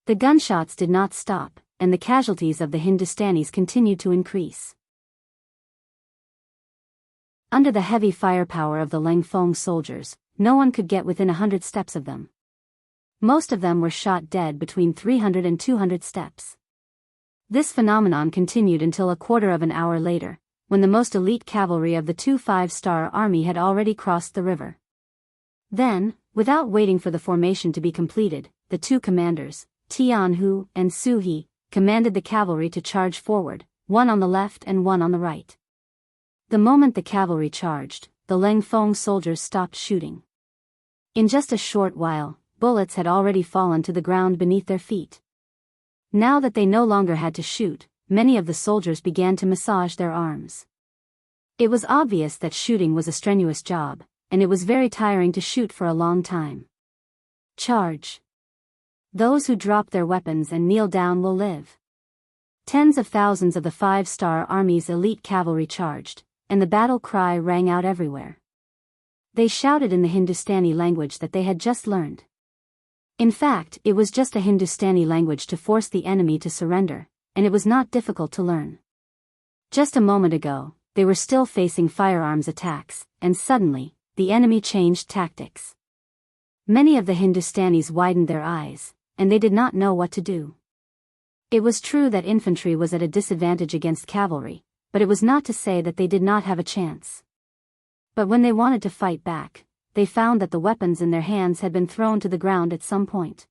The gunshots did not stop, and the casualties of the Hindustanis continued to increase. Under the heavy firepower of the Lengfeng soldiers, no one could get within 100 steps of them. Most of them were shot dead between 300 and 200 steps. This phenomenon continued until a quarter of an hour later, when the most elite cavalry of the 5-star army had already crossed the river. Then, without waiting for the formation to be completed, the two commanders, Tianhu and Su He, commanded the cavalry to charge forward, one on the left and one on the right. The moment the cavalry charged, the Lengfeng soldiers stopped shooting. In just a short while, bullets had already fallen to the ground beneath their feet. Now that they no longer had to shoot, many of the soldiers began to massage their arms. It was obvious that shooting was a strenuous job, and it was very tiring to shoot for a long time. Charge! Those who drop their weapons and kneel down will live. Tens of thousands of the 5-star Army's elite cavalry charged, and the battle cry rang out everywhere. They shouted in the Hindustani language that they had just learned. In fact, it was just a Hindustani language to force the enemy to surrender, and it was not difficult to learn. Just a moment ago, they were still facing firearms attacks, and suddenly, the enemy changed tactics. Many of the Hindustanis widened their eyes, and they did not know what to do. It was true that infantry was at a disadvantage against cavalry, but it was not to say that they did not have a chance. But when they wanted to fight back, they found that the weapons in their hands had been thrown to the ground at some point.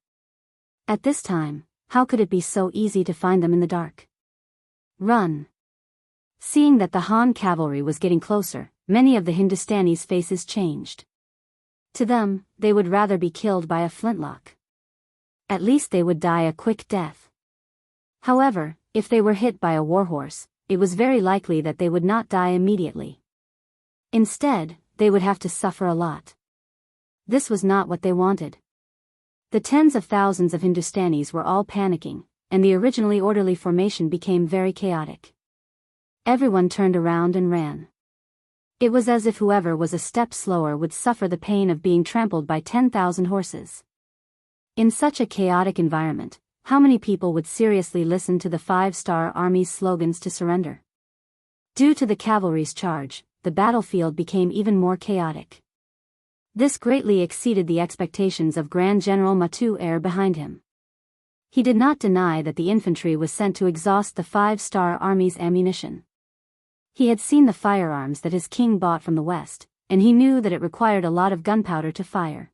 At this time, how could it be so easy to find them in the dark? Run! Seeing that the Han cavalry was getting closer, many of the Hindustanis' faces changed. To them, they would rather be killed by a flintlock. At least they would die a quick death. However, if they were hit by a warhorse, it was very likely that they would not die immediately. Instead, they would have to suffer a lot. This was not what they wanted. The tens of thousands of Hindustanis were all panicking, and the originally orderly formation became very chaotic. Everyone turned around and ran. It was as if whoever was a step slower would suffer the pain of being trampled by 10,000 horses. In such a chaotic environment, how many people would seriously listen to the 5-star Army's slogans to surrender? Due to the cavalry's charge, the battlefield became even more chaotic. This greatly exceeded the expectations of Grand General Matu behind him. He did not deny that the infantry was sent to exhaust the 5-star Army's ammunition. He had seen the firearms that his king bought from the west, and he knew that it required a lot of gunpowder to fire.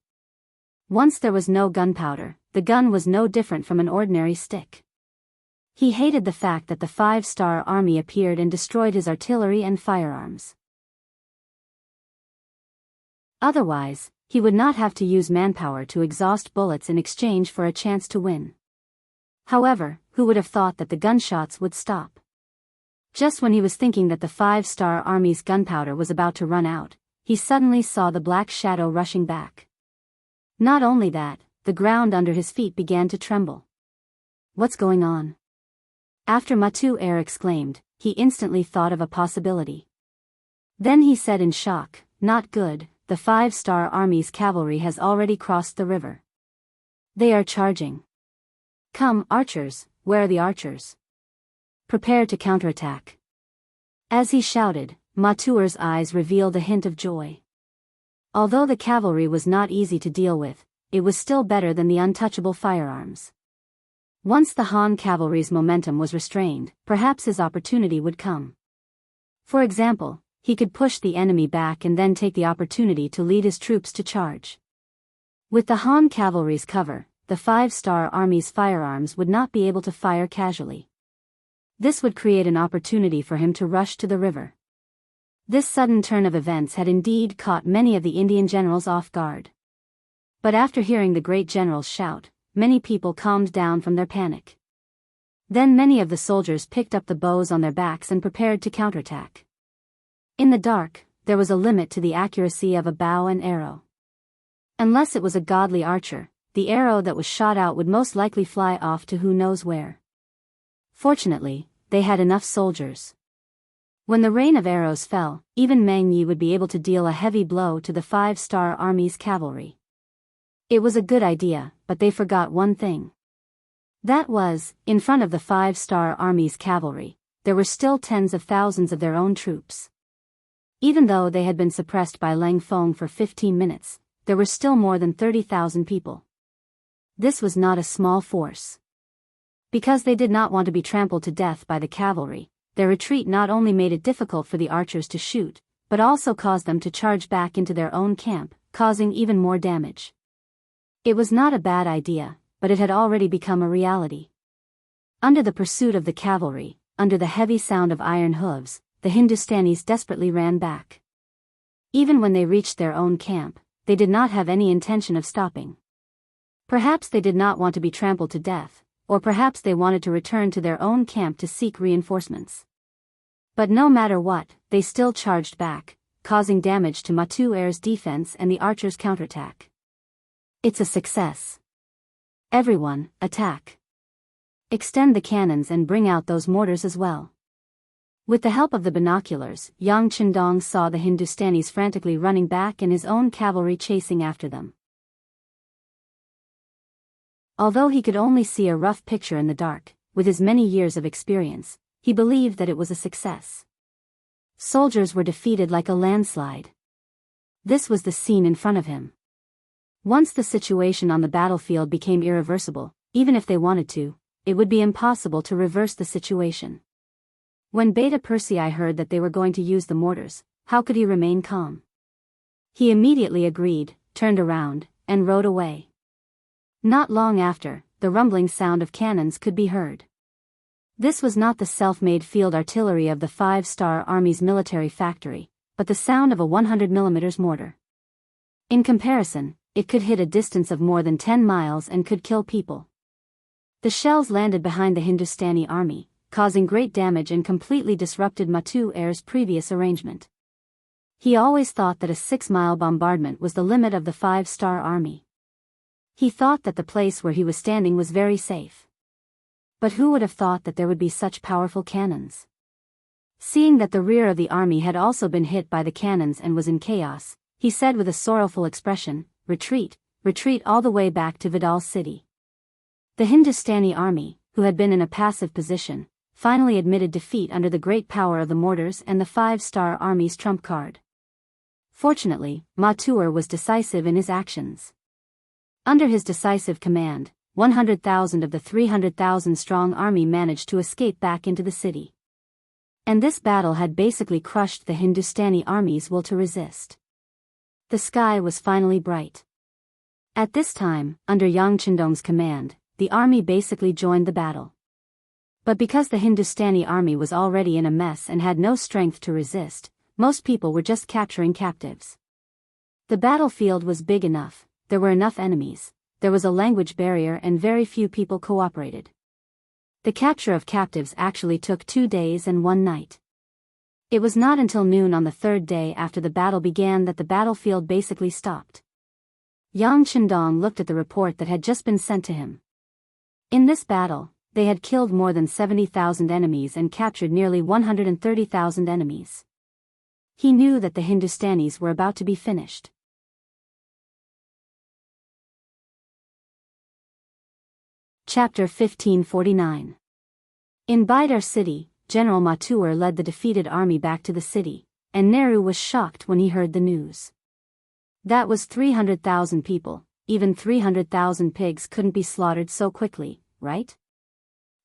Once there was no gunpowder, the gun was no different from an ordinary stick. He hated the fact that the 5-star Army appeared and destroyed his artillery and firearms. Otherwise, he would not have to use manpower to exhaust bullets in exchange for a chance to win. However, who would have thought that the gunshots would stop? Just when he was thinking that the 5-star Army's gunpowder was about to run out, he suddenly saw the black shadow rushing back. Not only that, the ground under his feet began to tremble. What's going on? After Matu exclaimed, he instantly thought of a possibility. Then he said in shock, "Not good, the 5-star Army's cavalry has already crossed the river. They are charging. Come, archers, where are the archers? Prepare to counterattack." As he shouted, Matu's eyes revealed a hint of joy. Although the cavalry was not easy to deal with, it was still better than the untouchable firearms. Once the Han cavalry's momentum was restrained, perhaps his opportunity would come. For example, he could push the enemy back and then take the opportunity to lead his troops to charge. With the Han cavalry's cover, the 5-star Army's firearms would not be able to fire casually. This would create an opportunity for him to rush to the river. This sudden turn of events had indeed caught many of the Indian generals off guard. But after hearing the great general's shout, many people calmed down from their panic. Then many of the soldiers picked up the bows on their backs and prepared to counterattack. In the dark, there was a limit to the accuracy of a bow and arrow. Unless it was a godly archer, the arrow that was shot out would most likely fly off to who knows where. Fortunately, they had enough soldiers. When the rain of arrows fell, even Meng Yi would be able to deal a heavy blow to the 5-star Army's cavalry. It was a good idea, but they forgot one thing. That was, in front of the 5-star Army's cavalry, there were still tens of thousands of their own troops. Even though they had been suppressed by Lang Feng for 15 minutes, there were still more than 30,000 people. This was not a small force. Because they did not want to be trampled to death by the cavalry, their retreat not only made it difficult for the archers to shoot, but also caused them to charge back into their own camp, causing even more damage. It was not a bad idea, but it had already become a reality. Under the pursuit of the cavalry, under the heavy sound of iron hooves, the Hindustanis desperately ran back. Even when they reached their own camp, they did not have any intention of stopping. Perhaps they did not want to be trampled to death, or perhaps they wanted to return to their own camp to seek reinforcements. But no matter what, they still charged back, causing damage to Matu's defense and the archers' counterattack. It's a success. Everyone, attack. Extend the cannons and bring out those mortars as well. With the help of the binoculars, Yang Chendong saw the Hindustanis frantically running back and his own cavalry chasing after them. Although he could only see a rough picture in the dark, with his many years of experience, he believed that it was a success. Soldiers were defeated like a landslide. This was the scene in front of him. Once the situation on the battlefield became irreversible, even if they wanted to, it would be impossible to reverse the situation. When Beta Persei heard that they were going to use the mortars, how could he remain calm? He immediately agreed, turned around, and rode away. Not long after, the rumbling sound of cannons could be heard. This was not the self-made field artillery of the 5-Star Army's military factory, but the sound of a 100mm mortar. In comparison, it could hit a distance of more than 10 miles and could kill people. The shells landed behind the Hindustani army, causing great damage and completely disrupted Matu Air's previous arrangement. He always thought that a 6-mile bombardment was the limit of the 5-Star Army. He thought that the place where he was standing was very safe. But who would have thought that there would be such powerful cannons? Seeing that the rear of the army had also been hit by the cannons and was in chaos, he said with a sorrowful expression, "Retreat, retreat all the way back to Vidal City." The Hindustani army, who had been in a passive position, finally admitted defeat under the great power of the mortars and the 5-Star Army's trump card. Fortunately, Matur was decisive in his actions. Under his decisive command, 100,000 of the 300,000-strong army managed to escape back into the city. And this battle had basically crushed the Hindustani army's will to resist. The sky was finally bright. At this time, under Yang Chendong's command, the army basically joined the battle. But because the Hindustani army was already in a mess and had no strength to resist, most people were just capturing captives. The battlefield was big enough, there were enough enemies, there was a language barrier and very few people cooperated. The capture of captives actually took 2 days and 1 night. It was not until noon on the 3rd day after the battle began that the battlefield basically stopped. Yang Chendong looked at the report that had just been sent to him. In this battle, they had killed more than 70,000 enemies and captured nearly 130,000 enemies. He knew that the Hindustanis were about to be finished. Chapter 1549. In Bidar city, General Matur led the defeated army back to the city, and Nehru was shocked when he heard the news. That was 300,000 people, even 300,000 pigs couldn't be slaughtered so quickly, right?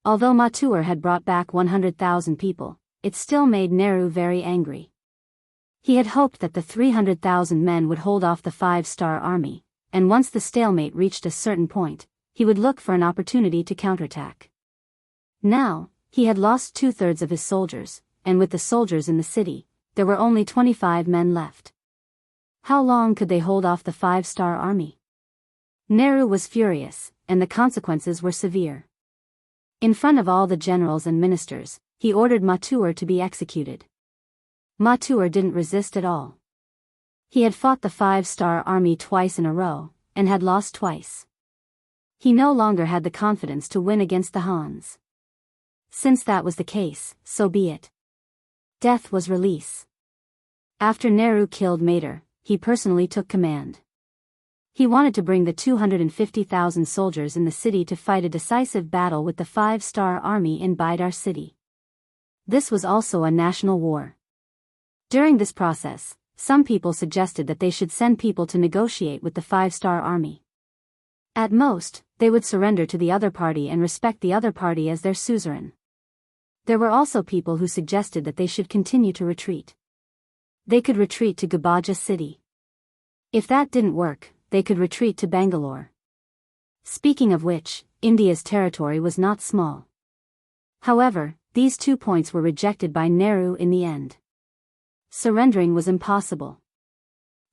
Although Matur had brought back 100,000 people, it still made Nehru very angry. He had hoped that the 300,000 men would hold off the 5-Star Army, and once the stalemate reached a certain point, he would look for an opportunity to counterattack. Now, he had lost 2/3 of his soldiers, and with the soldiers in the city, there were only 25 men left. How long could they hold off the 5-Star Army? Nehru was furious, and the consequences were severe. In front of all the generals and ministers, he ordered Matur to be executed. Matur didn't resist at all. He had fought the 5-Star Army twice in a row, and had lost twice. He no longer had the confidence to win against the Hans. Since that was the case, so be it. Death was release. After Nehru killed Matur, he personally took command. He wanted to bring the 250,000 soldiers in the city to fight a decisive battle with the 5-Star Army in Bidar city. This was also a national war. During this process, some people suggested that they should send people to negotiate with the 5-Star Army. At most, they would surrender to the other party and respect the other party as their suzerain. There were also people who suggested that they should continue to retreat. They could retreat to Gabaja city. If that didn't work, they could retreat to Bangalore. Speaking of which, India's territory was not small. However, these 2 points were rejected by Nehru in the end. Surrendering was impossible.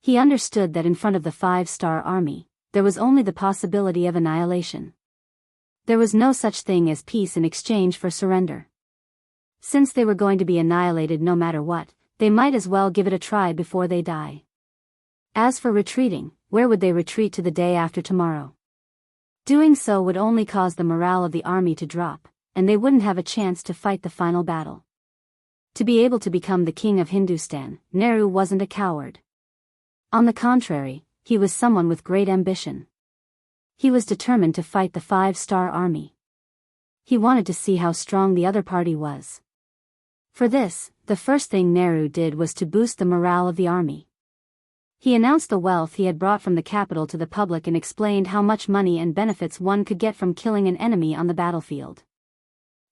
He understood that in front of the 5-Star Army, there was only the possibility of annihilation. There was no such thing as peace in exchange for surrender. Since they were going to be annihilated no matter what, they might as well give it a try before they die. As for retreating, where would they retreat to the day after tomorrow? Doing so would only cause the morale of the army to drop, and they wouldn't have a chance to fight the final battle. To be able to become the king of Hindustan, Nehru wasn't a coward. On the contrary, he was someone with great ambition. He was determined to fight the five-star army. He wanted to see how strong the other party was. For this, the first thing Nehru did was to boost the morale of the army. He announced the wealth he had brought from the capital to the public and explained how much money and benefits one could get from killing an enemy on the battlefield.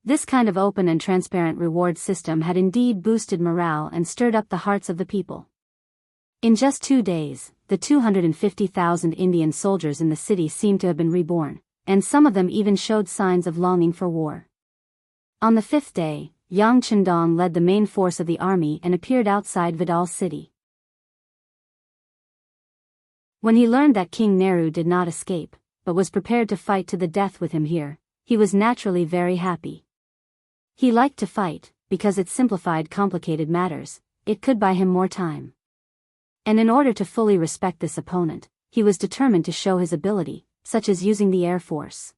This kind of open and transparent reward system had indeed boosted morale and stirred up the hearts of the people. In just 2 days, the 250,000 Indian soldiers in the city seemed to have been reborn, and some of them even showed signs of longing for war. On the 5th day, Yang Chendong led the main force of the army and appeared outside Vidal city. When he learned that King Nehru did not escape, but was prepared to fight to the death with him here, he was naturally very happy. He liked to fight, because it simplified complicated matters, it could buy him more time. And in order to fully respect this opponent, he was determined to show his ability, such as using the air force.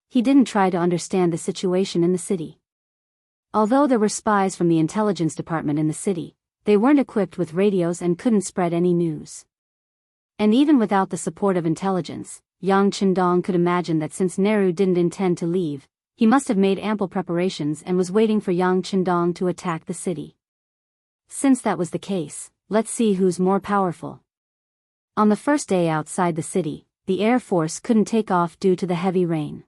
He didn't try to understand the situation in the city. Although there were spies from the intelligence department in the city, they weren't equipped with radios and couldn't spread any news. And even without the support of intelligence, Yang Chendong could imagine that since Nehru didn't intend to leave, he must have made ample preparations and was waiting for Yang Chendong to attack the city. Since that was the case, let's see who's more powerful. On the first day outside the city, the air force couldn't take off due to the heavy rain.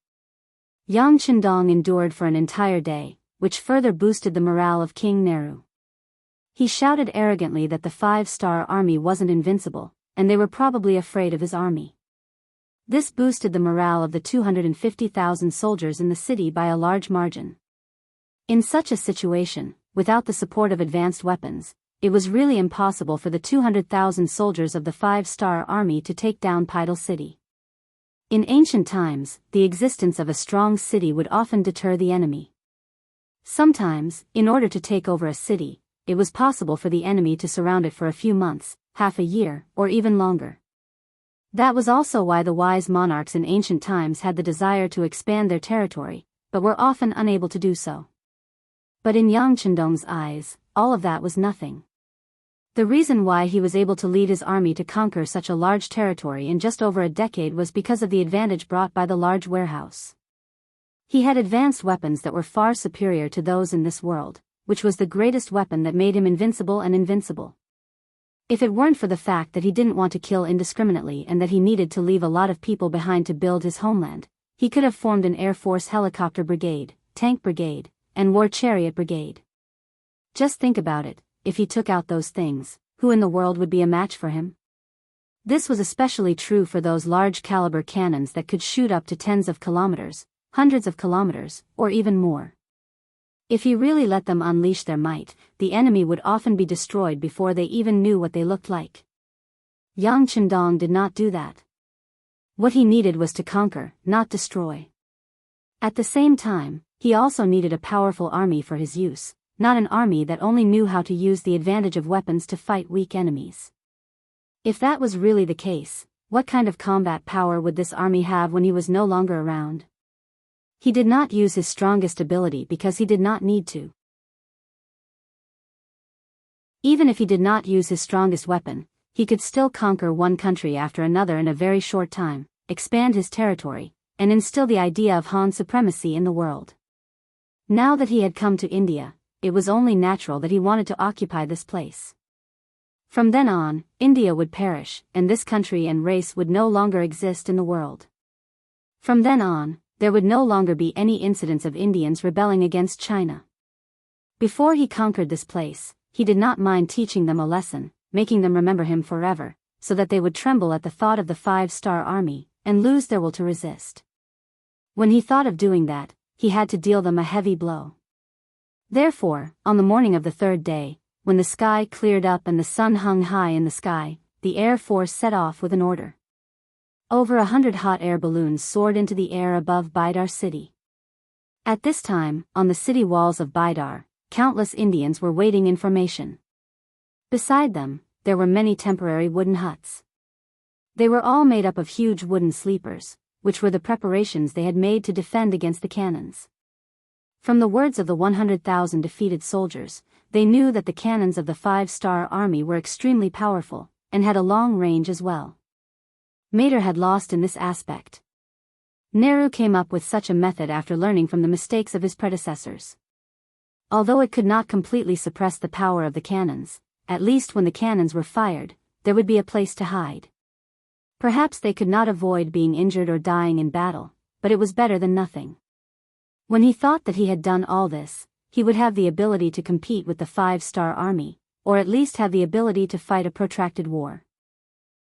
Yang Chendong endured for an entire day, which further boosted the morale of King Nehru. He shouted arrogantly that the five-star army wasn't invincible, and they were probably afraid of his army. This boosted the morale of the 250,000 soldiers in the city by a large margin. In such a situation, without the support of advanced weapons, it was really impossible for the 200,000 soldiers of the five-star army to take down Pidal city. In ancient times, the existence of a strong city would often deter the enemy. Sometimes, in order to take over a city, it was possible for the enemy to surround it for a few months, half a year, or even longer. That was also why the wise monarchs in ancient times had the desire to expand their territory, but were often unable to do so. But in Yang Chendong's eyes, all of that was nothing. The reason why he was able to lead his army to conquer such a large territory in just over a decade was because of the advantage brought by the large warehouse. He had advanced weapons that were far superior to those in this world, which was the greatest weapon that made him invincible and invincible. If it weren't for the fact that he didn't want to kill indiscriminately and that he needed to leave a lot of people behind to build his homeland, he could have formed an Air Force helicopter brigade, tank brigade, and war chariot brigade. Just think about it, if he took out those things, who in the world would be a match for him? This was especially true for those large caliber cannons that could shoot up to tens of kilometers, hundreds of kilometers, or even more. If he really let them unleash their might, the enemy would often be destroyed before they even knew what they looked like. Yang Chendong did not do that. What he needed was to conquer, not destroy. At the same time, he also needed a powerful army for his use, not an army that only knew how to use the advantage of weapons to fight weak enemies. If that was really the case, what kind of combat power would this army have when he was no longer around? He did not use his strongest ability because he did not need to. Even if he did not use his strongest weapon, he could still conquer one country after another in a very short time, expand his territory, and instill the idea of Han supremacy in the world. Now that he had come to India, it was only natural that he wanted to occupy this place. From then on, India would perish, and this country and race would no longer exist in the world. From then on, there would no longer be any incidents of Indians rebelling against China. Before he conquered this place, he did not mind teaching them a lesson, making them remember him forever, so that they would tremble at the thought of the five-star army, and lose their will to resist. When he thought of doing that, he had to deal them a heavy blow. Therefore, on the morning of the third day, when the sky cleared up and the sun hung high in the sky, the Air Force set off with an order. Over 100 hot air balloons soared into the air above Bidar city. At this time, on the city walls of Bidar, countless Indians were waiting in formation. Beside them, there were many temporary wooden huts. They were all made up of huge wooden sleepers, which were the preparations they had made to defend against the cannons. From the words of the 100,000 defeated soldiers, they knew that the cannons of the 5-star army were extremely powerful, and had a long range as well. Mater had lost in this aspect. Nehru came up with such a method after learning from the mistakes of his predecessors. Although it could not completely suppress the power of the cannons, at least when the cannons were fired, there would be a place to hide. Perhaps they could not avoid being injured or dying in battle, but it was better than nothing. When he thought that he had done all this, he would have the ability to compete with the 5-star army, or at least have the ability to fight a protracted war.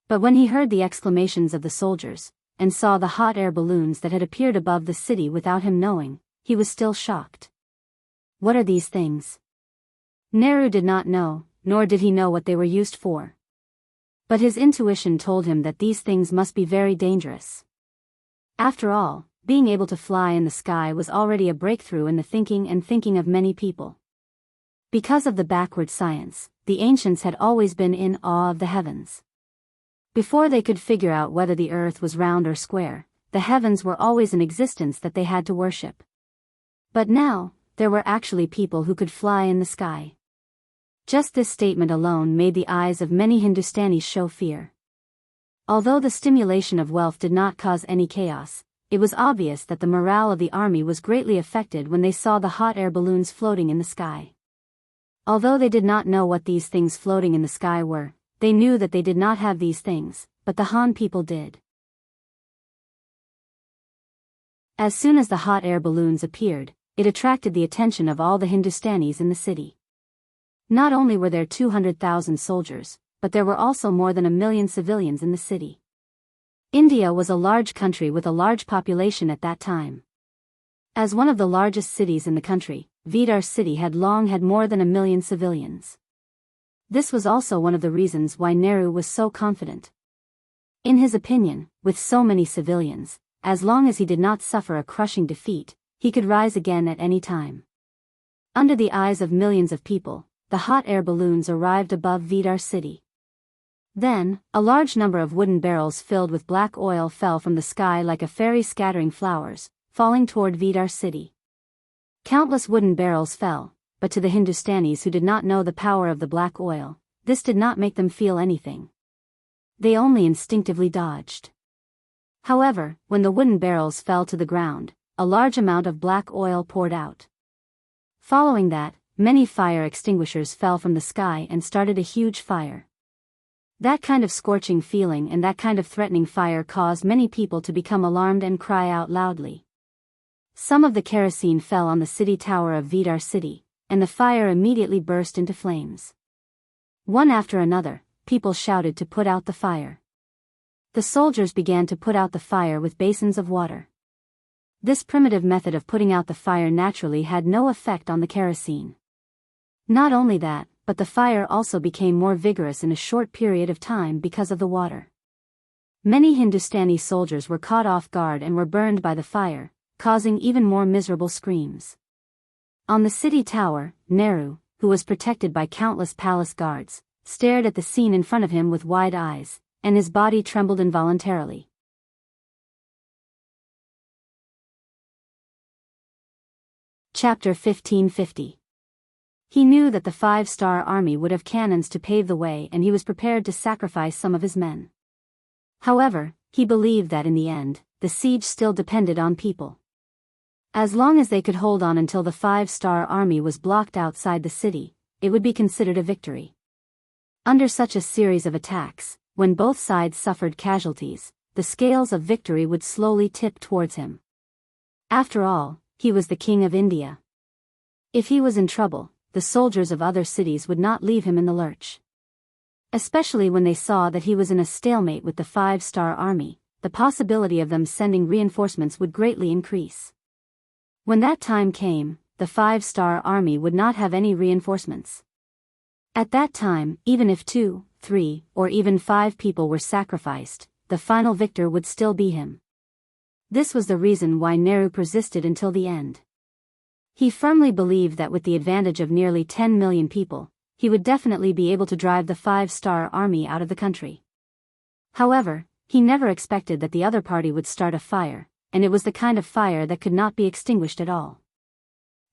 But when he heard the exclamations of the soldiers, and saw the hot air balloons that had appeared above the city without him knowing, he was still shocked. What are these things? Nehru did not know, nor did he know what they were used for. But his intuition told him that these things must be very dangerous. After all, being able to fly in the sky was already a breakthrough in the thinking of many people. Because of the backward science, the ancients had always been in awe of the heavens. Before they could figure out whether the earth was round or square, the heavens were always in existence that they had to worship. But now, there were actually people who could fly in the sky. Just this statement alone made the eyes of many Hindustanis show fear. Although the stimulation of wealth did not cause any chaos, it was obvious that the morale of the army was greatly affected when they saw the hot air balloons floating in the sky. Although they did not know what these things floating in the sky were, they knew that they did not have these things, but the Han people did. As soon as the hot air balloons appeared, it attracted the attention of all the Hindustanis in the city. Not only were there 200,000 soldiers, but there were also more than 1 million civilians in the city. India was a large country with a large population at that time. As one of the largest cities in the country, Vidar city had long had more than 1 million civilians. This was also one of the reasons why Nehru was so confident. In his opinion, with so many civilians, as long as he did not suffer a crushing defeat, he could rise again at any time. Under the eyes of millions of people, the hot air balloons arrived above Vidar city. Then, a large number of wooden barrels filled with black oil fell from the sky like a fairy scattering flowers, falling toward Vidar city. Countless wooden barrels fell, but to the Hindustanis who did not know the power of the black oil, this did not make them feel anything. They only instinctively dodged. However, when the wooden barrels fell to the ground, a large amount of black oil poured out. Following that, many fire extinguishers fell from the sky and started a huge fire. That kind of scorching feeling and that kind of threatening fire caused many people to become alarmed and cry out loudly. Some of the kerosene fell on the city tower of Vidar city, and the fire immediately burst into flames. One after another, people shouted to put out the fire. The soldiers began to put out the fire with basins of water. This primitive method of putting out the fire naturally had no effect on the kerosene. Not only that, but the fire also became more vigorous in a short period of time because of the water. Many Hindustani soldiers were caught off guard and were burned by the fire, causing even more miserable screams. On the city tower, Nehru, who was protected by countless palace guards, stared at the scene in front of him with wide eyes, and his body trembled involuntarily. Chapter 1550. He knew that the 5-star army would have cannons to pave the way, and he was prepared to sacrifice some of his men. However, he believed that in the end, the siege still depended on people. As long as they could hold on until the 5-star army was blocked outside the city, it would be considered a victory. Under such a series of attacks, when both sides suffered casualties, the scales of victory would slowly tip towards him. After all, he was the king of India. If he was in trouble, the soldiers of other cities would not leave him in the lurch. Especially when they saw that he was in a stalemate with the 5-star army, the possibility of them sending reinforcements would greatly increase. When that time came, the 5-star army would not have any reinforcements. At that time, even if 2, 3, or even 5 people were sacrificed, the final victor would still be him. This was the reason why Nehru persisted until the end. He firmly believed that with the advantage of nearly 10 million people, he would definitely be able to drive the 5-star army out of the country. However, He never expected that the other party would start a fire, and it was the kind of fire that could not be extinguished at all.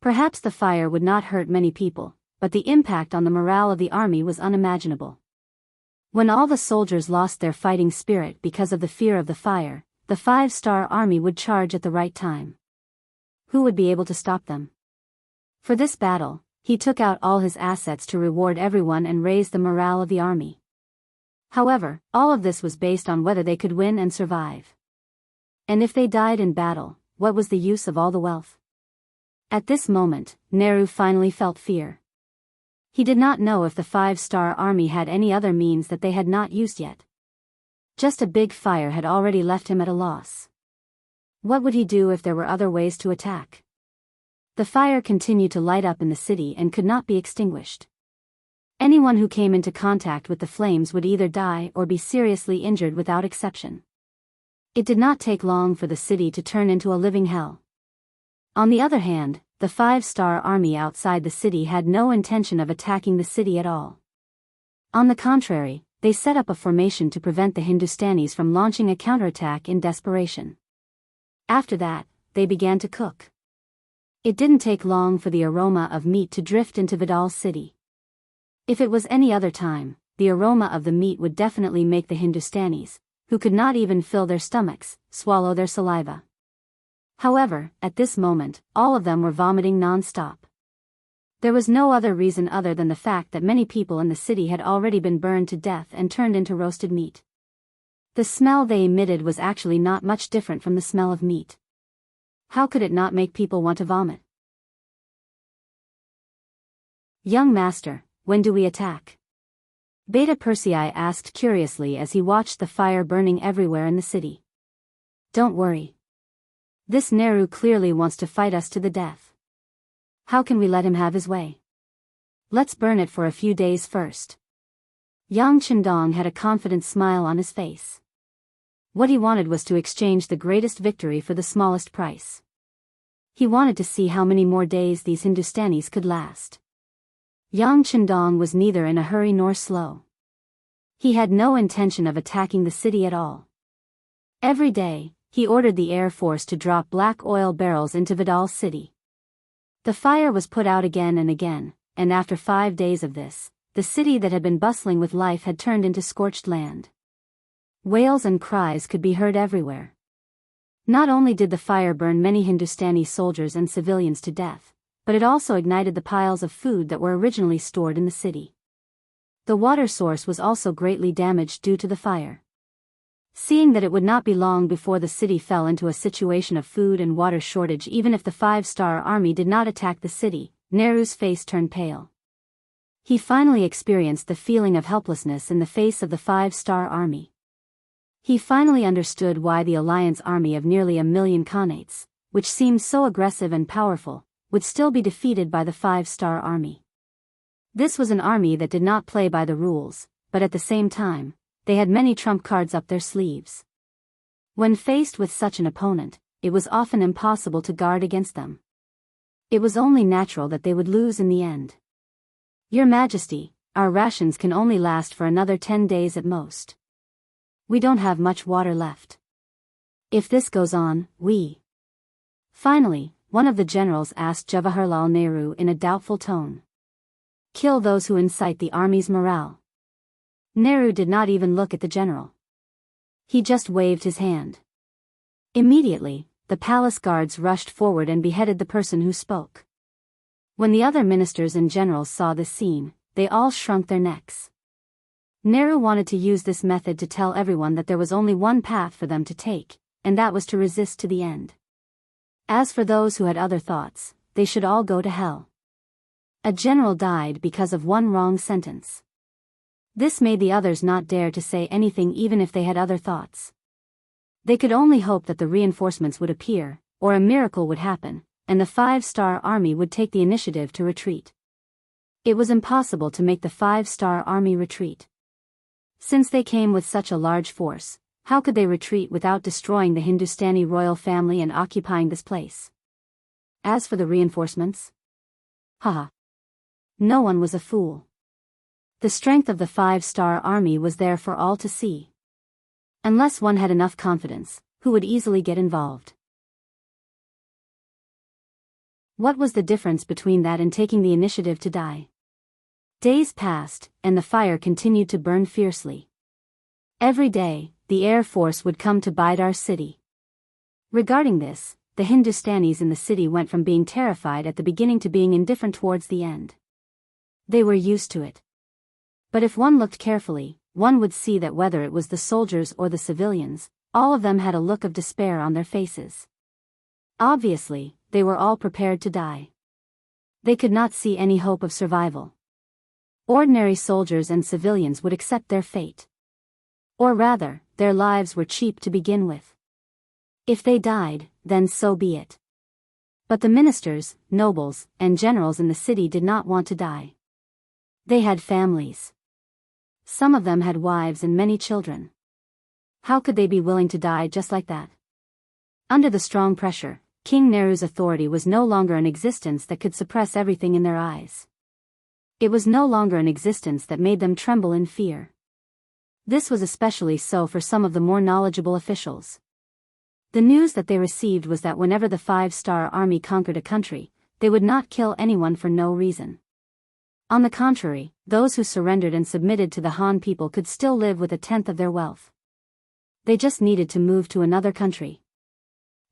Perhaps the fire would not hurt many people, but the impact on the morale of the army was unimaginable. When all the soldiers lost their fighting spirit because of the fear of the fire, the 5-star army would charge at the right time. Who would be able to stop them? For this battle, he took out all his assets to reward everyone and raise the morale of the army. However, all of this was based on whether they could win and survive. And if they died in battle, what was the use of all the wealth? At this moment, Nehru finally felt fear. He did not know if the 5-star army had any other means that they had not used yet. Just a big fire had already left him at a loss. What would he do if there were other ways to attack? The fire continued to light up in the city and could not be extinguished. Anyone who came into contact with the flames would either die or be seriously injured without exception. It did not take long for the city to turn into a living hell. On the other hand, the 5-star army outside the city had no intention of attacking the city at all. On the contrary, they set up a formation to prevent the Hindustanis from launching a counterattack in desperation. After that, they began to cook. It didn't take long for the aroma of meat to drift into Vidal's city. If it was any other time, the aroma of the meat would definitely make the Hindustanis, who could not even fill their stomachs, swallow their saliva. However, at this moment, all of them were vomiting non-stop. There was no other reason other than the fact that many people in the city had already been burned to death and turned into roasted meat. The smell they emitted was actually not much different from the smell of meat. How could it not make people want to vomit? Young master, when do we attack? Beta Persei asked curiously as he watched the fire burning everywhere in the city. Don't worry. This Nehru clearly wants to fight us to the death. How can we let him have his way? Let's burn it for a few days first. Yang Chendong had a confident smile on his face. What he wanted was to exchange the greatest victory for the smallest price. He wanted to see how many more days these Hindustanis could last. Yang Chendong was neither in a hurry nor slow. He had no intention of attacking the city at all. Every day, he ordered the Air Force to drop black oil barrels into Vidal's city. The fire was put out again and again, and after 5 days of this, the city that had been bustling with life had turned into scorched land. Wails and cries could be heard everywhere. Not only did the fire burn many Hindustani soldiers and civilians to death, but it also ignited the piles of food that were originally stored in the city. The water source was also greatly damaged due to the fire. Seeing that it would not be long before the city fell into a situation of food and water shortage even if the 5-star army did not attack the city, Nehru's face turned pale. He finally experienced the feeling of helplessness in the face of the 5-star army. He finally understood why the alliance army of nearly 1 million Khanates, which seemed so aggressive and powerful, would still be defeated by the 5-star army. This was an army that did not play by the rules, but at the same time, they had many trump cards up their sleeves. When faced with such an opponent, it was often impossible to guard against them. It was only natural that they would lose in the end. Your Majesty, our rations can only last for another 10 days at most. We don't have much water left. If this goes on, we... Finally, one of the generals asked Jawaharlal Nehru in a doubtful tone. Kill those who incite the army's morale. Nehru did not even look at the general. He just waved his hand. Immediately, the palace guards rushed forward and beheaded the person who spoke. When the other ministers and generals saw this scene, they all shrunk their necks. Nehru wanted to use this method to tell everyone that there was only one path for them to take, and that was to resist to the end. As for those who had other thoughts, they should all go to hell. A general died because of one wrong sentence. This made the others not dare to say anything even if they had other thoughts. They could only hope that the reinforcements would appear, or a miracle would happen, and the 5-star army would take the initiative to retreat. It was impossible to make the 5-star army retreat. Since they came with such a large force, how could they retreat without destroying the Hindustani royal family and occupying this place? As for the reinforcements? Haha. No one was a fool. The strength of the 5-star army was there for all to see. Unless one had enough confidence, who would easily get involved? What was the difference between that and taking the initiative to die? Days passed, and the fire continued to burn fiercely. Every day, the Air Force would come to Bidar city. Regarding this, the Hindustanis in the city went from being terrified at the beginning to being indifferent towards the end. They were used to it. But if one looked carefully, one would see that whether it was the soldiers or the civilians, all of them had a look of despair on their faces. Obviously, they were all prepared to die. They could not see any hope of survival. Ordinary soldiers and civilians would accept their fate. Or rather, their lives were cheap to begin with. If they died, then so be it. But the ministers, nobles, and generals in the city did not want to die. They had families. Some of them had wives and many children. How could they be willing to die just like that? Under the strong pressure, King Nehru's authority was no longer an existence that could suppress everything in their eyes. It was no longer an existence that made them tremble in fear. This was especially so for some of the more knowledgeable officials. The news that they received was that whenever the five-star army conquered a country, they would not kill anyone for no reason. On the contrary, those who surrendered and submitted to the Han people could still live with a tenth of their wealth. They just needed to move to another country.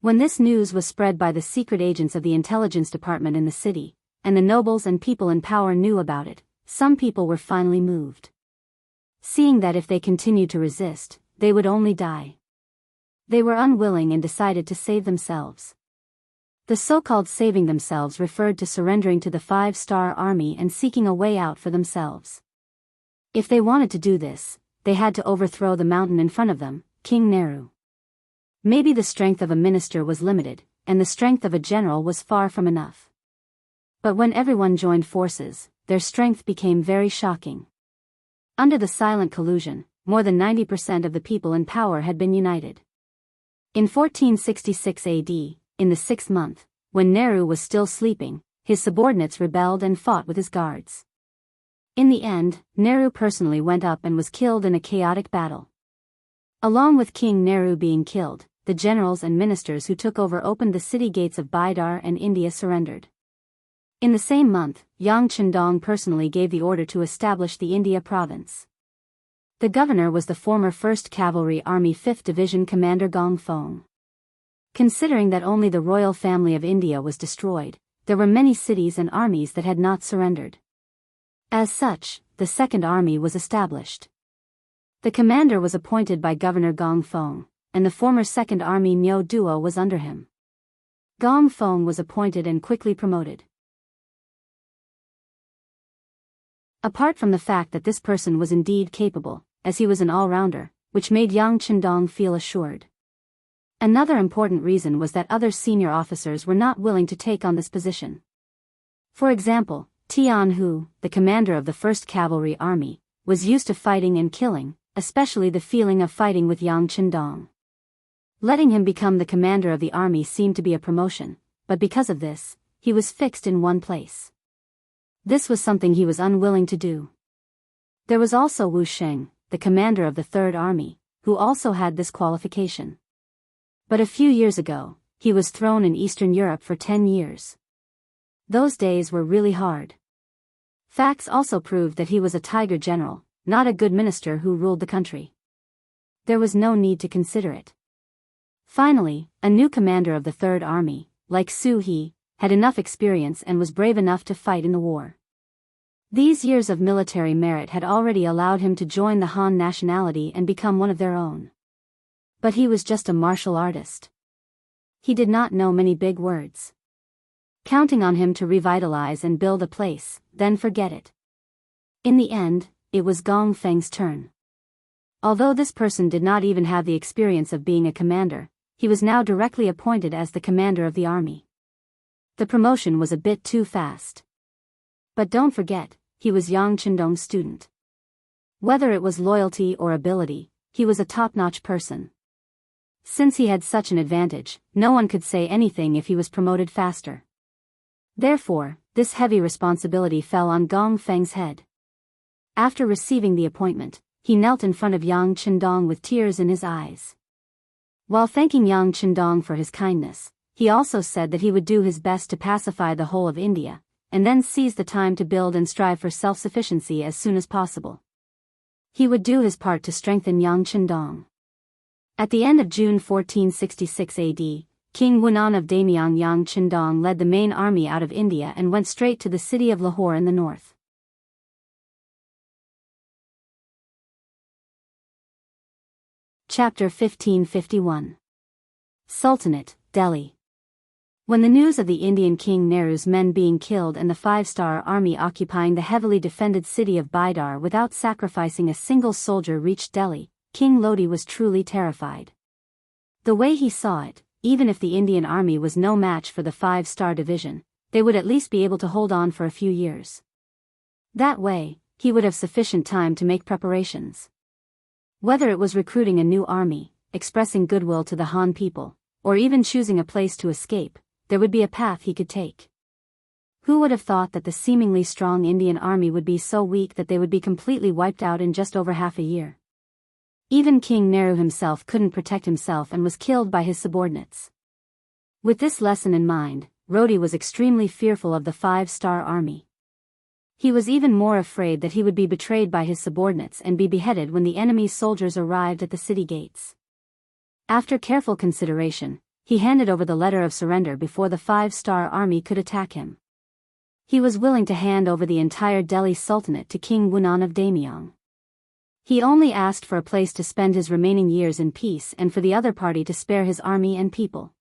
When this news was spread by the secret agents of the intelligence department in the city, and the nobles and people in power knew about it, some people were finally moved. Seeing that if they continued to resist, they would only die. They were unwilling and decided to save themselves. The so-called saving themselves referred to surrendering to the five-star army and seeking a way out for themselves. If they wanted to do this, they had to overthrow the mountain in front of them, King Nehru. Maybe the strength of a minister was limited, and the strength of a general was far from enough. But when everyone joined forces, their strength became very shocking. Under the silent collusion, more than 90% of the people in power had been united. In 1466 AD, in the 6th month, when Nehru was still sleeping, his subordinates rebelled and fought with his guards. In the end, Nehru personally went up and was killed in a chaotic battle. Along with King Nehru being killed, the generals and ministers who took over opened the city gates of Bidar and India surrendered. In the same month, Yang Chendong personally gave the order to establish the India province. The governor was the former 1st Cavalry Army 5th Division Commander Gong Feng. Considering that only the royal family of India was destroyed, there were many cities and armies that had not surrendered. As such, the Second Army was established. The commander was appointed by Governor Gong Feng, and the former Second Army Myo Duo was under him. Gong Feng was appointed and quickly promoted. Apart from the fact that this person was indeed capable, as he was an all-rounder, which made Yang Chendong feel assured. Another important reason was that other senior officers were not willing to take on this position. For example, Tian Hu, the commander of the 1st Cavalry Army, was used to fighting and killing, especially the feeling of fighting with Yang Chendong. Letting him become the commander of the army seemed to be a promotion, but because of this, he was fixed in one place. This was something he was unwilling to do. There was also Wu Sheng, the commander of the 3rd Army, who also had this qualification. But a few years ago, he was thrown in Eastern Europe for 10 years. Those days were really hard. Facts also proved that he was a tiger general, not a good minister who ruled the country. There was no need to consider it. Finally, a new commander of the 3rd Army, like Su He, had enough experience and was brave enough to fight in the war. These years of military merit had already allowed him to join the Han nationality and become one of their own. But he was just a martial artist. He did not know many big words. Counting on him to revitalize and build a place, then forget it. In the end, it was Gong Feng's turn. Although this person did not even have the experience of being a commander, he was now directly appointed as the commander of the army. The promotion was a bit too fast. But don't forget, he was Yang Chendong's student. Whether it was loyalty or ability, he was a top-notch person. Since he had such an advantage, no one could say anything if he was promoted faster. Therefore, this heavy responsibility fell on Gong Feng's head. After receiving the appointment, he knelt in front of Yang Chendong with tears in his eyes. While thanking Yang Chendong for his kindness, he also said that he would do his best to pacify the whole of India, and then seize the time to build and strive for self-sufficiency as soon as possible. He would do his part to strengthen Yang Chendong. At the end of June 1466 AD, King Wunan of Daimyong Yang Chendong led the main army out of India and went straight to the city of Lahore in the north. Chapter 1551. Sultanate, Delhi. When the news of the Indian King Nehru's men being killed and the five-star army occupying the heavily defended city of Bidar without sacrificing a single soldier reached Delhi, King Lodi was truly terrified. The way he saw it, even if the Indian army was no match for the five-star division, they would at least be able to hold on for a few years. That way, he would have sufficient time to make preparations. Whether it was recruiting a new army, expressing goodwill to the Han people, or even choosing a place to escape, there would be a path he could take. Who would have thought that the seemingly strong Indian army would be so weak that they would be completely wiped out in just over half a year? Even King Nehru himself couldn't protect himself and was killed by his subordinates. With this lesson in mind, Rodi was extremely fearful of the five-star army. He was even more afraid that he would be betrayed by his subordinates and be beheaded when the enemy's soldiers arrived at the city gates. After careful consideration, he handed over the letter of surrender before the five-star army could attack him. He was willing to hand over the entire Delhi Sultanate to King Wunan of Daimyong. He only asked for a place to spend his remaining years in peace and for the other party to spare his army and people.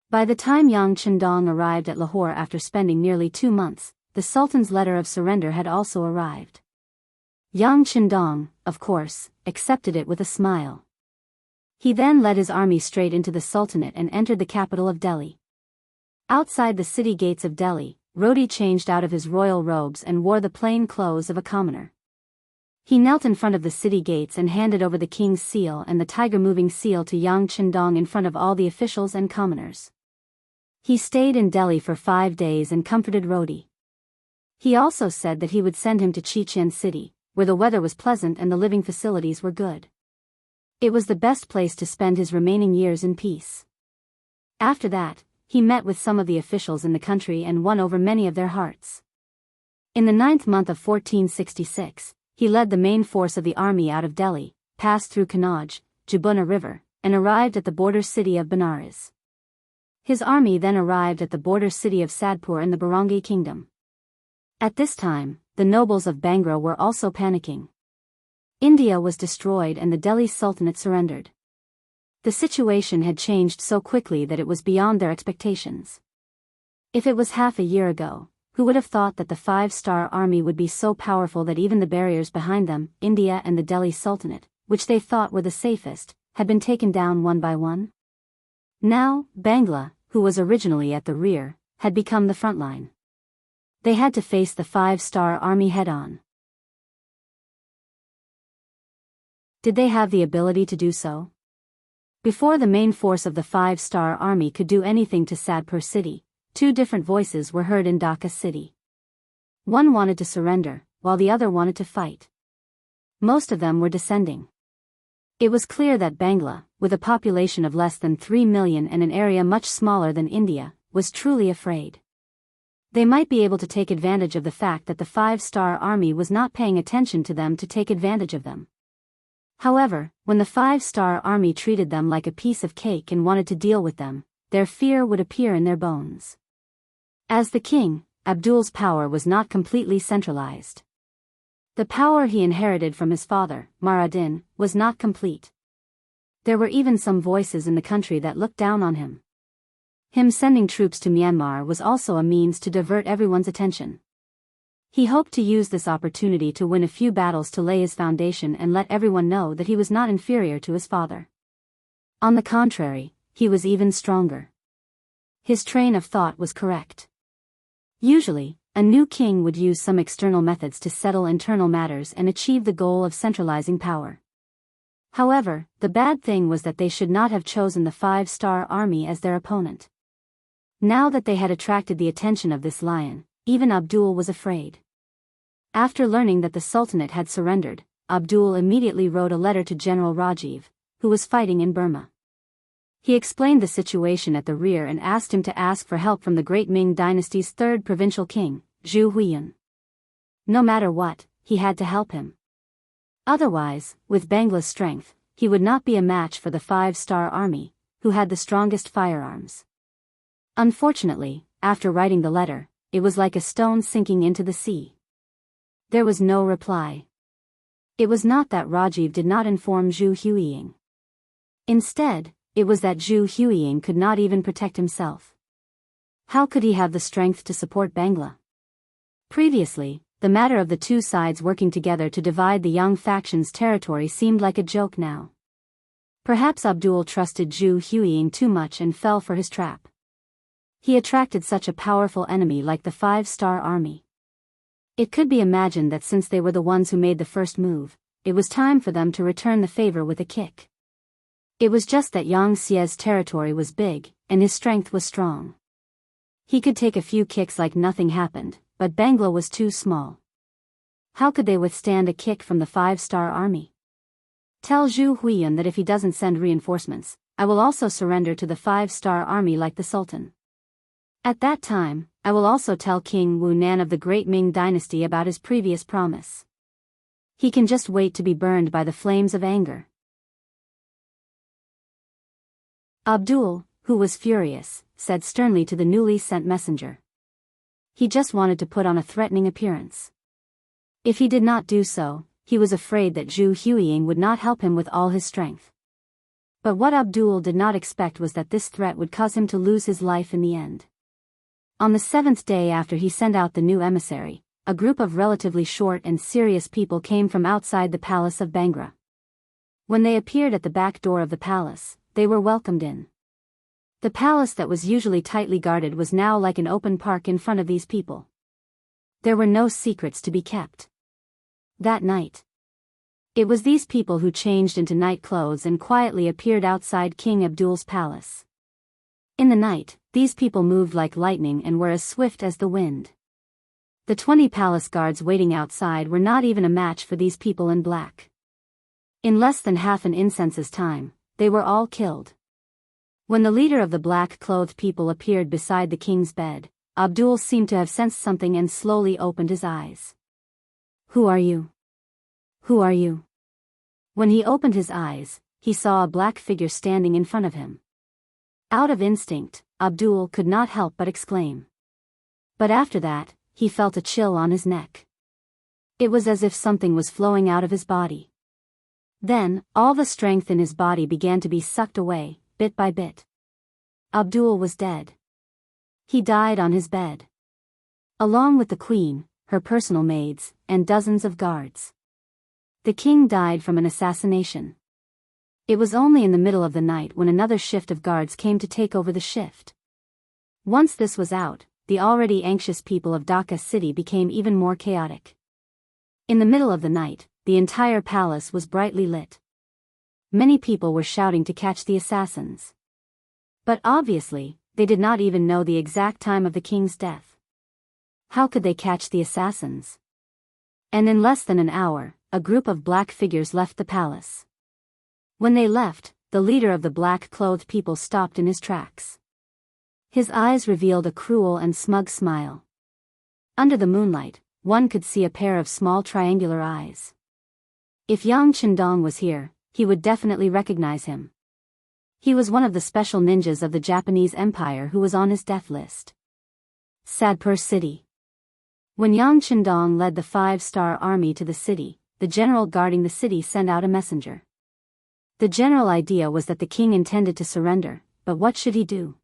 By the time Yang Chendong arrived at Lahore after spending nearly 2 months, the Sultan's letter of surrender had also arrived. Yang Chendong, of course, accepted it with a smile. He then led his army straight into the Sultanate and entered the capital of Delhi. Outside the city gates of Delhi, Rodi changed out of his royal robes and wore the plain clothes of a commoner. He knelt in front of the city gates and handed over the king's seal and the tiger-moving seal to Yang Chendong in front of all the officials and commoners. He stayed in Delhi for 5 days and comforted Rodi. He also said that he would send him to Chichen City, where the weather was pleasant and the living facilities were good. It was the best place to spend his remaining years in peace. After that, he met with some of the officials in the country and won over many of their hearts. In the 9th month of 1466, he led the main force of the army out of Delhi, passed through Kanauj, Jabuna River, and arrived at the border city of Benares. His army then arrived at the border city of Sadpur in the Barangi kingdom. At this time, the nobles of Bangra were also panicking. India was destroyed and the Delhi Sultanate surrendered. The situation had changed so quickly that it was beyond their expectations. If it was half a year ago, who would have thought that the five-star army would be so powerful that even the barriers behind them, India and the Delhi Sultanate, which they thought were the safest, had been taken down one by one? Now, Bangla, who was originally at the rear, had become the front line. They had to face the five-star army head-on. Did they have the ability to do so? Before the main force of the five-star army could do anything to Sadpur city, 2 different voices were heard in Dhaka city. One wanted to surrender, while the other wanted to fight. Most of them were descending. It was clear that Bangla, with a population of less than 3 million and an area much smaller than India, was truly afraid. They might be able to take advantage of the fact that the five-star army was not paying attention to them to take advantage of them. However, when the five-star army treated them like a piece of cake and wanted to deal with them, their fear would appear in their bones. As the king, Abdul's power was not completely centralized. The power he inherited from his father, Muradin, was not complete. There were even some voices in the country that looked down on him. Him sending troops to Myanmar was also a means to divert everyone's attention. He hoped to use this opportunity to win a few battles to lay his foundation and let everyone know that he was not inferior to his father. On the contrary, he was even stronger. His train of thought was correct. Usually, a new king would use some external methods to settle internal matters and achieve the goal of centralizing power. However, the bad thing was that they should not have chosen the five-star army as their opponent. Now that they had attracted the attention of this lion, even Abdul was afraid. After learning that the Sultanate had surrendered, Abdul immediately wrote a letter to General Rajiv, who was fighting in Burma. He explained the situation at the rear and asked him to ask for help from the great Ming dynasty's third provincial king, Zhu Huiyun. No matter what, he had to help him. Otherwise, with Bangla's strength, he would not be a match for the five-star army, who had the strongest firearms. Unfortunately, after writing the letter, it was like a stone sinking into the sea. There was no reply. It was not that Rajiv did not inform Zhu Huiying. Instead, it was that Zhu Huiying could not even protect himself. How could he have the strength to support Bangla? Previously, the matter of the two sides working together to divide the young faction's territory seemed like a joke now. Perhaps Abdul trusted Zhu Huiying too much and fell for his trap. He attracted such a powerful enemy like the five-star army. It could be imagined that since they were the ones who made the first move, it was time for them to return the favor with a kick. It was just that Yang Xie's territory was big, and his strength was strong. He could take a few kicks like nothing happened, but Bangla was too small. How could they withstand a kick from the five-star army? Tell Zhu Huiyun that if he doesn't send reinforcements, I will also surrender to the five-star army like the Sultan. At that time, I will also tell King Wu Nan of the great Ming dynasty about his previous promise. He can just wait to be burned by the flames of anger. Abdul, who was furious, said sternly to the newly sent messenger. He just wanted to put on a threatening appearance. If he did not do so, he was afraid that Zhu Huiying would not help him with all his strength. But what Abdul did not expect was that this threat would cause him to lose his life in the end. On the seventh day after he sent out the new emissary, a group of relatively short and serious people came from outside the palace of Bangra. When they appeared at the back door of the palace, they were welcomed in. The palace that was usually tightly guarded was now like an open park in front of these people. There were no secrets to be kept. That night, it was these people who changed into night clothes and quietly appeared outside King Abdul's palace. In the night, these people moved like lightning and were as swift as the wind. The 20 palace guards waiting outside were not even a match for these people in black. In less than half an incense's time, they were all killed. When the leader of the black-clothed people appeared beside the king's bed, Abdul seemed to have sensed something and slowly opened his eyes. "Who are you? Who are you?" When he opened his eyes, he saw a black figure standing in front of him. Out of instinct, Abdul could not help but exclaim. But after that, he felt a chill on his neck. It was as if something was flowing out of his body. Then, all the strength in his body began to be sucked away, bit by bit. Abdul was dead. He died on his bed. Along with the queen, her personal maids, and dozens of guards. The king died from an assassination. It was only in the middle of the night when another shift of guards came to take over the shift. Once this was out, the already anxious people of Dhaka city became even more chaotic. In the middle of the night, the entire palace was brightly lit. Many people were shouting to catch the assassins. But obviously, they did not even know the exact time of the king's death. How could they catch the assassins? And in less than an hour, a group of black figures left the palace. When they left, the leader of the black-clothed people stopped in his tracks. His eyes revealed a cruel and smug smile. Under the moonlight, one could see a pair of small triangular eyes. If Yang Chendong was here, he would definitely recognize him. He was one of the special ninjas of the Japanese Empire who was on his death list. Sadpur City. When Yang Chendong led the five-star army to the city, the general guarding the city sent out a messenger. The general idea was that the king intended to surrender, but what should he do?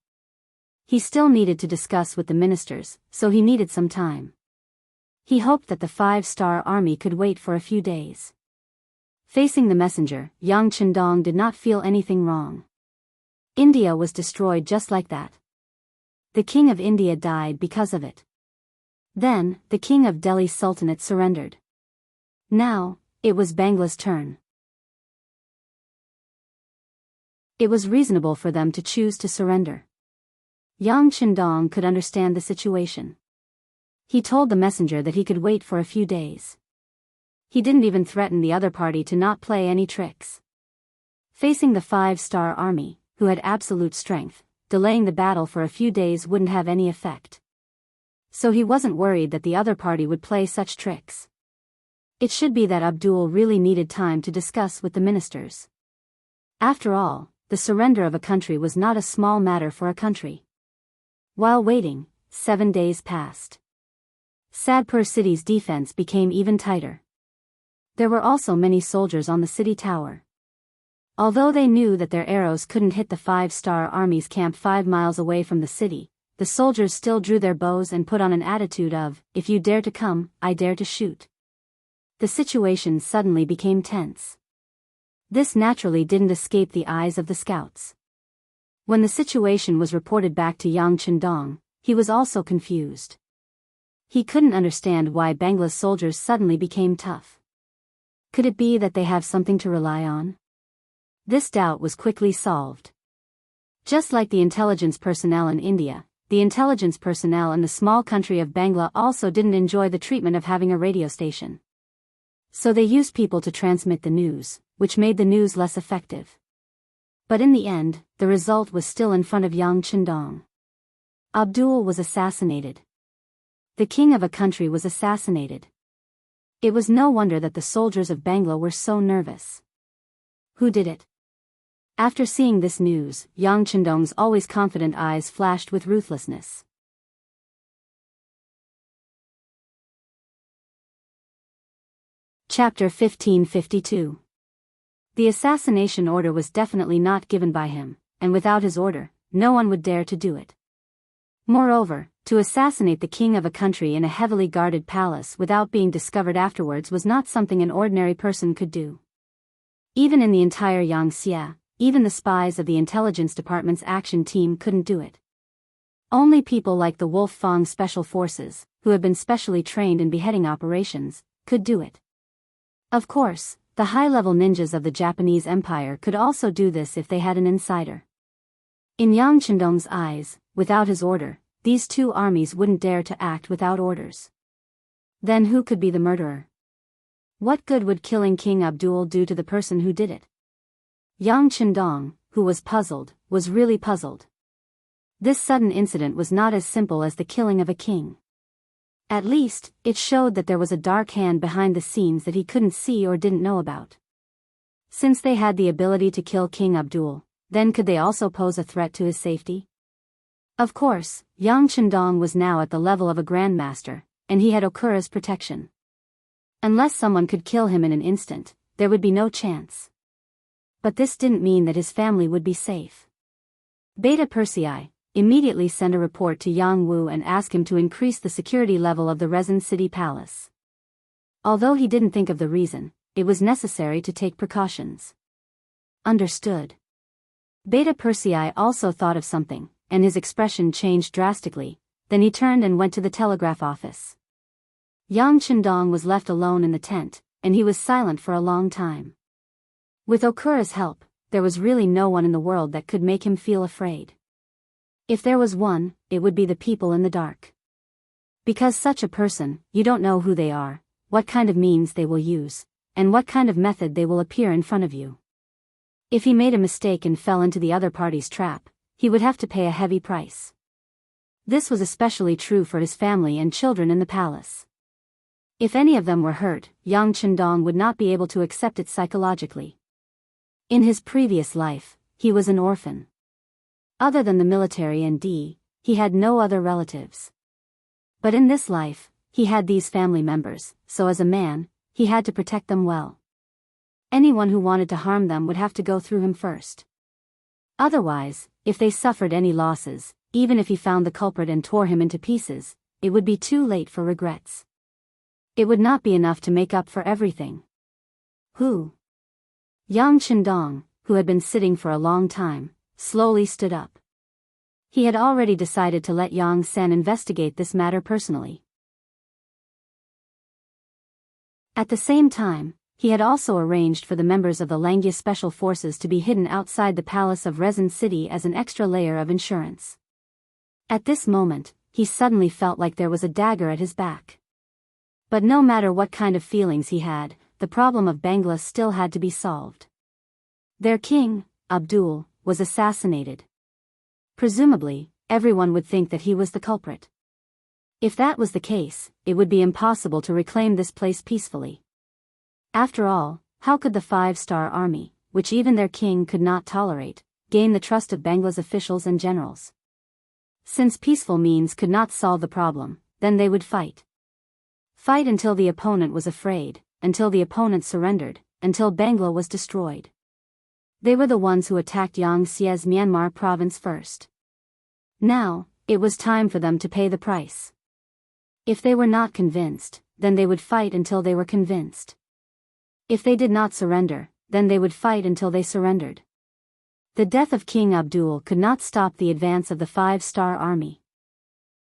He still needed to discuss with the ministers, so he needed some time. He hoped that the five-star army could wait for a few days. Facing the messenger, Yang Chendong did not feel anything wrong. India was destroyed just like that. The king of India died because of it. Then, the king of Delhi Sultanate surrendered. Now, it was Bangla's turn. It was reasonable for them to choose to surrender. Yang Chendong could understand the situation. He told the messenger that he could wait for a few days. he didn't even threaten the other party to not play any tricks. Facing the 5-star army, who had absolute strength, delaying the battle for a few days wouldn't have any effect. So he wasn't worried that the other party would play such tricks. It should be that Abdul really needed time to discuss with the ministers. After all, the surrender of a country was not a small matter for a country. While waiting, 7 days passed. Sadpur city's defense became even tighter. There were also many soldiers on the city tower. Although they knew that their arrows couldn't hit the 5-star army's camp 5 miles away from the city, the soldiers still drew their bows and put on an attitude of, "If you dare to come, I dare to shoot." The situation suddenly became tense. This naturally didn't escape the eyes of the scouts. When the situation was reported back to Yang Chendong, he was also confused. He couldn't understand why Bangla's soldiers suddenly became tough. Could it be that they have something to rely on? This doubt was quickly solved. Just like the intelligence personnel in India, the intelligence personnel in the small country of Bangla also didn't enjoy the treatment of having a radio station. So they used people to transmit the news, which made the news less effective. But in the end, the result was still in front of Yang Chendong. Abdul was assassinated. The king of a country was assassinated. It was no wonder that the soldiers of Bangla were so nervous. Who did it? After seeing this news, Yang Chendong's always confident eyes flashed with ruthlessness. Chapter 1552. The assassination order was definitely not given by him, and without his order, no one would dare to do it. Moreover, to assassinate the king of a country in a heavily guarded palace without being discovered afterwards was not something an ordinary person could do. Even in the entire Yangtze, even the spies of the intelligence department's action team couldn't do it. Only people like the Wolf Fang Special Forces, who have been specially trained in beheading operations, could do it. Of course, the high-level ninjas of the Japanese Empire could also do this if they had an insider. In Yang Chendong's eyes, without his order, these two armies wouldn't dare to act without orders. Then who could be the murderer? What good would killing King Abdul do to the person who did it? Yang Chendong, who was puzzled, was really puzzled. This sudden incident was not as simple as the killing of a king. At least, it showed that there was a dark hand behind the scenes that he couldn't see or didn't know about. Since they had the ability to kill King Abdul, then could they also pose a threat to his safety? Of course, Yang Chendong was now at the level of a grandmaster, and he had Okura's protection. Unless someone could kill him in an instant, there would be no chance. But this didn't mean that his family would be safe. Beta Persei immediately sent a report to Yang Wu and asked him to increase the security level of the Resin City Palace. Although he didn't think of the reason, it was necessary to take precautions. Understood. Beta Persei also thought of something, and his expression changed drastically. Then he turned and went to the telegraph office. Yang Chendong was left alone in the tent, and he was silent for a long time. With Okura's help, there was really no one in the world that could make him feel afraid. If there was one, it would be the people in the dark. Because such a person, you don't know who they are, what kind of means they will use, and what kind of method they will appear in front of you. If he made a mistake and fell into the other party's trap, he would have to pay a heavy price. This was especially true for his family and children in the palace. If any of them were hurt, Yang Chendong would not be able to accept it psychologically. In his previous life, he was an orphan. Other than the military and he had no other relatives. But in this life, he had these family members, so as a man, he had to protect them well. Anyone who wanted to harm them would have to go through him first. Otherwise, if they suffered any losses, even if he found the culprit and tore him into pieces, it would be too late for regrets. It would not be enough to make up for everything. Who? Yang Chendong, who had been sitting for a long time, slowly stood up. He had already decided to let Yang Sen investigate this matter personally. At the same time, he had also arranged for the members of the Langya Special Forces to be hidden outside the palace of Resin City as an extra layer of insurance. At this moment, he suddenly felt like there was a dagger at his back. But no matter what kind of feelings he had, the problem of Bangla still had to be solved. Their king, Abdul, was assassinated. Presumably, everyone would think that he was the culprit. If that was the case, it would be impossible to reclaim this place peacefully. After all, how could the five-star army, which even their king could not tolerate, gain the trust of Bangla's officials and generals? Since peaceful means could not solve the problem, then they would fight. Fight until the opponent was afraid, until the opponent surrendered, until Bangla was destroyed. They were the ones who attacked Yangtze's Myanmar province first. Now, it was time for them to pay the price. If they were not convinced, then they would fight until they were convinced. If they did not surrender, then they would fight until they surrendered. The death of King Abdul could not stop the advance of the five-star army.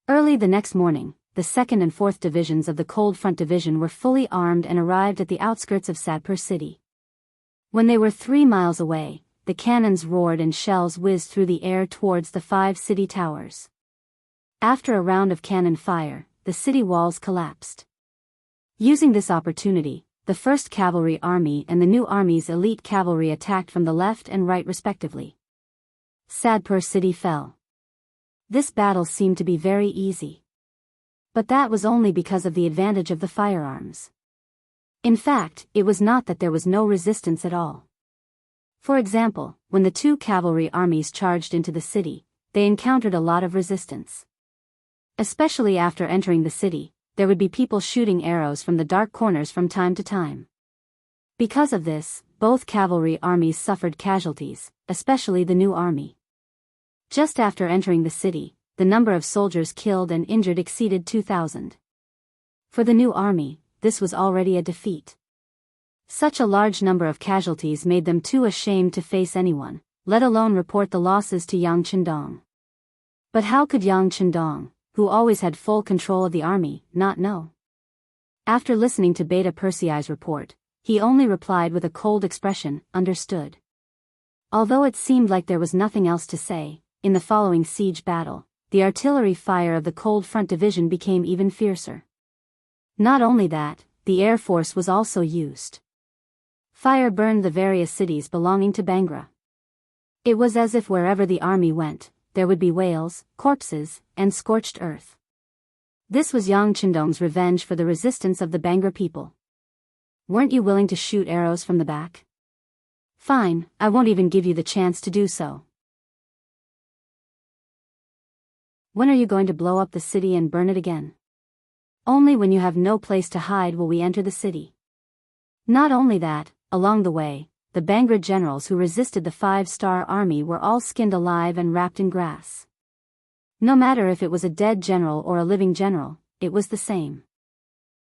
Early the next morning, the 2nd and 4th Divisions of the Cold Front Division were fully armed and arrived at the outskirts of Sadpur city. When they were 3 miles away, the cannons roared and shells whizzed through the air towards the 5 city towers. After a round of cannon fire, the city walls collapsed. Using this opportunity, the 1st Cavalry Army and the new army's elite cavalry attacked from the left and right respectively. Sadpur city fell. This battle seemed to be very easy. But that was only because of the advantage of the firearms. In fact, it was not that there was no resistance at all. For example, when the 2 cavalry armies charged into the city, they encountered a lot of resistance. Especially after entering the city, there would be people shooting arrows from the dark corners from time to time. Because of this, both cavalry armies suffered casualties, especially the new army. Just after entering the city, the number of soldiers killed and injured exceeded 2,000. For the new army, this was already a defeat. Such a large number of casualties made them too ashamed to face anyone, let alone report the losses to Yang Chendong. But how could Yang Chendong, who always had full control of the army, not know? After listening to Beta Persei's report, he only replied with a cold expression, understood. Although it seemed like there was nothing else to say, in the following siege battle, the artillery fire of the Cold Front Division became even fiercer. Not only that, the Air Force was also used. Fire burned the various cities belonging to Bangra. It was as if wherever the army went, there would be wails, corpses, and scorched earth. This was Yang Chendong's revenge for the resistance of the Bangra people. Weren't you willing to shoot arrows from the back? Fine, I won't even give you the chance to do so. When are you going to blow up the city and burn it again? Only when you have no place to hide will we enter the city. Not only that, along the way, the Bangra generals who resisted the five-star army were all skinned alive and wrapped in grass. No matter if it was a dead general or a living general, it was the same.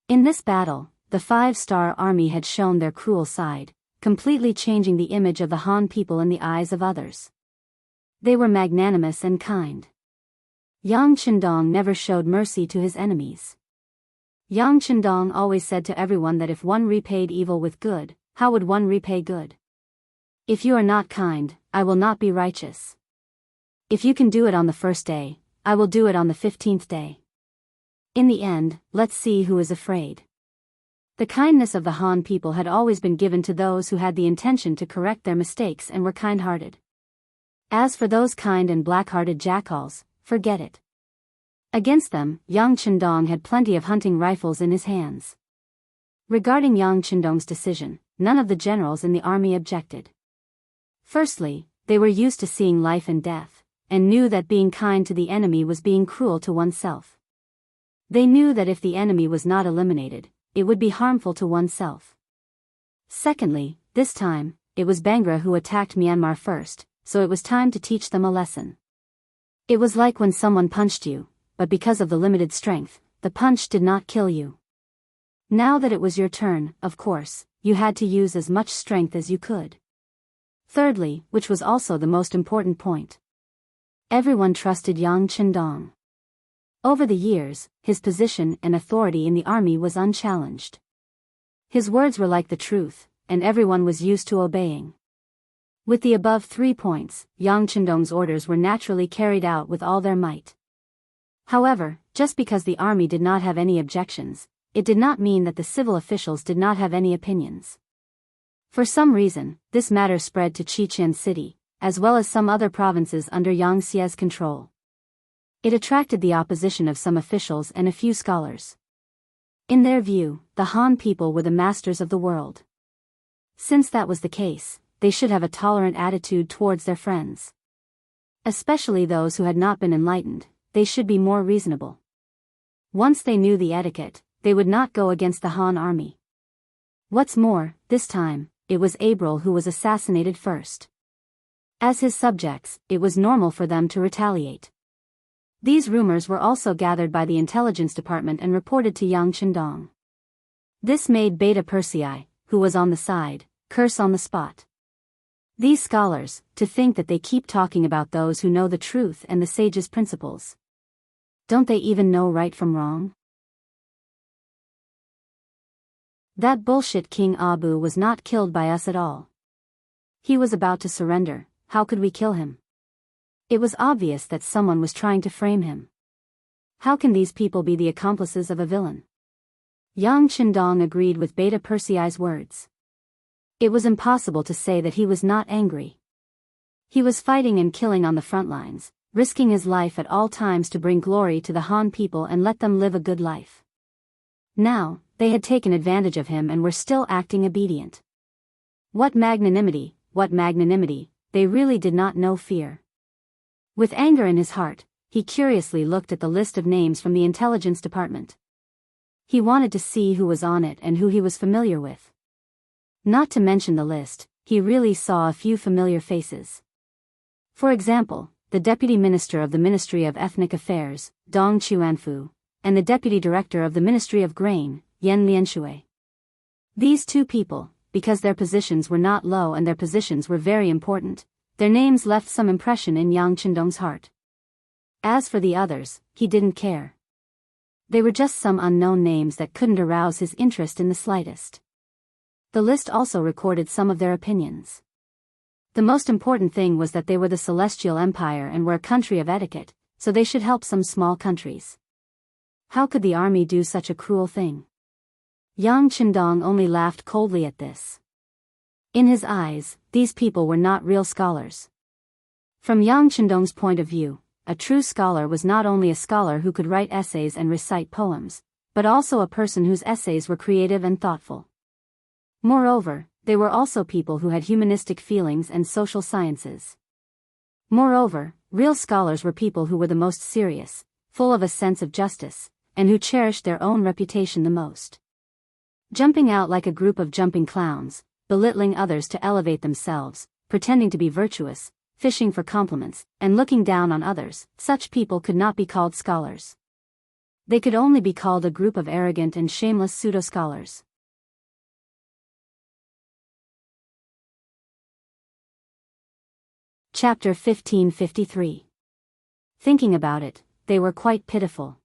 In this battle, the five-star army had shown their cruel side, completely changing the image of the Han people in the eyes of others. They were magnanimous and kind. Yang Chendong never showed mercy to his enemies. Yang Chendong always said to everyone that if one repaid evil with good, how would one repay good? If you are not kind, I will not be righteous. If you can do it on the first day, I will do it on the 15th day. In the end, let's see who is afraid. The kindness of the Han people had always been given to those who had the intention to correct their mistakes and were kind-hearted. As for those kind and black-hearted jackals, forget it. Against them, Yang Chendong had plenty of hunting rifles in his hands. Regarding Yang Chendong's decision, none of the generals in the army objected. Firstly, they were used to seeing life and death, and knew that being kind to the enemy was being cruel to oneself. They knew that if the enemy was not eliminated, it would be harmful to oneself. Secondly, this time, it was Bangra who attacked Myanmar first, so it was time to teach them a lesson. It was like when someone punched you, but because of the limited strength, the punch did not kill you. Now that it was your turn, of course, you had to use as much strength as you could. Thirdly, which was also the most important point, everyone trusted Yang Chendong. Over the years, his position and authority in the army was unchallenged. His words were like the truth, and everyone was used to obeying. With the above 3 points, Yang Chendong's orders were naturally carried out with all their might. However, just because the army did not have any objections, it did not mean that the civil officials did not have any opinions. For some reason, this matter spread to Chichen City, as well as some other provinces under Yang Xie's control. It attracted the opposition of some officials and a few scholars. In their view, the Han people were the masters of the world. Since that was the case, they should have a tolerant attitude towards their friends. Especially those who had not been enlightened, they should be more reasonable. Once they knew the etiquette, they would not go against the Han army. What's more, this time, it was April who was assassinated first. As his subjects, it was normal for them to retaliate. These rumors were also gathered by the intelligence department and reported to Yang Chendong. This made Beta Persei, who was on the side, curse on the spot. These scholars, to think that they keep talking about those who know the truth and the sage's principles. Don't they even know right from wrong? That bullshit King Abu was not killed by us at all. He was about to surrender, how could we kill him? It was obvious that someone was trying to frame him. How can these people be the accomplices of a villain? Yang Chendong agreed with Beta Persei's words. It was impossible to say that he was not angry. He was fighting and killing on the front lines, risking his life at all times to bring glory to the Han people and let them live a good life. Now, they had taken advantage of him and were still acting obedient. What magnanimity, they really did not know fear. With anger in his heart, he curiously looked at the list of names from the intelligence department. He wanted to see who was on it and who he was familiar with. Not to mention the list, he really saw a few familiar faces. For example, the Deputy Minister of the Ministry of Ethnic Affairs, Dong Chuanfu, and the Deputy Director of the Ministry of Grain, Yan Lianshui. These two people, because their positions were not low and their positions were very important, their names left some impression in Yang Chendong's heart. As for the others, he didn't care. They were just some unknown names that couldn't arouse his interest in the slightest. The list also recorded some of their opinions. The most important thing was that they were the Celestial Empire and were a country of etiquette, so they should help some small countries. How could the army do such a cruel thing? Yang Chendong only laughed coldly at this. In his eyes, these people were not real scholars. From Yang Chendong's point of view, a true scholar was not only a scholar who could write essays and recite poems, but also a person whose essays were creative and thoughtful. Moreover, they were also people who had humanistic feelings and social sciences. Moreover, real scholars were people who were the most serious, full of a sense of justice, and who cherished their own reputation the most. Jumping out like a group of jumping clowns, belittling others to elevate themselves, pretending to be virtuous, fishing for compliments, and looking down on others, such people could not be called scholars. They could only be called a group of arrogant and shameless pseudo-scholars. Chapter 1553. Thinking about it, they were quite pitiful.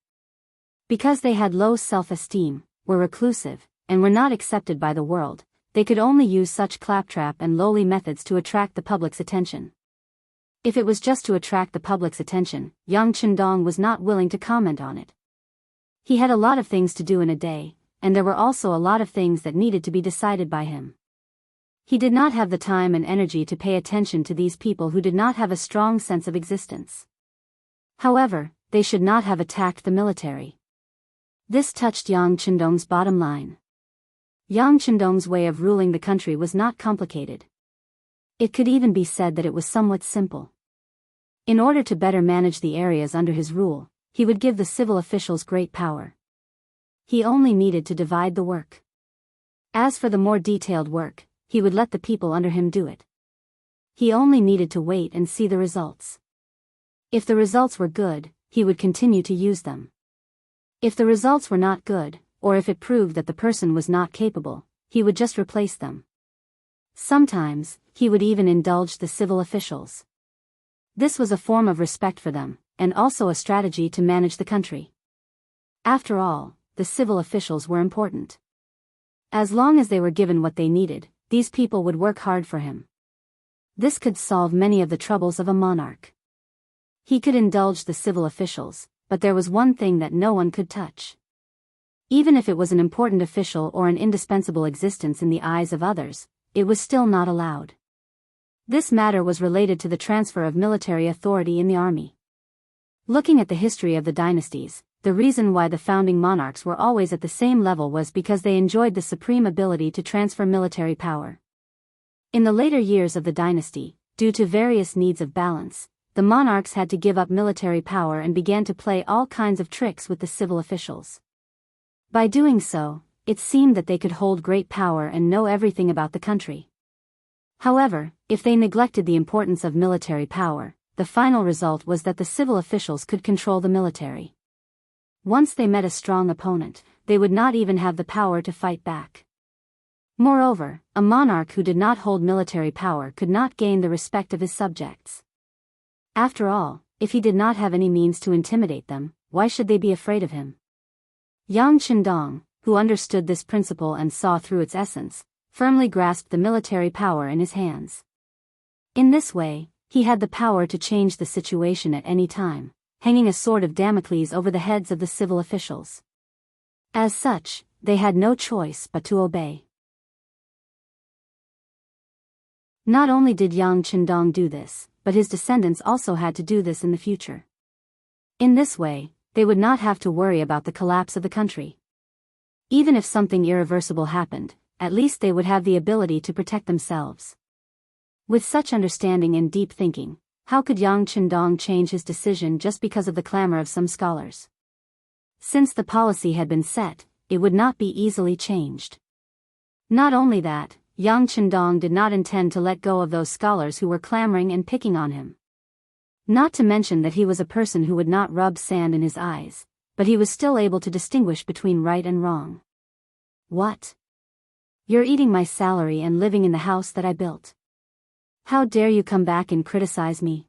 Because they had low self-esteem, were reclusive, and were not accepted by the world, they could only use such claptrap and lowly methods to attract the public's attention. If it was just to attract the public's attention, Yang Chendong was not willing to comment on it. He had a lot of things to do in a day, and there were also a lot of things that needed to be decided by him. He did not have the time and energy to pay attention to these people who did not have a strong sense of existence. However, they should not have attacked the military. This touched Yang Chendong's bottom line. Yang Chendong's way of ruling the country was not complicated. It could even be said that it was somewhat simple. In order to better manage the areas under his rule, he would give the civil officials great power. He only needed to divide the work. As for the more detailed work, he would let the people under him do it. He only needed to wait and see the results. If the results were good, he would continue to use them. If the results were not good, or if it proved that the person was not capable, he would just replace them. Sometimes, he would even indulge the civil officials. This was a form of respect for them, and also a strategy to manage the country. After all, the civil officials were important. As long as they were given what they needed, these people would work hard for him. This could solve many of the troubles of a monarch. He could indulge the civil officials, but there was one thing that no one could touch. Even if it was an important official or an indispensable existence in the eyes of others, it was still not allowed. This matter was related to the transfer of military authority in the army. Looking at the history of the dynasties, the reason why the founding monarchs were always at the same level was because they enjoyed the supreme ability to transfer military power. In the later years of the dynasty, due to various needs of balance, the monarchs had to give up military power and began to play all kinds of tricks with the civil officials. By doing so, it seemed that they could hold great power and know everything about the country. However, if they neglected the importance of military power, the final result was that the civil officials could control the military. Once they met a strong opponent, they would not even have the power to fight back. Moreover, a monarch who did not hold military power could not gain the respect of his subjects. After all, if he did not have any means to intimidate them, why should they be afraid of him? Yang Qindong, who understood this principle and saw through its essence, firmly grasped the military power in his hands. In this way, he had the power to change the situation at any time, hanging a sword of Damocles over the heads of the civil officials. As such, they had no choice but to obey. Not only did Yang Qindong do this, but his descendants also had to do this in the future. In this way, they would not have to worry about the collapse of the country. Even if something irreversible happened, at least they would have the ability to protect themselves. With such understanding and deep thinking, how could Yang Qindong change his decision just because of the clamor of some scholars? Since the policy had been set, it would not be easily changed. Not only that, Yang Qindong did not intend to let go of those scholars who were clamoring and picking on him. Not to mention that he was a person who would not rub sand in his eyes, but he was still able to distinguish between right and wrong. What? You're eating my salary and living in the house that I built. How dare you come back and criticize me?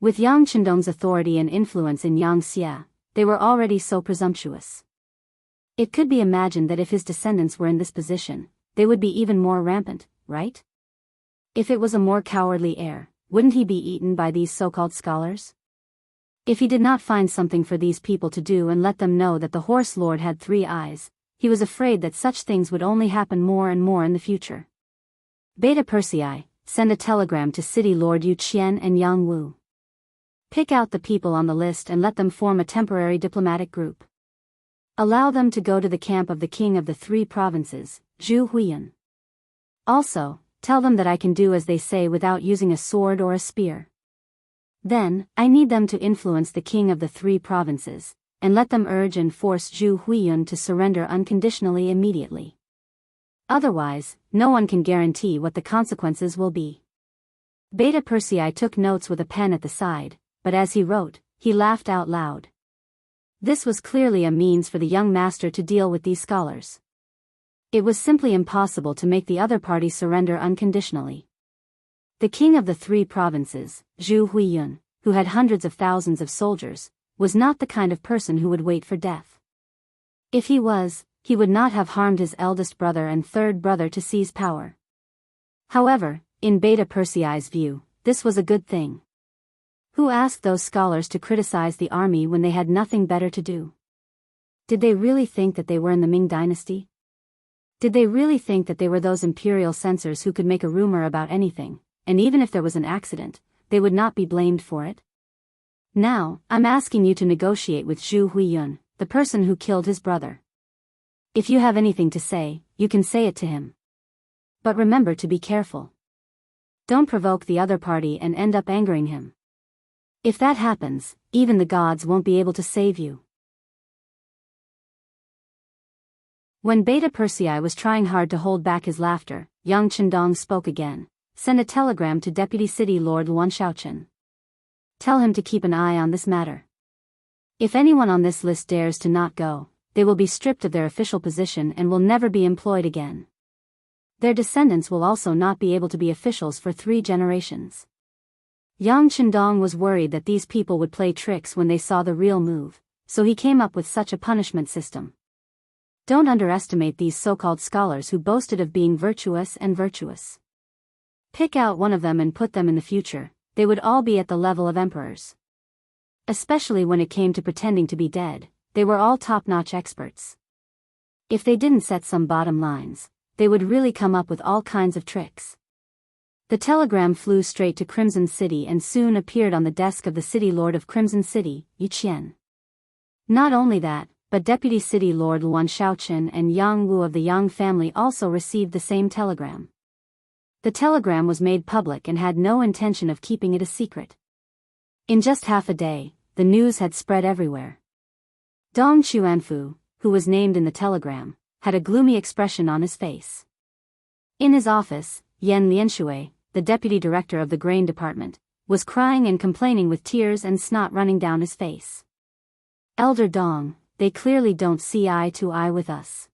With Yang Qindong's authority and influence in Yangxia, they were already so presumptuous. It could be imagined that if his descendants were in this position, they would be even more rampant, right? If it was a more cowardly heir, wouldn't he be eaten by these so-called scholars? If he did not find something for these people to do and let them know that the horse lord had 3 eyes, he was afraid that such things would only happen more and more in the future. Beta Persei, send a telegram to City Lord Yu Qian and Yang Wu. Pick out the people on the list and let them form a temporary diplomatic group. Allow them to go to the camp of the king of the 3 provinces, Zhu Huiyan. Also, tell them that I can do as they say without using a sword or a spear. Then, I need them to influence the king of the 3 provinces, and let them urge and force Zhu Huiyan to surrender unconditionally immediately. Otherwise, no one can guarantee what the consequences will be. Beta Persei took notes with a pen at the side, but as he wrote, he laughed out loud. This was clearly a means for the young master to deal with these scholars. It was simply impossible to make the other party surrender unconditionally. The king of the 3 provinces, Zhu Huiyan, who had hundreds of thousands of soldiers, was not the kind of person who would wait for death. If he was, he would not have harmed his eldest brother and 3rd brother to seize power. However, in Beta Persei's view, this was a good thing. Who asked those scholars to criticize the army when they had nothing better to do? Did they really think that they were in the Ming dynasty? Did they really think that they were those imperial censors who could make a rumor about anything, and even if there was an accident, they would not be blamed for it? Now, I'm asking you to negotiate with Zhu Huiyan, the person who killed his brother. If you have anything to say, you can say it to him. But remember to be careful. Don't provoke the other party and end up angering him. If that happens, even the gods won't be able to save you. When Beta Persei was trying hard to hold back his laughter, Yang Qindong spoke again. Send a telegram to Deputy City Lord Luan Shaochen. Tell him to keep an eye on this matter. If anyone on this list dares to not go, they will be stripped of their official position and will never be employed again. Their descendants will also not be able to be officials for 3 generations. Yang Qindong was worried that these people would play tricks when they saw the real move, so he came up with such a punishment system. Don't underestimate these so-called scholars who boasted of being virtuous and virtuous. Pick out one of them and put them in the future, they would all be at the level of emperors. Especially when it came to pretending to be dead, they were all top-notch experts. If they didn't set some bottom lines, they would really come up with all kinds of tricks. The telegram flew straight to Crimson City and soon appeared on the desk of the City Lord of Crimson City, Yu Qian. Not only that, but Deputy City Lord Luan Shaochen and Yang Wu of the Yang family also received the same telegram. The telegram was made public and had no intention of keeping it a secret. In just half a day, the news had spread everywhere. Dong Chuanfu, who was named in the telegram, had a gloomy expression on his face. In his office, Yan Lianshui, the deputy director of the grain department, was crying and complaining with tears and snot running down his face. Elder Dong, they clearly don't see eye to eye with us.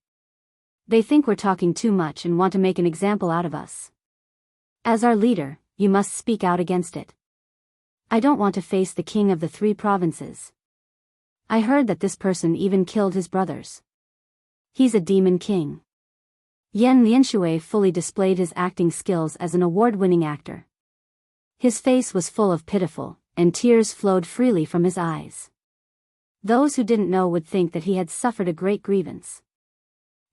They think we're talking too much and want to make an example out of us. As our leader, you must speak out against it. I don't want to face the king of the 3 provinces. I heard that this person even killed his brothers. He's a demon king. Yan Lianshui fully displayed his acting skills as an award-winning actor. His face was full of pitiful, and tears flowed freely from his eyes. Those who didn't know would think that he had suffered a great grievance.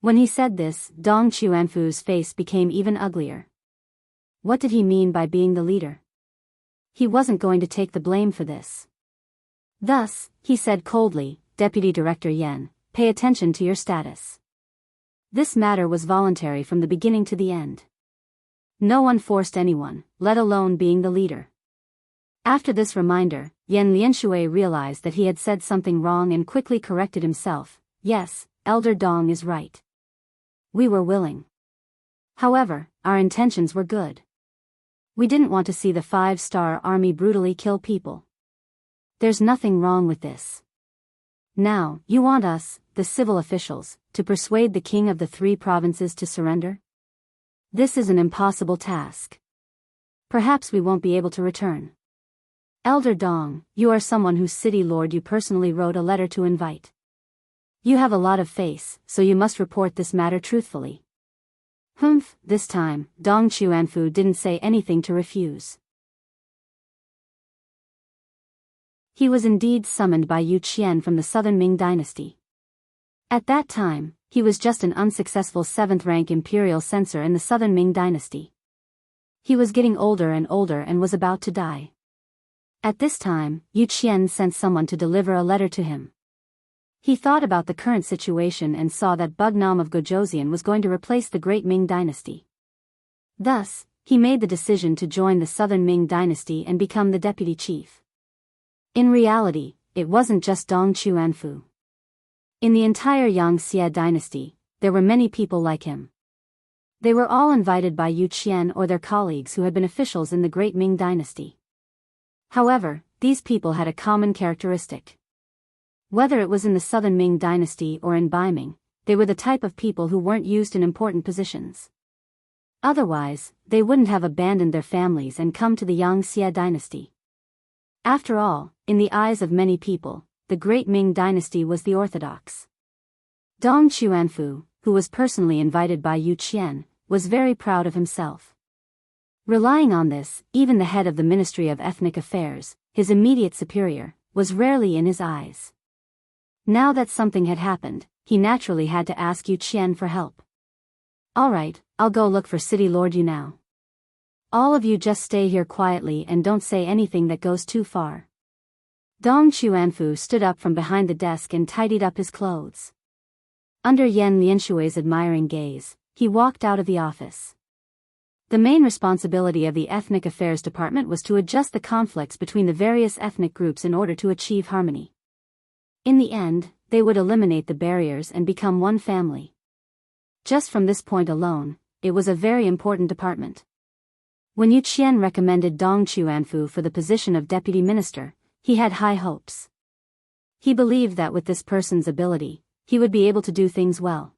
When he said this, Dong Chuanfu's face became even uglier. What did he mean by being the leader? He wasn't going to take the blame for this. Thus, he said coldly, Deputy Director Yan, pay attention to your status. This matter was voluntary from the beginning to the end. No one forced anyone, let alone being the leader. After this reminder, Yan Lianshui realized that he had said something wrong and quickly corrected himself. Yes, Elder Dong is right. We were willing. However, our intentions were good. We didn't want to see the 5-star army brutally kill people. There's nothing wrong with this. Now, you want us, the civil officials, to persuade the king of the 3 provinces to surrender? This is an impossible task. Perhaps we won't be able to return. Elder Dong, you are someone whose city lord you personally wrote a letter to invite. You have a lot of face, so you must report this matter truthfully. Humph, this time, Dong Chuanfu didn't say anything to refuse. He was indeed summoned by Yu Qian from the Southern Ming dynasty. At that time, he was just an unsuccessful 7th-rank imperial censor in the Southern Ming dynasty. He was getting older and was about to die. At this time, Yu Qian sent someone to deliver a letter to him. He thought about the current situation and saw that Bugnam of Gojoseon was going to replace the Great Ming dynasty. Thus, he made the decision to join the Southern Ming dynasty and become the deputy chief. In reality, it wasn't just Dong Chuanfu. In the entire Yangxia dynasty, there were many people like him. They were all invited by Yu Qian or their colleagues who had been officials in the Great Ming dynasty. However, these people had a common characteristic. Whether it was in the Southern Ming dynasty or in Baiming, they were the type of people who weren't used in important positions. Otherwise, they wouldn't have abandoned their families and come to the Yangxia dynasty. After all, in the eyes of many people, the Great Ming dynasty was the orthodox. Dong Chuanfu, who was personally invited by Yu Qian, was very proud of himself. Relying on this, even the head of the Ministry of Ethnic Affairs, his immediate superior, was rarely in his eyes. Now that something had happened, he naturally had to ask Yu Qian for help. Alright, I'll go look for City Lord Yu now. All of you just stay here quietly and don't say anything that goes too far. Dong Chuanfu stood up from behind the desk and tidied up his clothes. Under Yan Lianshui's admiring gaze, he walked out of the office. The main responsibility of the Ethnic Affairs Department was to adjust the conflicts between the various ethnic groups in order to achieve harmony. In the end, they would eliminate the barriers and become one family. Just from this point alone, it was a very important department. When Yu Qian recommended Dong Chuanfu for the position of deputy minister, he had high hopes. He believed that with this person's ability, he would be able to do things well.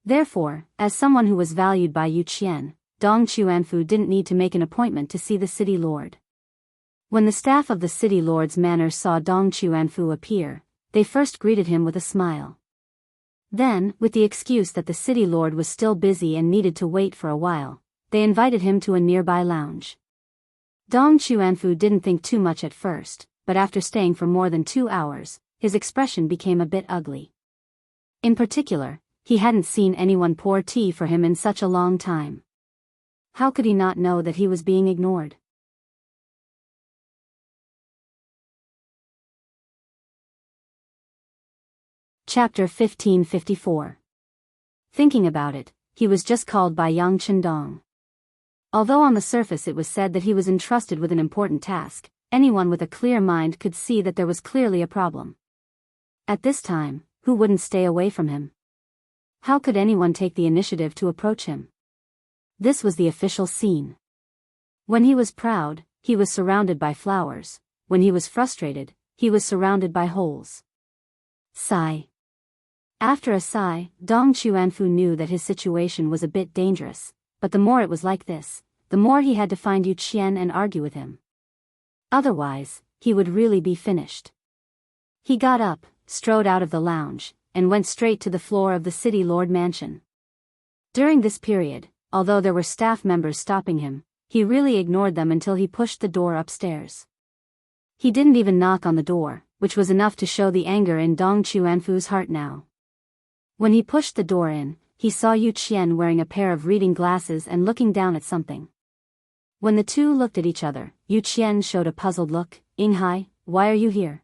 Therefore, as someone who was valued by Yu Qian, Dong Chuanfu didn't need to make an appointment to see the city lord. When the staff of the city lord's manor saw Dong Chuanfu appear, they first greeted him with a smile. Then, with the excuse that the city lord was still busy and needed to wait for a while, they invited him to a nearby lounge. Dong Chuanfu didn't think too much at first, but after staying for more than 2 hours, his expression became a bit ugly. In particular, he hadn't seen anyone pour tea for him in such a long time. How could he not know that he was being ignored? Chapter 1554. Thinking about it, he was just called by Yang Chendong. Although on the surface it was said that he was entrusted with an important task, anyone with a clear mind could see that there was clearly a problem. At this time, who wouldn't stay away from him? How could anyone take the initiative to approach him? This was the official scene. When he was proud, he was surrounded by flowers. When he was frustrated, he was surrounded by holes. Sigh. After a sigh, Dong Chuanfu knew that his situation was a bit dangerous, but the more it was like this, the more he had to find Yu Qian and argue with him. Otherwise, he would really be finished. He got up, strode out of the lounge, and went straight to the floor of the city lord mansion. During this period, although there were staff members stopping him, he really ignored them until he pushed the door upstairs. He didn't even knock on the door, which was enough to show the anger in Dong Chuanfu's heart now. When he pushed the door in, he saw Yu Qian wearing a pair of reading glasses and looking down at something. When the two looked at each other, Yu Qian showed a puzzled look. "Yinghai, why are you here?"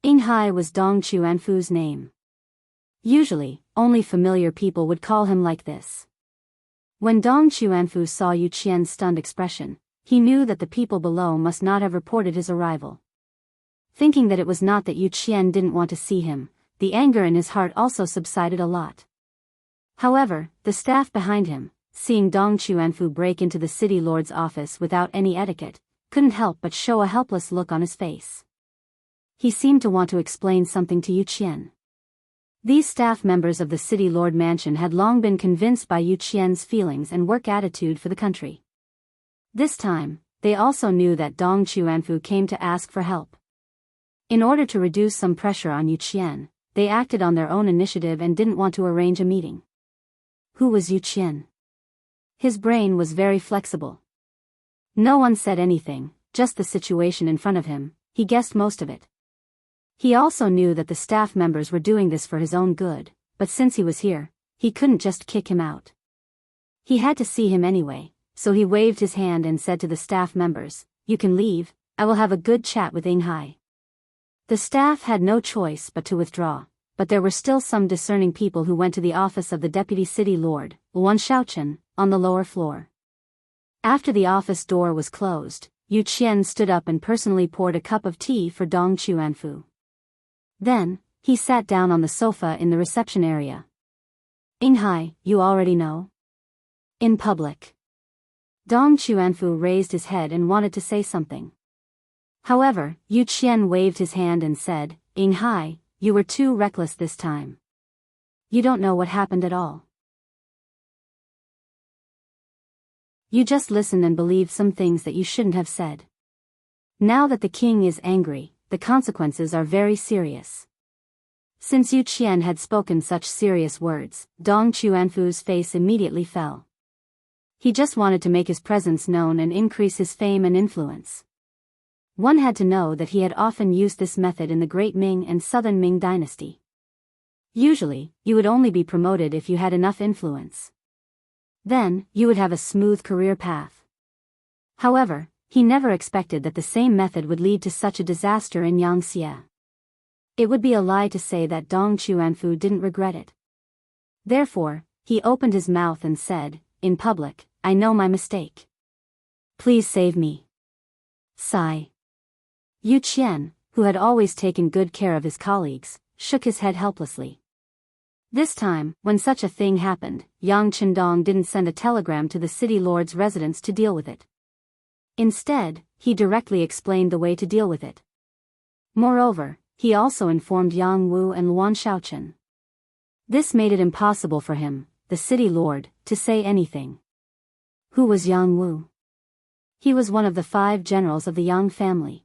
Yinghai was Dong Chuanfu's name. Usually, only familiar people would call him like this. When Dong Chuanfu saw Yu Qian's stunned expression, he knew that the people below must not have reported his arrival. Thinking that it was not that Yu Qian didn't want to see him, the anger in his heart also subsided a lot. However, the staff behind him, seeing Dong Chuanfu break into the city lord's office without any etiquette, couldn't help but show a helpless look on his face. He seemed to want to explain something to Yu Qian. These staff members of the city lord mansion had long been convinced by Yu Qian's feelings and work attitude for the country. This time, they also knew that Dong Chuanfu came to ask for help. In order to reduce some pressure on Yu Qian, they acted on their own initiative and didn't want to arrange a meeting. Who was Yu Qian? His brain was very flexible. No one said anything, just the situation in front of him. He guessed most of it. He also knew that the staff members were doing this for his own good, but since he was here, he couldn't just kick him out. He had to see him anyway, so he waved his hand and said to the staff members, "You can leave, I will have a good chat with Yinghai." The staff had no choice but to withdraw, but there were still some discerning people who went to the office of the deputy city lord, Wuxia Chronicles, on the lower floor. After the office door was closed, Yu Qian stood up and personally poured a cup of tea for Dong Chuanfu. Then, he sat down on the sofa in the reception area. "Yinghai, you already know?" In public. Dong Chuanfu raised his head and wanted to say something. However, Yu Qian waved his hand and said, "Yinghai, you were too reckless this time. You don't know what happened at all. You just listened and believed some things that you shouldn't have said. Now that the king is angry, the consequences are very serious." Since Yu Qian had spoken such serious words, Dong Chuanfu's face immediately fell. He just wanted to make his presence known and increase his fame and influence. One had to know that he had often used this method in the Great Ming and Southern Ming dynasty. Usually, you would only be promoted if you had enough influence. Then, you would have a smooth career path. However, he never expected that the same method would lead to such a disaster in Yangxia. It would be a lie to say that Dong Chuanfu didn't regret it. Therefore, he opened his mouth and said, in public, "I know my mistake. Please save me." Sigh. Yu Qian, who had always taken good care of his colleagues, shook his head helplessly. This time, when such a thing happened, Yang Chendong didn't send a telegram to the city lord's residence to deal with it. Instead, he directly explained the way to deal with it. Moreover, he also informed Yang Wu and Luan Shaochen. This made it impossible for him, the city lord, to say anything. Who was Yang Wu? He was one of the 5 generals of the Yang family.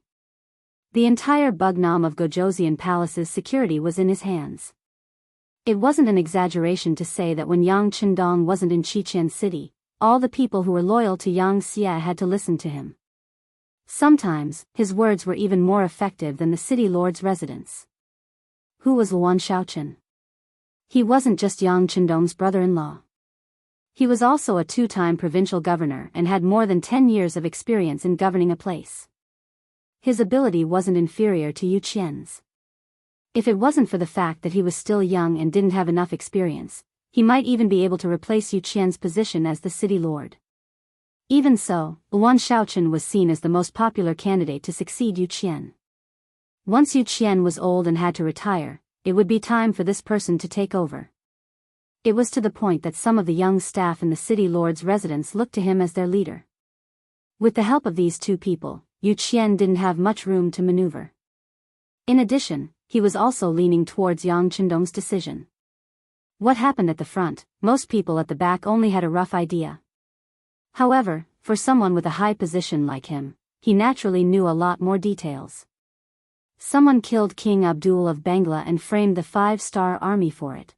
The entire Bugnam of Gojoseon Palace's security was in his hands. It wasn't an exaggeration to say that when Yang Chendong wasn't in Qiqian City, all the people who were loyal to Yang Xie had to listen to him. Sometimes, his words were even more effective than the city lord's residence. Who was Luan Shaochen? He wasn't just Yang Chendong's brother-in-law. He was also a two-time provincial governor and had more than 10 years of experience in governing a place. His ability wasn't inferior to Yu Qian's. If it wasn't for the fact that he was still young and didn't have enough experience, he might even be able to replace Yu Qian's position as the city lord. Even so, Yuan Shaochen was seen as the most popular candidate to succeed Yu Qian. Once Yu Qian was old and had to retire, it would be time for this person to take over. It was to the point that some of the young staff in the city lord's residence looked to him as their leader. With the help of these two people, Yu Qian didn't have much room to maneuver. In addition, he was also leaning towards Yang Chendong's decision. What happened at the front, most people at the back only had a rough idea. However, for someone with a high position like him, he naturally knew a lot more details. Someone killed King Abdul of Bangla and framed the 5-star army for it.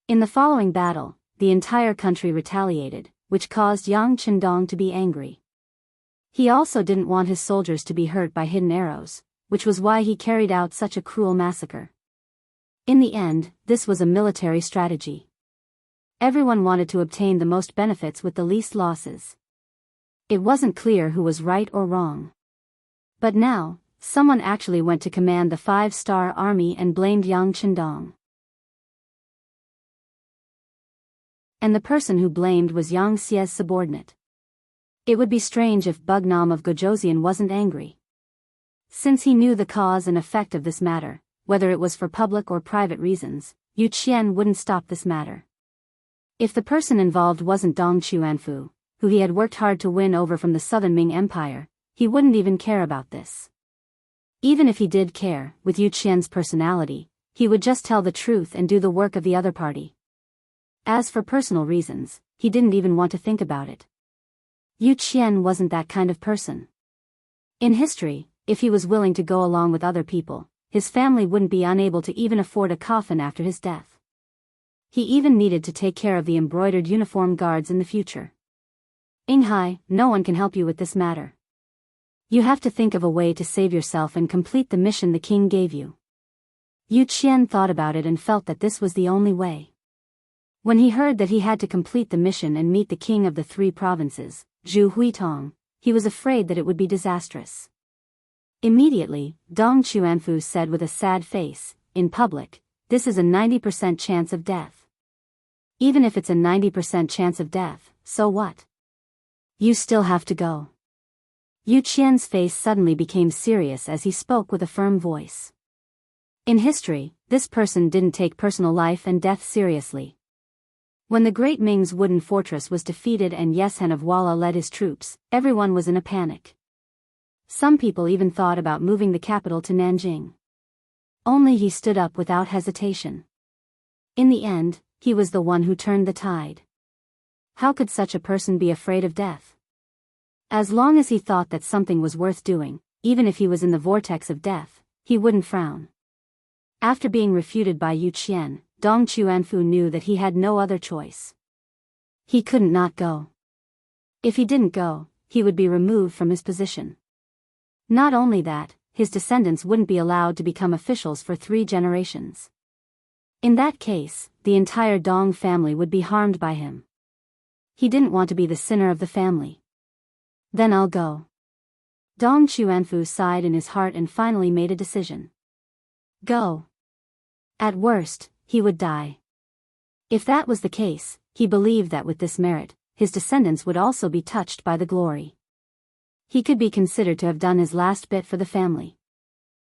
In the following battle, the entire country retaliated, which caused Yang Chendong to be angry. He also didn't want his soldiers to be hurt by hidden arrows, which was why he carried out such a cruel massacre. In the end, this was a military strategy. Everyone wanted to obtain the most benefits with the least losses. It wasn't clear who was right or wrong. But now, someone actually went to command the 5-star army and blamed Yang Chendong. And the person who blamed was Yang Xie's subordinate. It would be strange if Bugnam of Gojoseon wasn't angry. Since he knew the cause and effect of this matter, whether it was for public or private reasons, Yu Qian wouldn't stop this matter. If the person involved wasn't Dong Chuanfu, who he had worked hard to win over from the Southern Ming Empire, he wouldn't even care about this. Even if he did care, with Yu Qian's personality, he would just tell the truth and do the work of the other party. As for personal reasons, he didn't even want to think about it. Yu Qian wasn't that kind of person. In history, if he was willing to go along with other people, his family wouldn't be unable to even afford a coffin after his death. He even needed to take care of the embroidered uniform guards in the future. Inghai, no one can help you with this matter. You have to think of a way to save yourself and complete the mission the king gave you. Yu Qian thought about it and felt that this was the only way. When he heard that he had to complete the mission and meet the king of the 3 provinces, Zhu Huitong, he was afraid that it would be disastrous. Immediately, Dong Chuanfu said with a sad face, "In public, this is a 90% chance of death." Even if it's a 90% chance of death, so what? You still have to go. Yu Qian's face suddenly became serious as he spoke with a firm voice. In history, this person didn't take personal life and death seriously. When the Great Ming's wooden fortress was defeated and Yeshen of Walla led his troops, everyone was in a panic. Some people even thought about moving the capital to Nanjing. Only he stood up without hesitation. In the end, he was the one who turned the tide. How could such a person be afraid of death? As long as he thought that something was worth doing, even if he was in the vortex of death, he wouldn't frown. After being refuted by Yu Qian, Dong Chuanfu knew that he had no other choice. He couldn't not go. If he didn't go, he would be removed from his position. Not only that, his descendants wouldn't be allowed to become officials for 3 generations. In that case, the entire Dong family would be harmed by him. He didn't want to be the sinner of the family. Then I'll go. Dong Chuanfu sighed in his heart and finally made a decision. Go. At worst, he would die. If that was the case, he believed that with this merit, his descendants would also be touched by the glory. He could be considered to have done his last bit for the family.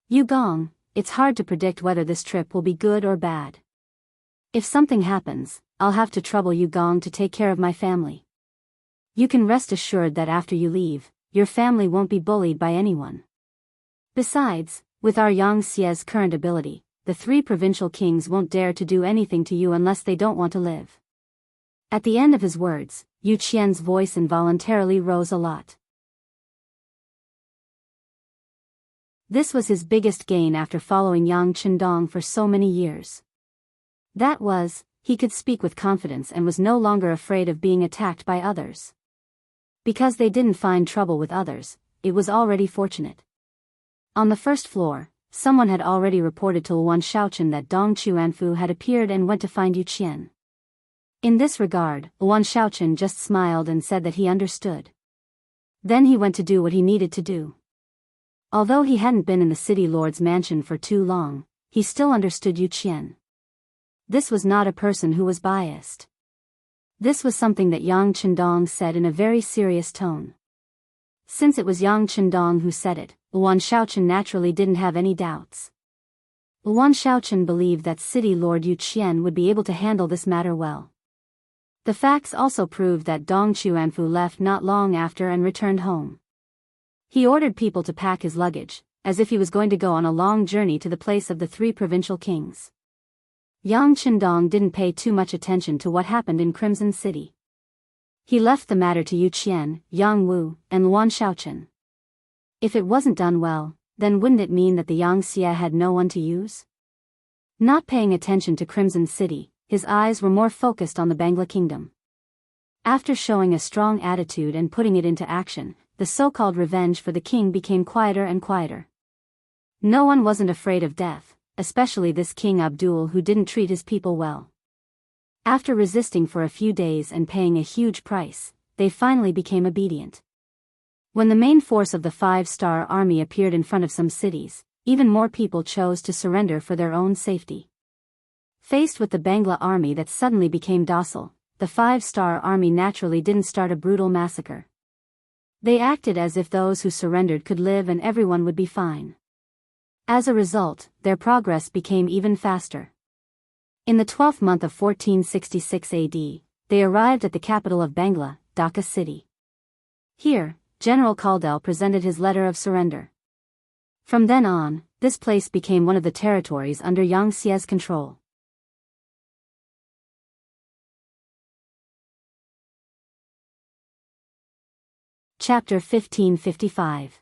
Yu Gong, it's hard to predict whether this trip will be good or bad. If something happens, I'll have to trouble Yu Gong to take care of my family. You can rest assured that after you leave, your family won't be bullied by anyone. Besides, with our Yang Xie's current ability, the 3 provincial kings won't dare to do anything to you unless they don't want to live. At the end of his words, Yu Qian's voice involuntarily rose a lot. This was his biggest gain after following Yang Chendong for so many years. That was, he could speak with confidence and was no longer afraid of being attacked by others. Because they didn't find trouble with others, it was already fortunate. On the first floor, someone had already reported to Wuxia that Dong Chuanfu had appeared and went to find Yu Qian. In this regard, Wuxia just smiled and said that he understood. Then he went to do what he needed to do. Although he hadn't been in the city lord's mansion for too long, he still understood Yu Qian. This was not a person who was biased. This was something that Yang Chendong said in a very serious tone. Since it was Yang Chendong who said it, Wuxia naturally didn't have any doubts. Wuxia believed that city lord Yu Qian would be able to handle this matter well. The facts also proved that Dong Chuanfu left not long after and returned home. He ordered people to pack his luggage, as if he was going to go on a long journey to the place of the 3 provincial kings. Yang Chendong didn't pay too much attention to what happened in Crimson City. He left the matter to Yu Qian, Yang Wu, and Wuxia. If it wasn't done well, then wouldn't it mean that the Yangtze had no one to use? Not paying attention to Crimson City, his eyes were more focused on the Bangla kingdom. After showing a strong attitude and putting it into action, the so-called revenge for the king became quieter and quieter. No one wasn't afraid of death, especially this King Abdul who didn't treat his people well. After resisting for a few days and paying a huge price, they finally became obedient. When the main force of the 5-star army appeared in front of some cities, even more people chose to surrender for their own safety. Faced with the Bangla army that suddenly became docile, the 5-star army naturally didn't start a brutal massacre. They acted as if those who surrendered could live and everyone would be fine. As a result, their progress became even faster. In the 12th month of 1466 AD, they arrived at the capital of Bangla, Dhaka city. Here, General Caldel presented his letter of surrender. From then on, this place became one of the territories under Yangtze's control. Chapter 1555.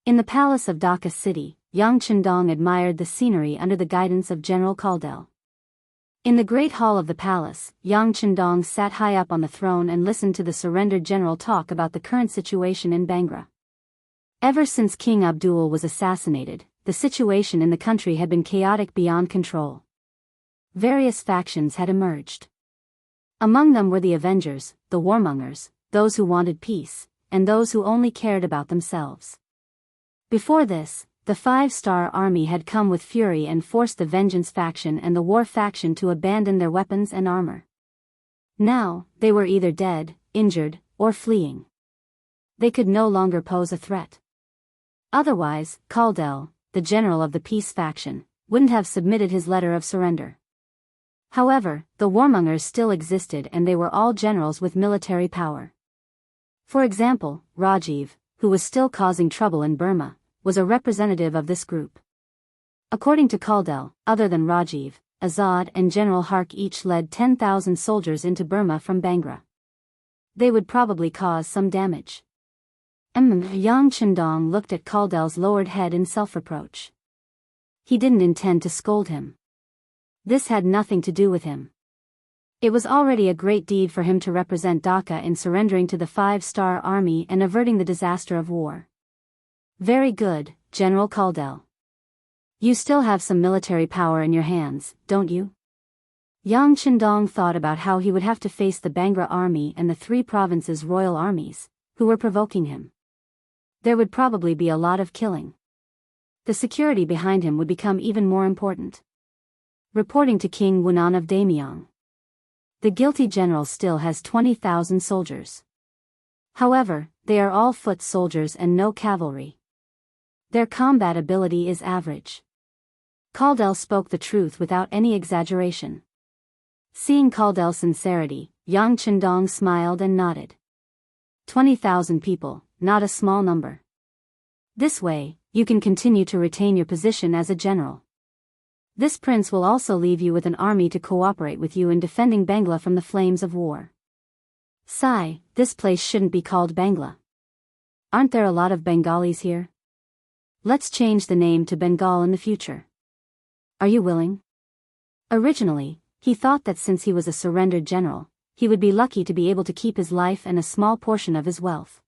In the palace of Dhaka city, Yang Chendong admired the scenery under the guidance of General Caldel. In the great hall of the palace, Yang Chendong sat high up on the throne and listened to the surrendered general talk about the current situation in Bangra. Ever since King Abdul was assassinated, the situation in the country had been chaotic beyond control. Various factions had emerged. Among them were the Avengers, the warmongers, those who wanted peace, and those who only cared about themselves. Before this, the 5-star army had come with fury and forced the Vengeance faction and the War faction to abandon their weapons and armor. Now, they were either dead, injured, or fleeing. They could no longer pose a threat. Otherwise, Caldel, the general of the Peace faction, wouldn't have submitted his letter of surrender. However, the warmongers still existed and they were all generals with military power. For example, Rajiv, who was still causing trouble in Burma, was a representative of this group. According to Caldel, other than Rajiv, Azad and General Hark each led 10,000 soldiers into Burma from Bangra. They would probably cause some damage. Yang Chendong looked at Caldel's lowered head in self-reproach. He didn't intend to scold him. This had nothing to do with him. It was already a great deed for him to represent Dhaka in surrendering to the 5-star army and averting the disaster of war. Very good, General Caldel. You still have some military power in your hands, don't you? Yang Chendong thought about how he would have to face the Bangra army and the 3 provinces' royal armies, who were provoking him. There would probably be a lot of killing. The security behind him would become even more important. Reporting to King Wunan of Damyang. The guilty general still has 20,000 soldiers. However, they are all foot soldiers and no cavalry. Their combat ability is average. Caldel spoke the truth without any exaggeration. Seeing Caldel's sincerity, Yang Chendong smiled and nodded. 20,000 people, not a small number. This way, you can continue to retain your position as a general. This prince will also leave you with an army to cooperate with you in defending Bangla from the flames of war. Sigh, this place shouldn't be called Bangla. Aren't there a lot of Bengalis here? Let's change the name to Bengal in the future. Are you willing? Originally, he thought that since he was a surrendered general, he would be lucky to be able to keep his life and a small portion of his wealth.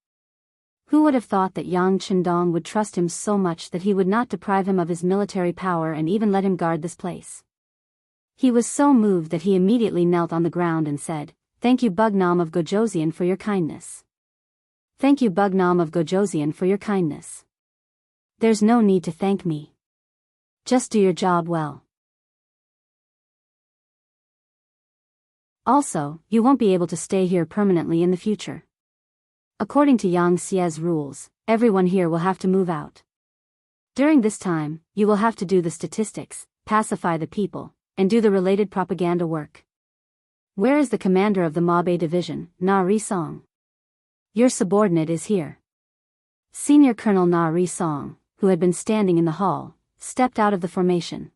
Who would have thought that Yang Chendong would trust him so much that he would not deprive him of his military power and even let him guard this place? He was so moved that he immediately knelt on the ground and said, "Thank you, Bugnam of Gojosian, for your kindness. Thank you, Bugnam of Gojosian, for your kindness. There's no need to thank me. Just do your job well. Also, you won't be able to stay here permanently in the future. According to Yang Xie's rules, everyone here will have to move out. During this time, you will have to do the statistics, pacify the people, and do the related propaganda work. Where is the commander of the Mabe division, Na Ri Song? Your subordinate is here." Senior Colonel Na Ri Song, who had been standing in the hall, stepped out of the formation.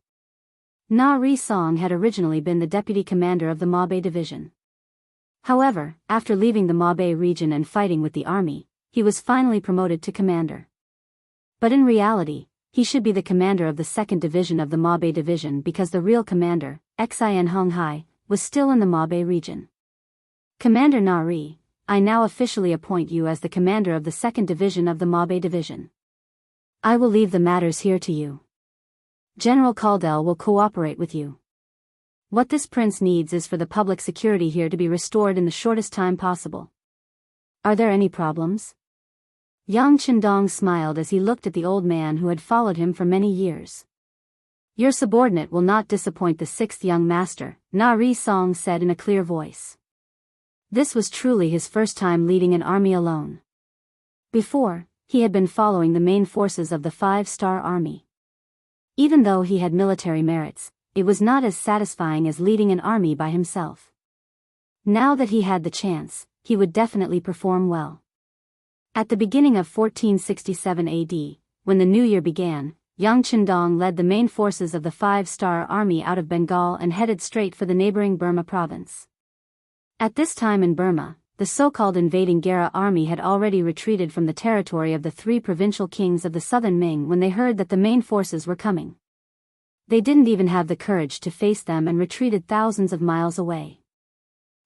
Na Ri Song had originally been the deputy commander of the Mabe division. However, after leaving the Mabe region and fighting with the army, he was finally promoted to commander. But in reality, he should be the commander of the 2nd Division of the Mabe Division because the real commander, Xin Hong Hai, was still in the Mabe region. "Commander Nari, I now officially appoint you as the commander of the 2nd Division of the Mabe Division. I will leave the matters here to you. General Caldel will cooperate with you. What this prince needs is for the public security here to be restored in the shortest time possible. Are there any problems?" Yang Chendong smiled as he looked at the old man who had followed him for many years. "Your subordinate will not disappoint the 6th young master," Na Ri Song said in a clear voice. This was truly his first time leading an army alone. Before, he had been following the main forces of the 5-star army. Even though he had military merits, it was not as satisfying as leading an army by himself. Now that he had the chance, he would definitely perform well. At the beginning of 1467 AD, when the new year began, Yang Chendong led the main forces of the 5-star army out of Bengal and headed straight for the neighboring Burma province. At this time in Burma, the so-called invading Gera army had already retreated from the territory of the 3 provincial kings of the southern Ming when they heard that the main forces were coming. They didn't even have the courage to face them and retreated thousands of miles away.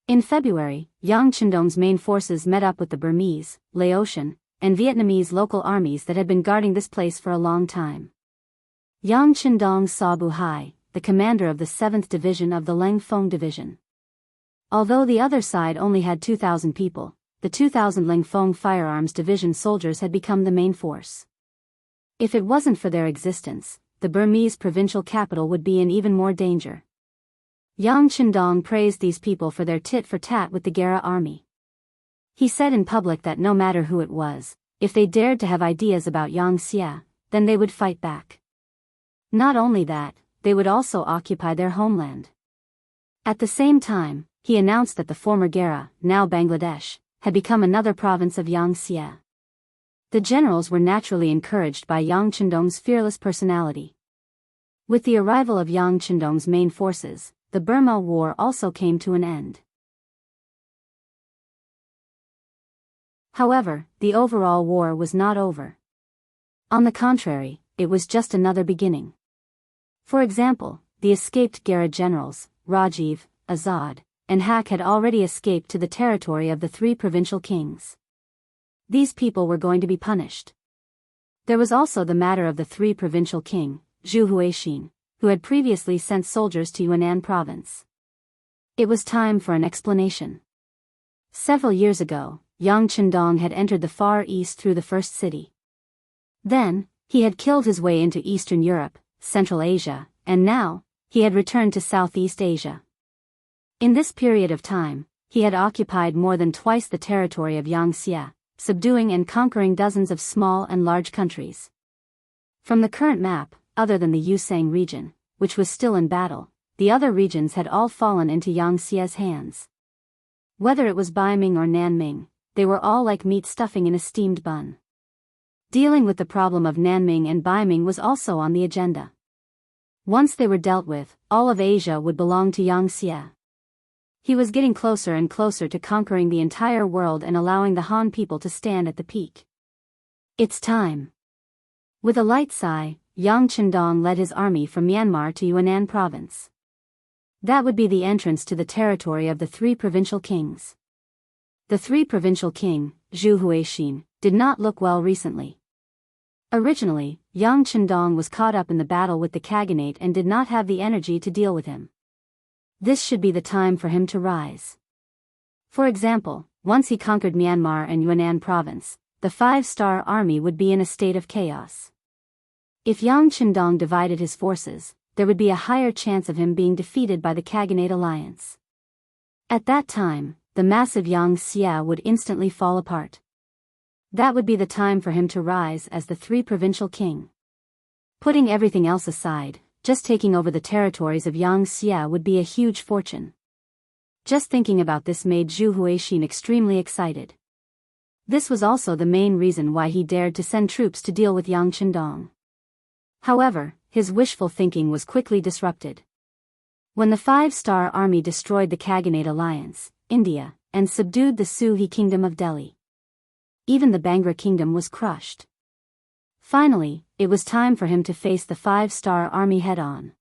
In February, Yang Chendong's main forces met up with the Burmese, Laotian, and Vietnamese local armies that had been guarding this place for a long time. Yang Chendong saw Bu Hai, the commander of the 7th Division of the Leng Fong Division. Although the other side only had 2,000 people, the 2,000 Leng Fong Firearms Division soldiers had become the main force. If it wasn't for their existence, the Burmese provincial capital would be in even more danger. Yang Chendong praised these people for their tit-for-tat with the Gera army. He said in public that no matter who it was, if they dared to have ideas about Yang Xie, then they would fight back. Not only that, they would also occupy their homeland. At the same time, he announced that the former Gera, now Bangladesh, had become another province of Yang Xie. The generals were naturally encouraged by Yang Chendong's fearless personality. With the arrival of Yang Chendong's main forces, the Burma War also came to an end. However, the overall war was not over. On the contrary, it was just another beginning. For example, the escaped Gera generals, Rajiv, Azad, and Hak had already escaped to the territory of the 3 provincial kings. These people were going to be punished. There was also the matter of the 3 provincial king, Zhu Huixin, who had previously sent soldiers to Yunnan province. It was time for an explanation. Several years ago, Yang Chendong had entered the Far East through the first city. Then, he had killed his way into Eastern Europe, Central Asia, and now, he had returned to Southeast Asia. In this period of time, he had occupied more than twice the territory of Yang Xie, subduing and conquering dozens of small and large countries. From the current map, other than the Yusang region, which was still in battle, the other regions had all fallen into Yang Xie's hands. Whether it was Baiming or Nanming, they were all like meat stuffing in a steamed bun. Dealing with the problem of Nanming and Baiming was also on the agenda. Once they were dealt with, all of Asia would belong to Yang Xie. He was getting closer and closer to conquering the entire world and allowing the Han people to stand at the peak. It's time. With a light sigh, Yang Chendong led his army from Myanmar to Yunnan province. That would be the entrance to the territory of the 3 provincial kings. The 3 provincial king, Zhu Huixin, did not look well recently. Originally, Yang Chendong was caught up in the battle with the Khaganate and did not have the energy to deal with him. This should be the time for him to rise. For example, once he conquered Myanmar and Yunnan province, the five-star army would be in a state of chaos. If Yang Chendong divided his forces, there would be a higher chance of him being defeated by the Khaganate alliance. At that time, the massive Yang Xia would instantly fall apart. That would be the time for him to rise as the three-provincial king. Putting everything else aside, just taking over the territories of Yang Xia would be a huge fortune. Just thinking about this made Zhu Huixin extremely excited. This was also the main reason why he dared to send troops to deal with Yang Chendong. However, his wishful thinking was quickly disrupted. When the five-star army destroyed the Khaganate alliance, India, and subdued the Suhi kingdom of Delhi, even the Bangra kingdom was crushed. Finally, it was time for him to face the five-star army head-on.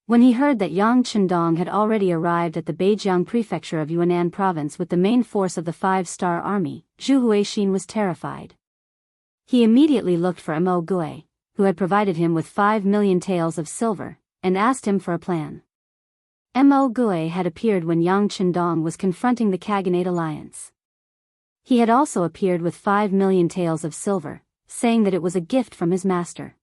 When he heard that Yang Chendong had already arrived at the Beijiang prefecture of Yunnan province with the main force of the five-star army, Zhu Huixin was terrified. He immediately looked for Mo Gui, who had provided him with 5 million taels of silver, and asked him for a plan. Mo Gui had appeared when Yang Chendong was confronting the Khaganate alliance. He had also appeared with 5 million taels of silver, saying that it was a gift from his master.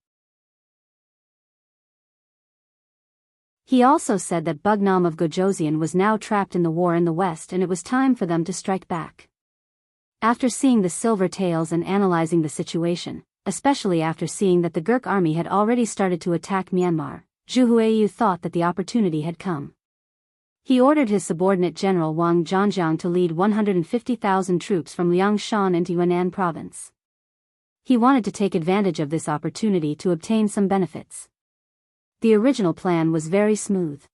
He also said that Bugnam of Gojoseon was now trapped in the war in the west and it was time for them to strike back. After seeing the silver taels and analyzing the situation, especially after seeing that the Gurkha army had already started to attack Myanmar, Zhu Huiyu thought that the opportunity had come. He ordered his subordinate general Wang Zhanjiang to lead 150,000 troops from Liangshan into Yunnan province. He wanted to take advantage of this opportunity to obtain some benefits. The original plan was very smooth.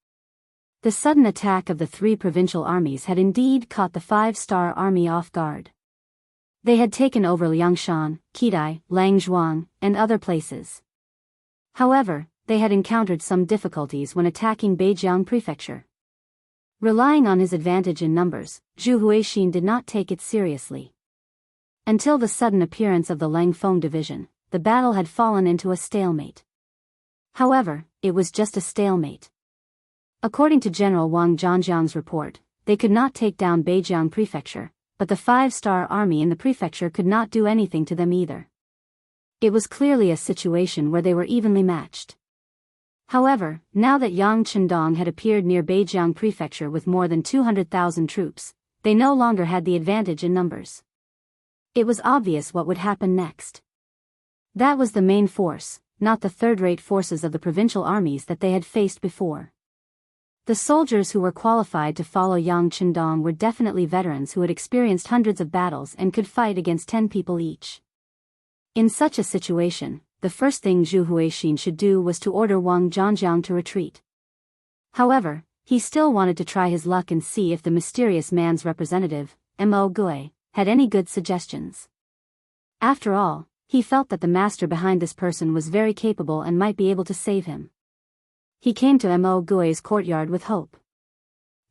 The sudden attack of the three provincial armies had indeed caught the five-star army off guard. They had taken over Liangshan, Kidai, Langzhuang, and other places. However, they had encountered some difficulties when attacking Beijiang prefecture. Relying on his advantage in numbers, Zhu Huixin did not take it seriously. Until the sudden appearance of the Langfeng division, the battle had fallen into a stalemate. However, it was just a stalemate. According to General Wang Zhanjiang's report, they could not take down Beijiang prefecture, but the five-star army in the prefecture could not do anything to them either. It was clearly a situation where they were evenly matched. However, now that Yang Chendong had appeared near Beijiang prefecture with more than 200,000 troops, they no longer had the advantage in numbers. It was obvious what would happen next. That was the main force, not the third-rate forces of the provincial armies that they had faced before. The soldiers who were qualified to follow Yang Chendong were definitely veterans who had experienced hundreds of battles and could fight against 10 people each. In such a situation, the first thing Zhu Huixin should do was to order Wang Zhanjiang to retreat. However, he still wanted to try his luck and see if the mysterious man's representative, Mo Gui, had any good suggestions. After all, he felt that the master behind this person was very capable and might be able to save him. He came to Mo Gui's courtyard with hope.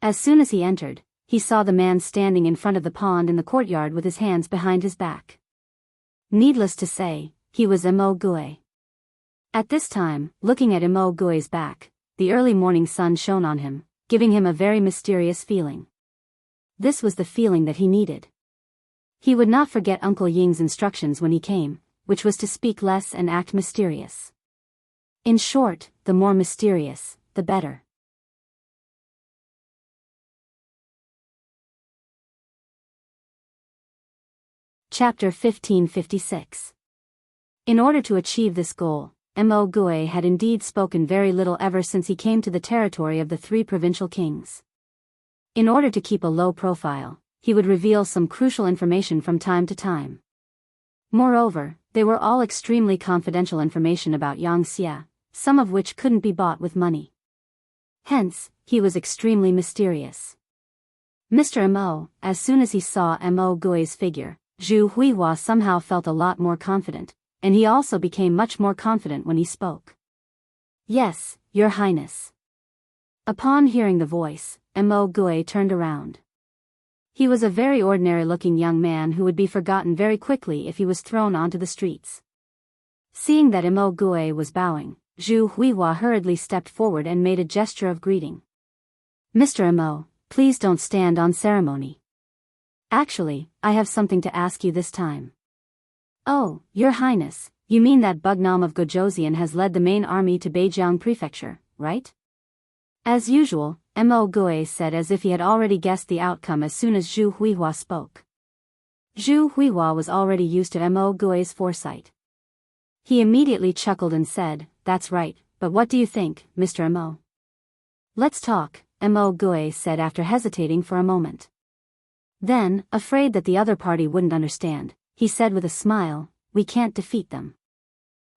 As soon as he entered, he saw the man standing in front of the pond in the courtyard with his hands behind his back. Needless to say, he was Mo Gui. At this time, looking at Mo Gui's back, the early morning sun shone on him, giving him a very mysterious feeling. This was the feeling that he needed. He would not forget Uncle Ying's instructions when he came, which was to speak less and act mysterious. In short, the more mysterious, the better. Chapter 1556. In order to achieve this goal, Mo Gui had indeed spoken very little ever since he came to the territory of the three provincial kings. In order to keep a low profile, he would reveal some crucial information from time to time. Moreover, they were all extremely confidential information about Yang Xia, some of which couldn't be bought with money. Hence, he was extremely mysterious. Mr. Mo, as soon as he saw Mo Gui's figure, Zhu Huihua somehow felt a lot more confident, and he also became much more confident when he spoke. Yes, Your Highness. Upon hearing the voice, Mo Gui turned around. He was a very ordinary-looking young man who would be forgotten very quickly if he was thrown onto the streets. Seeing that Mo Gue was bowing, Zhu Huihua hurriedly stepped forward and made a gesture of greeting. "Mr. Mo, please don't stand on ceremony. Actually, I have something to ask you this time." "Oh, Your Highness, you mean that Bugnam of Gojoseon has led the main army to Beijiang Prefecture, right?" As usual, Mo Gue said as if he had already guessed the outcome as soon as Zhu Huihua spoke. Zhu Huihua was already used to Mo Gue's foresight. He immediately chuckled and said, "That's right, but what do you think, Mr. Mo?" "Let's talk," Mo Gue said after hesitating for a moment. Then, afraid that the other party wouldn't understand, he said with a smile, "We can't defeat them.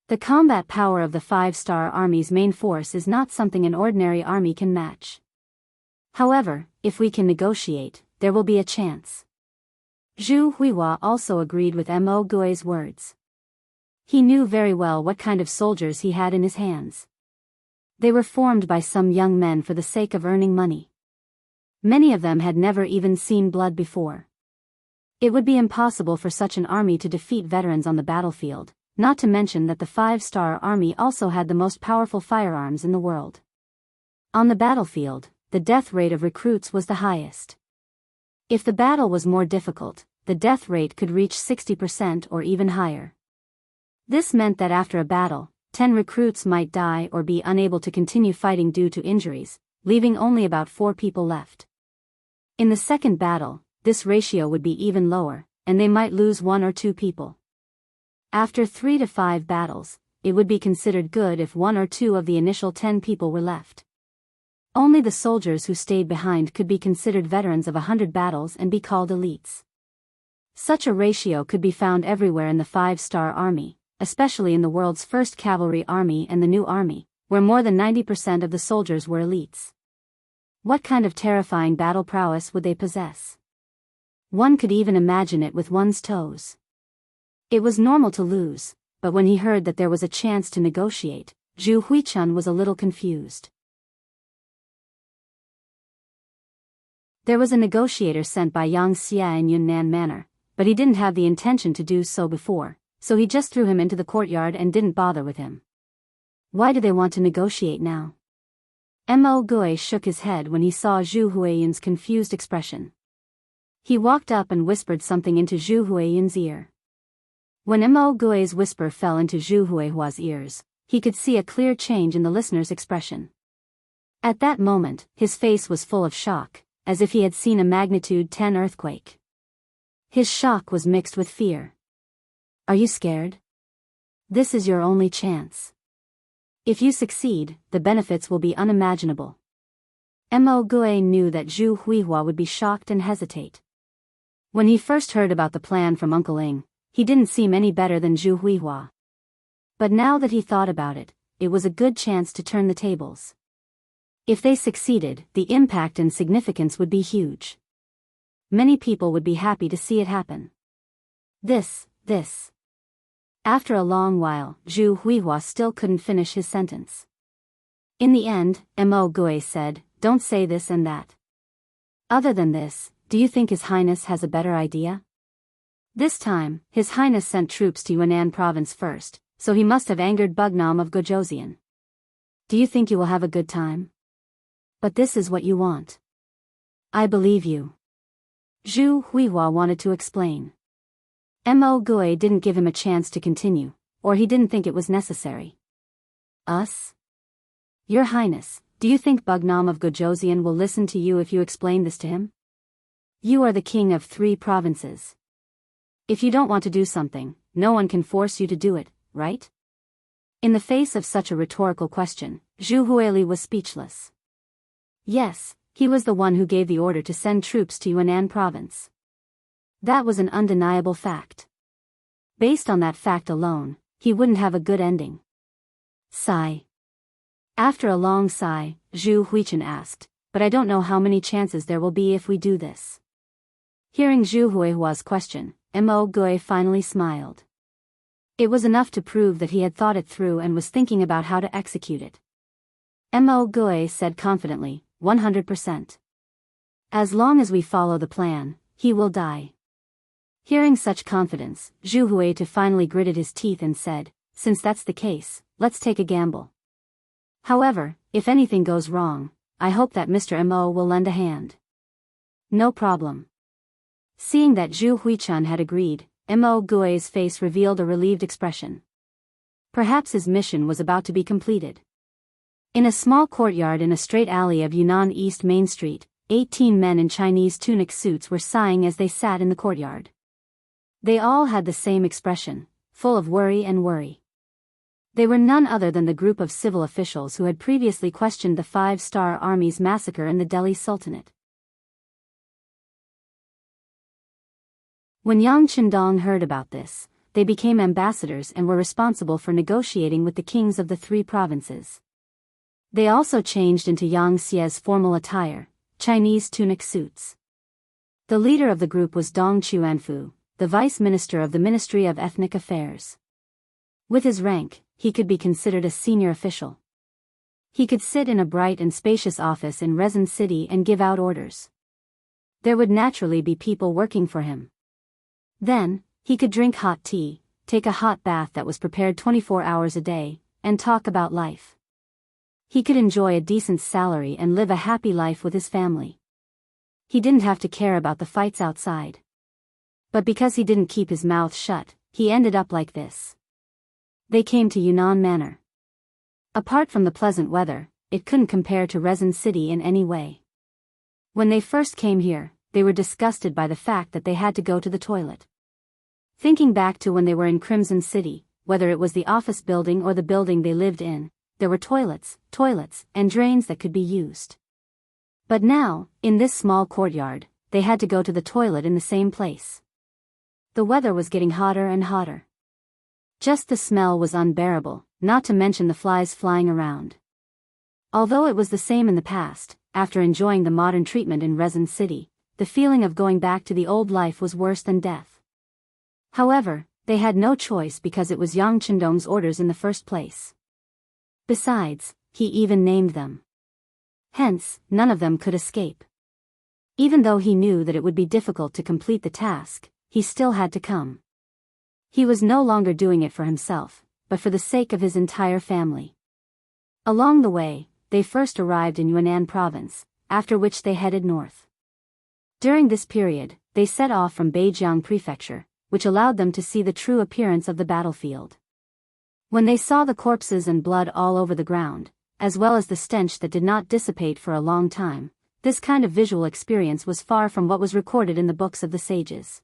The combat power of the five-star army's main force is not something an ordinary army can match. However, if we can negotiate, there will be a chance." Zhu Huihua also agreed with Mo Gue's words. He knew very well what kind of soldiers he had in his hands. They were formed by some young men for the sake of earning money. Many of them had never even seen blood before. It would be impossible for such an army to defeat veterans on the battlefield, not to mention that the five-star army also had the most powerful firearms in the world. On the battlefield, the death rate of recruits was the highest. If the battle was more difficult, the death rate could reach 60% or even higher. This meant that after a battle, 10 recruits might die or be unable to continue fighting due to injuries, leaving only about 4 people left. In the second battle, this ratio would be even lower, and they might lose 1 or 2 people. After 3 to 5 battles, it would be considered good if 1 or 2 of the initial 10 people were left. Only the soldiers who stayed behind could be considered veterans of 100 battles and be called elites. Such a ratio could be found everywhere in the five-star army, especially in the world's first cavalry army and the new army, where more than 90% of the soldiers were elites. What kind of terrifying battle prowess would they possess? One could even imagine it with one's toes. It was normal to lose, but when he heard that there was a chance to negotiate, Zhu Huichun was a little confused. There was a negotiator sent by Yang Xia in Yunnan Manor, but he didn't have the intention to do so before, so he just threw him into the courtyard and didn't bother with him. Why do they want to negotiate now? Mo Gue shook his head when he saw Zhu Huiyun's confused expression. He walked up and whispered something into Zhu Huiyun's ear. When Mo Gue's whisper fell into Zhu Huihua's ears, he could see a clear change in the listener's expression. At that moment, his face was full of shock, as if he had seen a magnitude 10 earthquake. His shock was mixed with fear. "Are you scared? This is your only chance. If you succeed, the benefits will be unimaginable." Mo Gue knew that Zhu Huihua would be shocked and hesitate. When he first heard about the plan from Uncle Ing, he didn't seem any better than Zhu Huihua. But now that he thought about it, it was a good chance to turn the tables. If they succeeded, the impact and significance would be huge. Many people would be happy to see it happen. This. After a long while, Zhu Huihua still couldn't finish his sentence. In the end, Mo Gue said, "Don't say this and that. Other than this, do you think His Highness has a better idea?" This time, His Highness sent troops to Yunnan province first, so he must have angered Bugnam of Gojoseon. "Do you think you will have a good time? But this is what you want." "I believe you." Zhu Huihua wanted to explain. Mo Gue didn't give him a chance to continue, or he didn't think it was necessary. "Us? Your Highness, do you think Bugnam of Gojoseon will listen to you if you explain this to him? You are the king of 3 provinces. If you don't want to do something, no one can force you to do it, right?" In the face of such a rhetorical question, Zhu Huili was speechless. Yes, he was the one who gave the order to send troops to Yunnan province. That was an undeniable fact. Based on that fact alone, he wouldn't have a good ending. Sigh. After a long sigh, Zhu Huichun asked, "But I don't know how many chances there will be if we do this." Hearing Zhu Huihua's question, Mo Gue finally smiled. It was enough to prove that he had thought it through and was thinking about how to execute it. Mo Gue said confidently, 100%. As long as we follow the plan, he will die. Hearing such confidence, Zhu Huitu finally gritted his teeth and said, since that's the case, let's take a gamble. However, if anything goes wrong, I hope that Mr. Mo will lend a hand. No problem. Seeing that Zhu Huichun had agreed, Mo Gui's face revealed a relieved expression. Perhaps his mission was about to be completed. In a small courtyard in a straight alley of Yunnan East Main Street, 18 men in Chinese tunic suits were sighing as they sat in the courtyard. They all had the same expression, full of worry and worry. They were none other than the group of civil officials who had previously questioned the Five-Star Army's massacre in the Delhi Sultanate. When Yang Qindong heard about this, they became ambassadors and were responsible for negotiating with the kings of the three provinces. They also changed into Yang Xie's formal attire, Chinese tunic suits. The leader of the group was Dong Chuanfu, the vice minister of the Ministry of Ethnic Affairs. With his rank, he could be considered a senior official. He could sit in a bright and spacious office in Rezin City and give out orders. There would naturally be people working for him. Then, he could drink hot tea, take a hot bath that was prepared 24 hours a day, and talk about life. He could enjoy a decent salary and live a happy life with his family. He didn't have to care about the fights outside. But because he didn't keep his mouth shut, he ended up like this. They came to Yunnan Manor. Apart from the pleasant weather, it couldn't compare to Rezin City in any way. When they first came here, they were disgusted by the fact that they had to go to the toilet. Thinking back to when they were in Crimson City, whether it was the office building or the building they lived in, there were toilets, and drains that could be used. But now, in this small courtyard, they had to go to the toilet in the same place. The weather was getting hotter and hotter. Just the smell was unbearable, not to mention the flies flying around. Although it was the same in the past, after enjoying the modern treatment in Rezin City, the feeling of going back to the old life was worse than death. However, they had no choice because it was Yang Qindong's orders in the first place. Besides, he even named them. Hence, none of them could escape. Even though he knew that it would be difficult to complete the task, he still had to come. He was no longer doing it for himself, but for the sake of his entire family. Along the way, they first arrived in Yunnan province, after which they headed north. During this period, they set off from Beijiang Prefecture, which allowed them to see the true appearance of the battlefield. When they saw the corpses and blood all over the ground, as well as the stench that did not dissipate for a long time, this kind of visual experience was far from what was recorded in the books of the sages.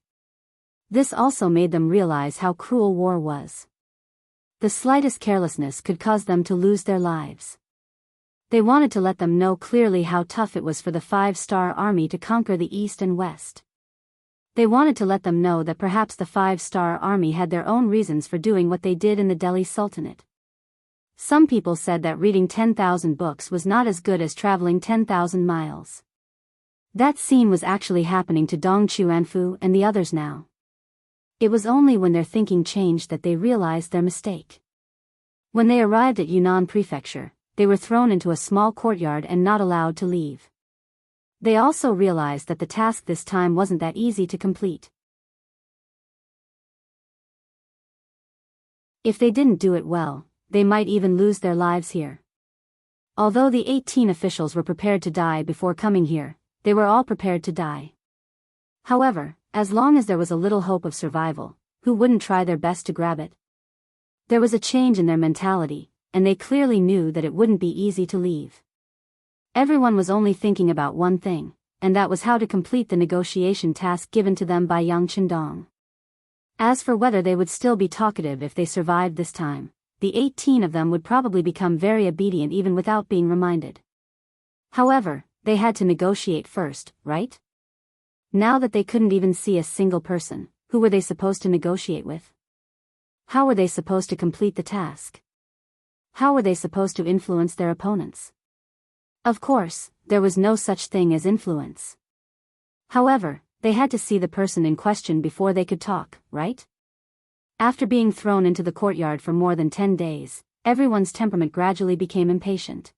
This also made them realize how cruel war was. The slightest carelessness could cause them to lose their lives. They wanted to let them know clearly how tough it was for the Five-Star Army to conquer the East and West. They wanted to let them know that perhaps the Five-Star Army had their own reasons for doing what they did in the Delhi Sultanate. Some people said that reading 10,000 books was not as good as traveling 10,000 miles. That scene was actually happening to Dong Chuanfu and the others now. It was only when their thinking changed that they realized their mistake. When they arrived at Yunnan Prefecture, they were thrown into a small courtyard and not allowed to leave. They also realized that the task this time wasn't that easy to complete. If they didn't do it well, they might even lose their lives here. Although the 18 officials were prepared to die before coming here, they were all prepared to die. However, as long as there was a little hope of survival, who wouldn't try their best to grab it? There was a change in their mentality, and they clearly knew that it wouldn't be easy to leave. Everyone was only thinking about one thing, and that was how to complete the negotiation task given to them by Yang Qindong. As for whether they would still be talkative if they survived this time, the 18 of them would probably become very obedient even without being reminded. However, they had to negotiate first, right? Now that they couldn't even see a single person, who were they supposed to negotiate with? How were they supposed to complete the task? How were they supposed to influence their opponents? Of course, there was no such thing as influence. However, they had to see the person in question before they could talk, right? After being thrown into the courtyard for more than 10 days, everyone's temperament gradually became impatient.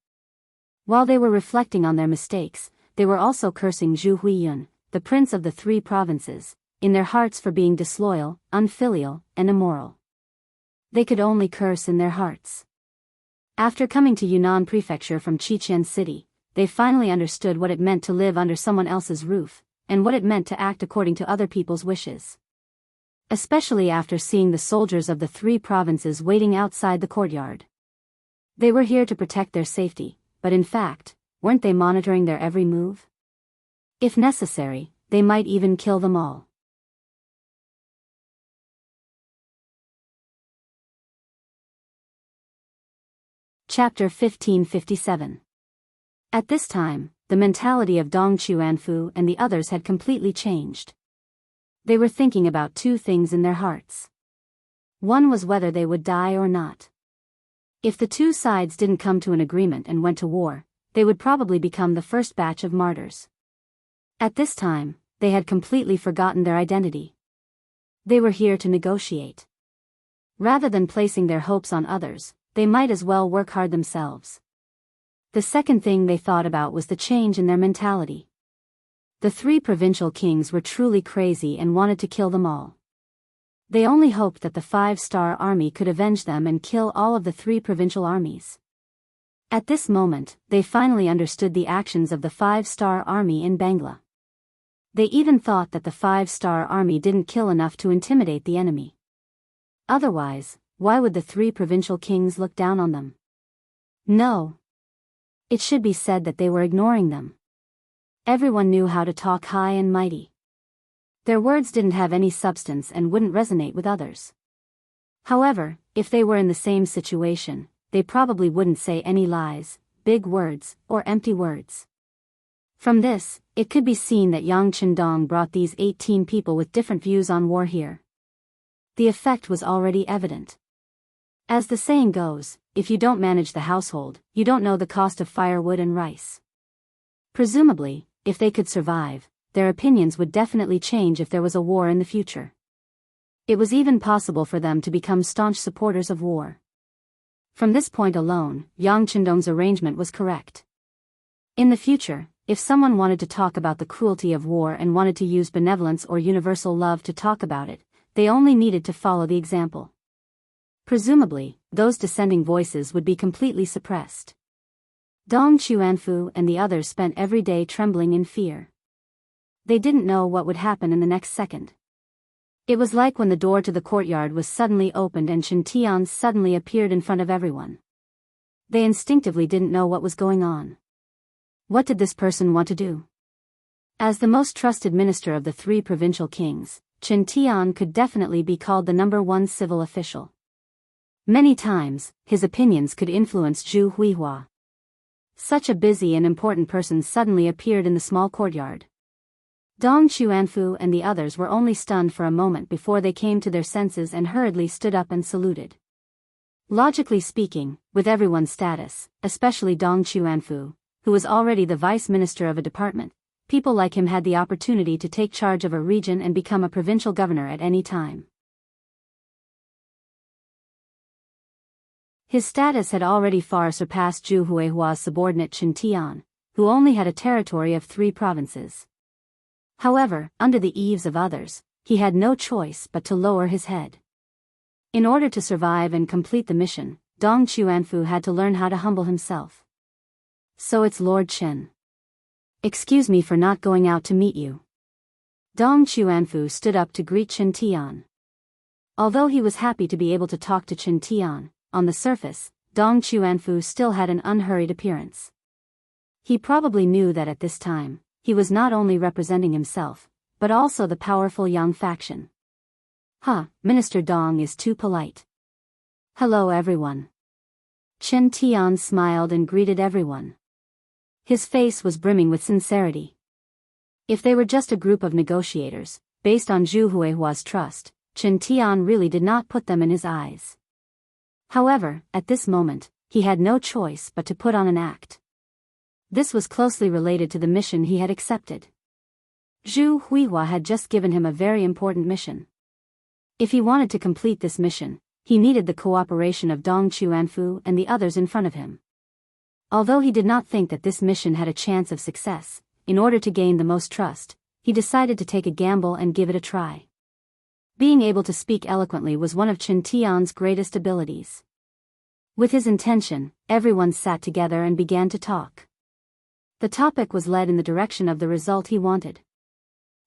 While they were reflecting on their mistakes, they were also cursing Zhu Huiyun, the prince of the 3 provinces, in their hearts for being disloyal, unfilial, and immoral. They could only curse in their hearts. After coming to Yunnan Prefecture from Qiqian City, they finally understood what it meant to live under someone else's roof, and what it meant to act according to other people's wishes. Especially after seeing the soldiers of the 3 provinces waiting outside the courtyard. They were here to protect their safety, but in fact, weren't they monitoring their every move? If necessary, they might even kill them all. Chapter 1557. At this time, the mentality of Dong Chuanfu and the others had completely changed. They were thinking about 2 things in their hearts. One was whether they would die or not. If the 2 sides didn't come to an agreement and went to war, they would probably become the first batch of martyrs. At this time, they had completely forgotten their identity. They were here to negotiate. Rather than placing their hopes on others, they might as well work hard themselves. The second thing they thought about was the change in their mentality. The 3 provincial kings were truly crazy and wanted to kill them all. They only hoped that the 5-star army could avenge them and kill all of the 3 provincial armies. At this moment, they finally understood the actions of the 5-star army in Bangla. They even thought that the 5-star army didn't kill enough to intimidate the enemy. Otherwise, why would the 3 provincial kings look down on them? No. It should be said that they were ignoring them. Everyone knew how to talk high and mighty. Their words didn't have any substance and wouldn't resonate with others. However, if they were in the same situation, they probably wouldn't say any lies, big words, or empty words. From this, it could be seen that Yang Qindong brought these 18 people with different views on war here. The effect was already evident. As the saying goes, if you don't manage the household, you don't know the cost of firewood and rice. Presumably, if they could survive, their opinions would definitely change if there was a war in the future. It was even possible for them to become staunch supporters of war. From this point alone, Yang Qindong's arrangement was correct. In the future, if someone wanted to talk about the cruelty of war and wanted to use benevolence or universal love to talk about it, they only needed to follow the example. Presumably, those dissenting voices would be completely suppressed. Dong Chuanfu and the others spent every day trembling in fear. They didn't know what would happen in the next second. It was like when the door to the courtyard was suddenly opened and Chen Tian suddenly appeared in front of everyone. They instinctively didn't know what was going on. What did this person want to do? As the most trusted minister of the 3 provincial kings, Chen Tian could definitely be called the #1 civil official. Many times, his opinions could influence Zhu Huihua. Such a busy and important person suddenly appeared in the small courtyard. Dong Chuanfu and the others were only stunned for a moment before they came to their senses and hurriedly stood up and saluted. Logically speaking, with everyone's status, especially Dong Chuanfu, who was already the vice minister of a department, people like him had the opportunity to take charge of a region and become a provincial governor at any time. His status had already far surpassed Zhu Huihua's subordinate Chen Tian, who only had a territory of 3 provinces. However, under the eaves of others, he had no choice but to lower his head. In order to survive and complete the mission, Dong Chuanfu had to learn how to humble himself. So it's Lord Chen. Excuse me for not going out to meet you. Dong Chuanfu stood up to greet Chen Tian. Although he was happy to be able to talk to Chen Tian, on the surface, Dong Chuanfu still had an unhurried appearance. He probably knew that at this time, he was not only representing himself, but also the powerful Yang faction. Minister Dong is too polite. Hello everyone. Chen Tian smiled and greeted everyone. His face was brimming with sincerity. If they were just a group of negotiators, based on Zhu Huihua's trust, Chen Tian really did not put them in his eyes. However, at this moment, he had no choice but to put on an act. This was closely related to the mission he had accepted. Zhu Huihua had just given him a very important mission. If he wanted to complete this mission, he needed the cooperation of Dong Chuanfu and the others in front of him. Although he did not think that this mission had a chance of success, in order to gain the most trust, he decided to take a gamble and give it a try. Being able to speak eloquently was one of Chen Tian's greatest abilities. With his intention, everyone sat together and began to talk. The topic was led in the direction of the result he wanted.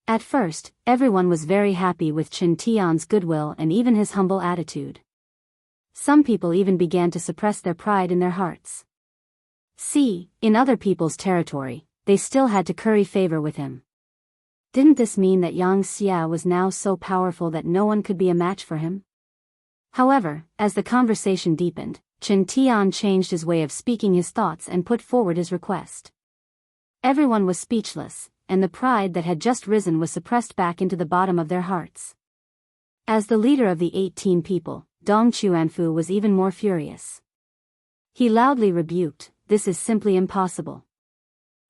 At first, everyone was very happy with Chen Tian's goodwill and even his humble attitude. Some people even began to suppress their pride in their hearts. See, in other people's territory, they still had to curry favor with him. Didn't this mean that Yang Xia was now so powerful that no one could be a match for him? However, as the conversation deepened, Chen Tian changed his way of speaking his thoughts and put forward his request. Everyone was speechless, and the pride that had just risen was suppressed back into the bottom of their hearts. As the leader of the 18 people, Dong Chuanfu was even more furious. He loudly rebuked, "This is simply impossible.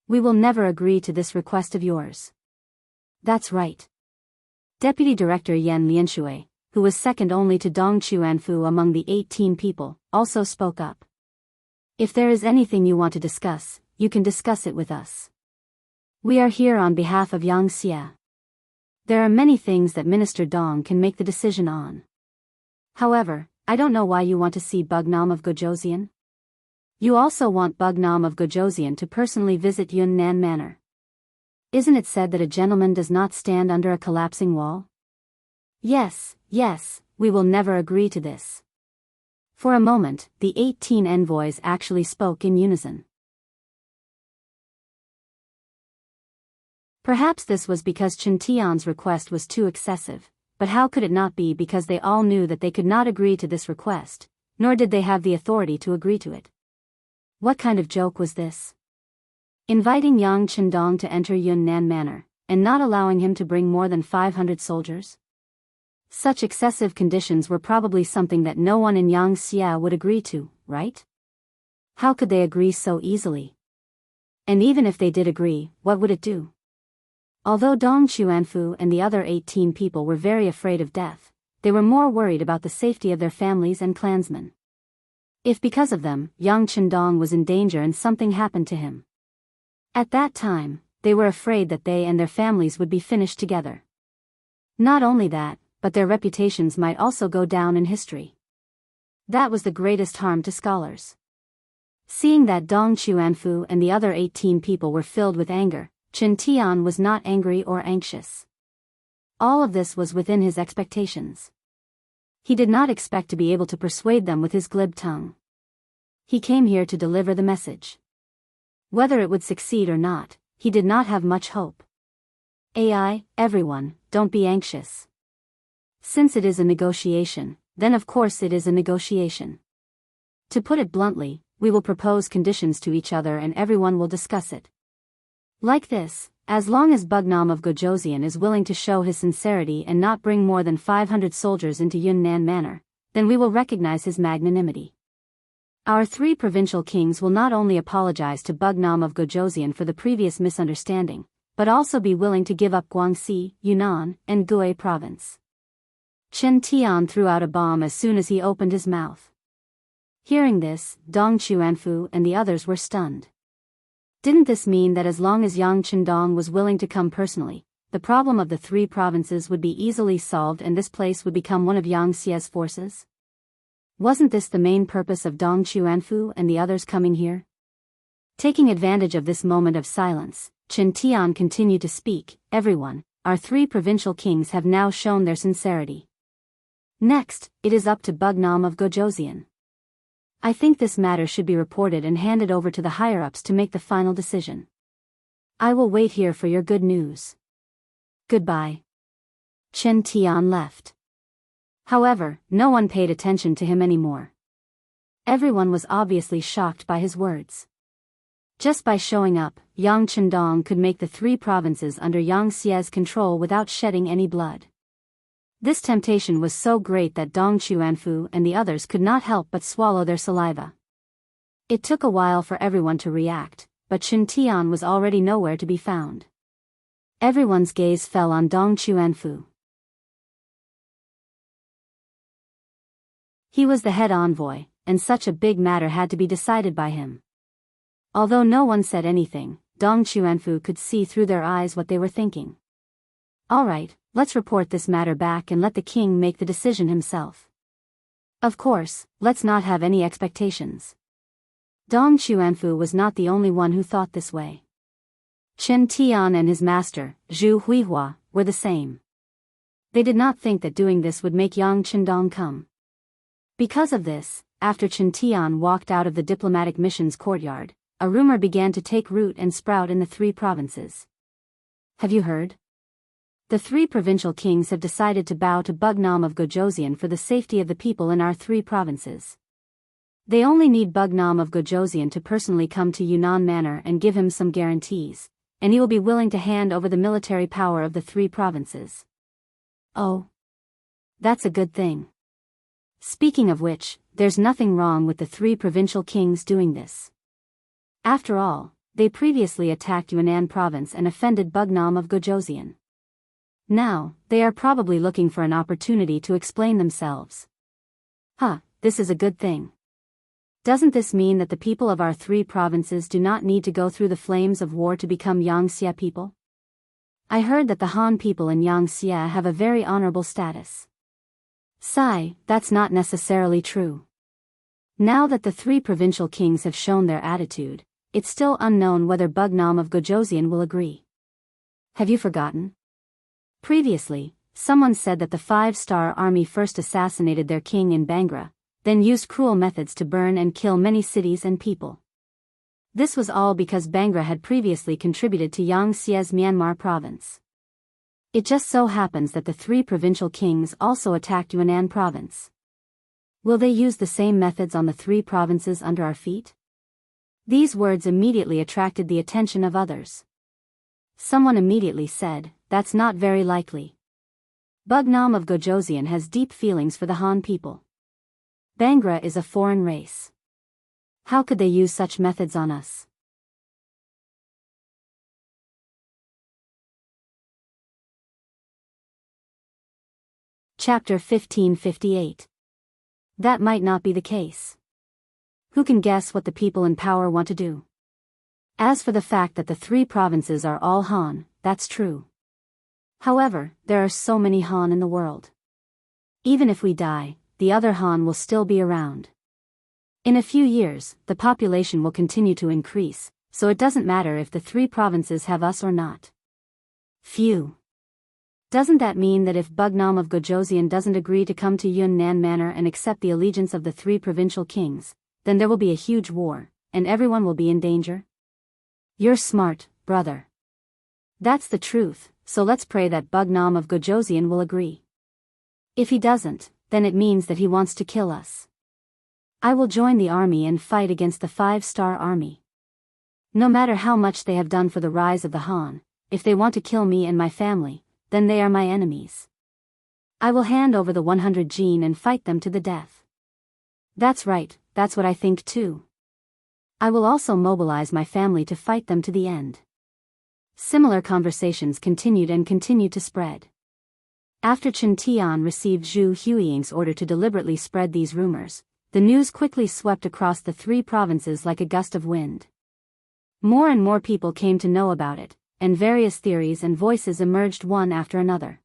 We will never agree to this request of yours." That's right. Deputy Director Yan Lianshui, who was second only to Dong Chuanfu among the 18 people, also spoke up. "If there is anything you want to discuss, you can discuss it with us. We are here on behalf of Yang Xia. There are many things that Minister Dong can make the decision on. However, I don't know why you want to see Bugnam of Gojoseon. You also want Bugnam of Gojoseon to personally visit Yunnan Manor. Isn't it said that a gentleman does not stand under a collapsing wall? Yes, we will never agree to this." For a moment, the 18 envoys actually spoke in unison. Perhaps this was because Chen Tian's request was too excessive, but how could it not be, because they all knew that they could not agree to this request, nor did they have the authority to agree to it. What kind of joke was this? Inviting Yang Chendong to enter Yunnan Manor, and not allowing him to bring more than 500 soldiers? Such excessive conditions were probably something that no one in Yang Xia would agree to, right? How could they agree so easily? And even if they did agree, what would it do? Although Dong Chuanfu and the other 18 people were very afraid of death, they were more worried about the safety of their families and clansmen. If because of them, Yang Chendong was in danger and something happened to him. At that time, they were afraid that they and their families would be finished together. Not only that, but their reputations might also go down in history. That was the greatest harm to scholars. Seeing that Dong Chuanfu and the other 18 people were filled with anger, Chen Tian was not angry or anxious. All of this was within his expectations. He did not expect to be able to persuade them with his glib tongue. He came here to deliver the message. Whether it would succeed or not, he did not have much hope. Everyone, don't be anxious. Since it is a negotiation, then of course it is a negotiation. To put it bluntly, we will propose conditions to each other and everyone will discuss it. Like this, as long as Bugnam of Gojoseon is willing to show his sincerity and not bring more than 500 soldiers into Yunnan Manor, then we will recognize his magnanimity. Our 3 provincial kings will not only apologize to Bugnam of Gojoseon for the previous misunderstanding, but also be willing to give up Guangxi, Yunnan, and Gui province. Chen Tian threw out a bomb as soon as he opened his mouth. Hearing this, Dong Chuanfu and the others were stunned. Didn't this mean that as long as Yang Chendong was willing to come personally, the problem of the 3 provinces would be easily solved and this place would become one of Yang Xia's forces? Wasn't this the main purpose of Dong Chuanfu and the others coming here? Taking advantage of this moment of silence, Chen Tian continued to speak. "Everyone, our 3 provincial kings have now shown their sincerity. Next, it is up to Bugnam of Gojoseon. I think this matter should be reported and handed over to the higher-ups to make the final decision. I will wait here for your good news. Goodbye." Chen Tian left. However, no one paid attention to him anymore. Everyone was obviously shocked by his words. Just by showing up, Yang Chendong could make the 3 provinces under Yang Xia's control without shedding any blood. This temptation was so great that Dong Chuanfu and the others could not help but swallow their saliva. It took a while for everyone to react, but Chen Tian was already nowhere to be found. Everyone's gaze fell on Dong Chuanfu. He was the head envoy, and such a big matter had to be decided by him. Although no one said anything, Dong Chuanfu could see through their eyes what they were thinking. Alright, let's report this matter back and let the king make the decision himself. Of course, let's not have any expectations. Dong Xuanfu was not the only one who thought this way. Chen Tian and his master, Zhu Huihua, were the same. They did not think that doing this would make Yang Qindong come. Because of this, after Chen Tian walked out of the diplomatic mission's courtyard, a rumor began to take root and sprout in the 3 provinces. Have you heard? The 3 provincial kings have decided to bow to Bugnam of Gojoseon for the safety of the people in our 3 provinces. They only need Bugnam of Gojoseon to personally come to Yunnan Manor and give him some guarantees, and he will be willing to hand over the military power of the 3 provinces. Oh. That's a good thing. Speaking of which, there's nothing wrong with the 3 provincial kings doing this. After all, they previously attacked Yunnan province and offended Bugnam of Gojoseon. Now, they are probably looking for an opportunity to explain themselves. This is a good thing. Doesn't this mean that the people of our 3 provinces do not need to go through the flames of war to become Yangxia people? I heard that the Han people in Yangxia have a very honorable status. Sigh, that's not necessarily true. Now that the 3 provincial kings have shown their attitude, it's still unknown whether Bugnam of Gojoseon will agree. Have you forgotten? Previously, someone said that the 5-star army first assassinated their king in Bangra, then used cruel methods to burn and kill many cities and people. This was all because Bangra had previously contributed to Yangxia's Myanmar province. It just so happens that the 3 provincial kings also attacked Yunnan province. Will they use the same methods on the 3 provinces under our feet? These words immediately attracted the attention of others. Someone immediately said, that's not very likely. Bugnam of Gojoseon has deep feelings for the Han people. Bangra is a foreign race. How could they use such methods on us? Chapter 1558. That might not be the case. Who can guess what the people in power want to do? As for the fact that the 3 provinces are all Han, that's true. However, there are so many Han in the world. Even if we die, the other Han will still be around. In a few years, the population will continue to increase, so it doesn't matter if the 3 provinces have us or not. Phew. Doesn't that mean that if Bugnam of Gojoseon doesn't agree to come to Yunnan Manor and accept the allegiance of the 3 provincial kings, then there will be a huge war, and everyone will be in danger? You're smart, brother. That's the truth, so let's pray that Bugnam of Gojoseon will agree. If he doesn't, then it means that he wants to kill us. I will join the army and fight against the 5-star army. No matter how much they have done for the rise of the Han, if they want to kill me and my family, then they are my enemies. I will hand over the 100 jin and fight them to the death. That's right, that's what I think too. I will also mobilize my family to fight them to the end. Similar conversations continued and continued to spread. After Chen Tian received Zhu Huiying's order to deliberately spread these rumors, the news quickly swept across the 3 provinces like a gust of wind. More and more people came to know about it, and various theories and voices emerged one after another.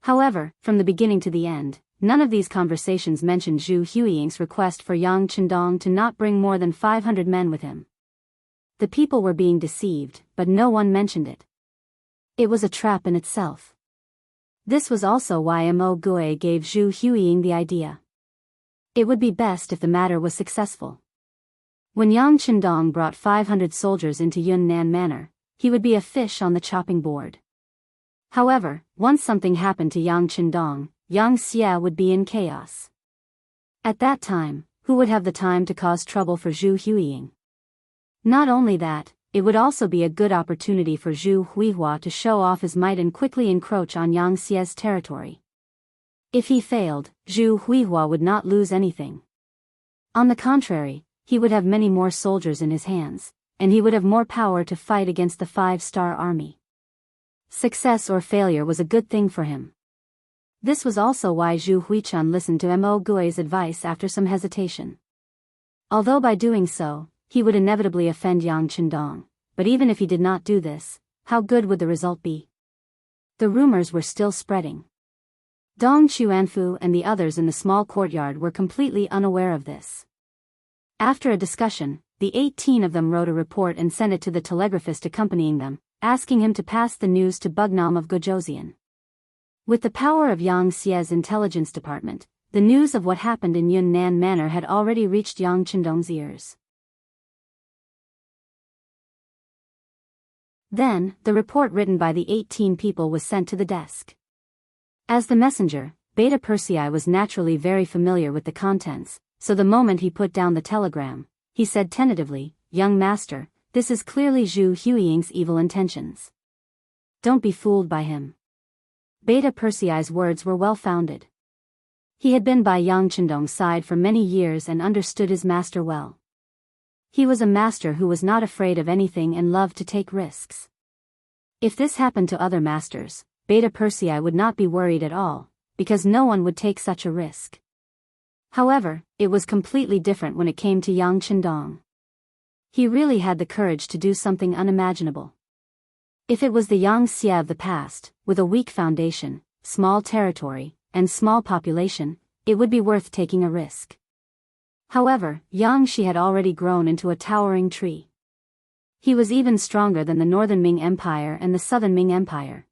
However, from the beginning to the end, none of these conversations mentioned Zhu Huiying's request for Yang Qindong to not bring more than 500 men with him. The people were being deceived, but no one mentioned it. It was a trap in itself. This was also why Mo Gui gave Zhu Huiying the idea. It would be best if the matter was successful. When Yang Qindong brought 500 soldiers into Yunnan Manor, he would be a fish on the chopping board. However, once something happened to Yang Qindong, Yang Xia would be in chaos. At that time, who would have the time to cause trouble for Zhu Huiying? Not only that, it would also be a good opportunity for Zhu Huihua to show off his might and quickly encroach on Yang Xia's territory. If he failed, Zhu Huihua would not lose anything. On the contrary, he would have many more soldiers in his hands, and he would have more power to fight against the 5-star army. Success or failure was a good thing for him. This was also why Zhu Huichun listened to Mo Gui's advice after some hesitation. Although by doing so, he would inevitably offend Yang Qindong, but even if he did not do this, how good would the result be? The rumors were still spreading. Dong Xuanfu and the others in the small courtyard were completely unaware of this. After a discussion, the 18 of them wrote a report and sent it to the telegraphist accompanying them, asking him to pass the news to Bugnam of Gojosian. With the power of Yang Xie's intelligence department, the news of what happened in Yunnan Manor had already reached Yang Chendong's ears. Then, the report written by the 18 people was sent to the desk. As the messenger, Beta Persei was naturally very familiar with the contents, so the moment he put down the telegram, he said tentatively, "Young master, this is clearly Zhu Huiying's evil intentions. Don't be fooled by him." Beta Persei's words were well-founded. He had been by Yang Chendong's side for many years and understood his master well. He was a master who was not afraid of anything and loved to take risks. If this happened to other masters, Beta Persei would not be worried at all, because no one would take such a risk. However, it was completely different when it came to Yang Chendong. He really had the courage to do something unimaginable. If it was the Yang Xie of the past, with a weak foundation, small territory, and small population, it would be worth taking a risk. However, Yang Xi had already grown into a towering tree. He was even stronger than the Northern Ming Empire and the Southern Ming Empire.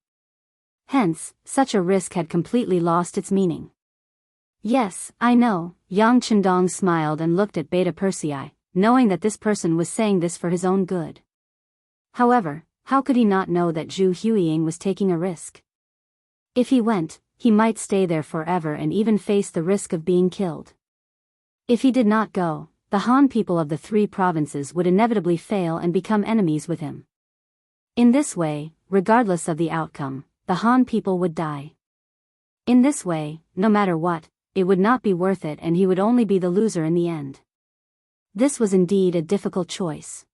Hence, such a risk had completely lost its meaning. "Yes, I know," Yang Chendong smiled and looked at Beta Persei, knowing that this person was saying this for his own good. However, how could he not know that Zhu Huiying was taking a risk? If he went, he might stay there forever and even face the risk of being killed. If he did not go, the Han people of the 3 provinces would inevitably fail and become enemies with him. In this way, regardless of the outcome, the Han people would die. In this way, no matter what, it would not be worth it and he would only be the loser in the end. This was indeed a difficult choice.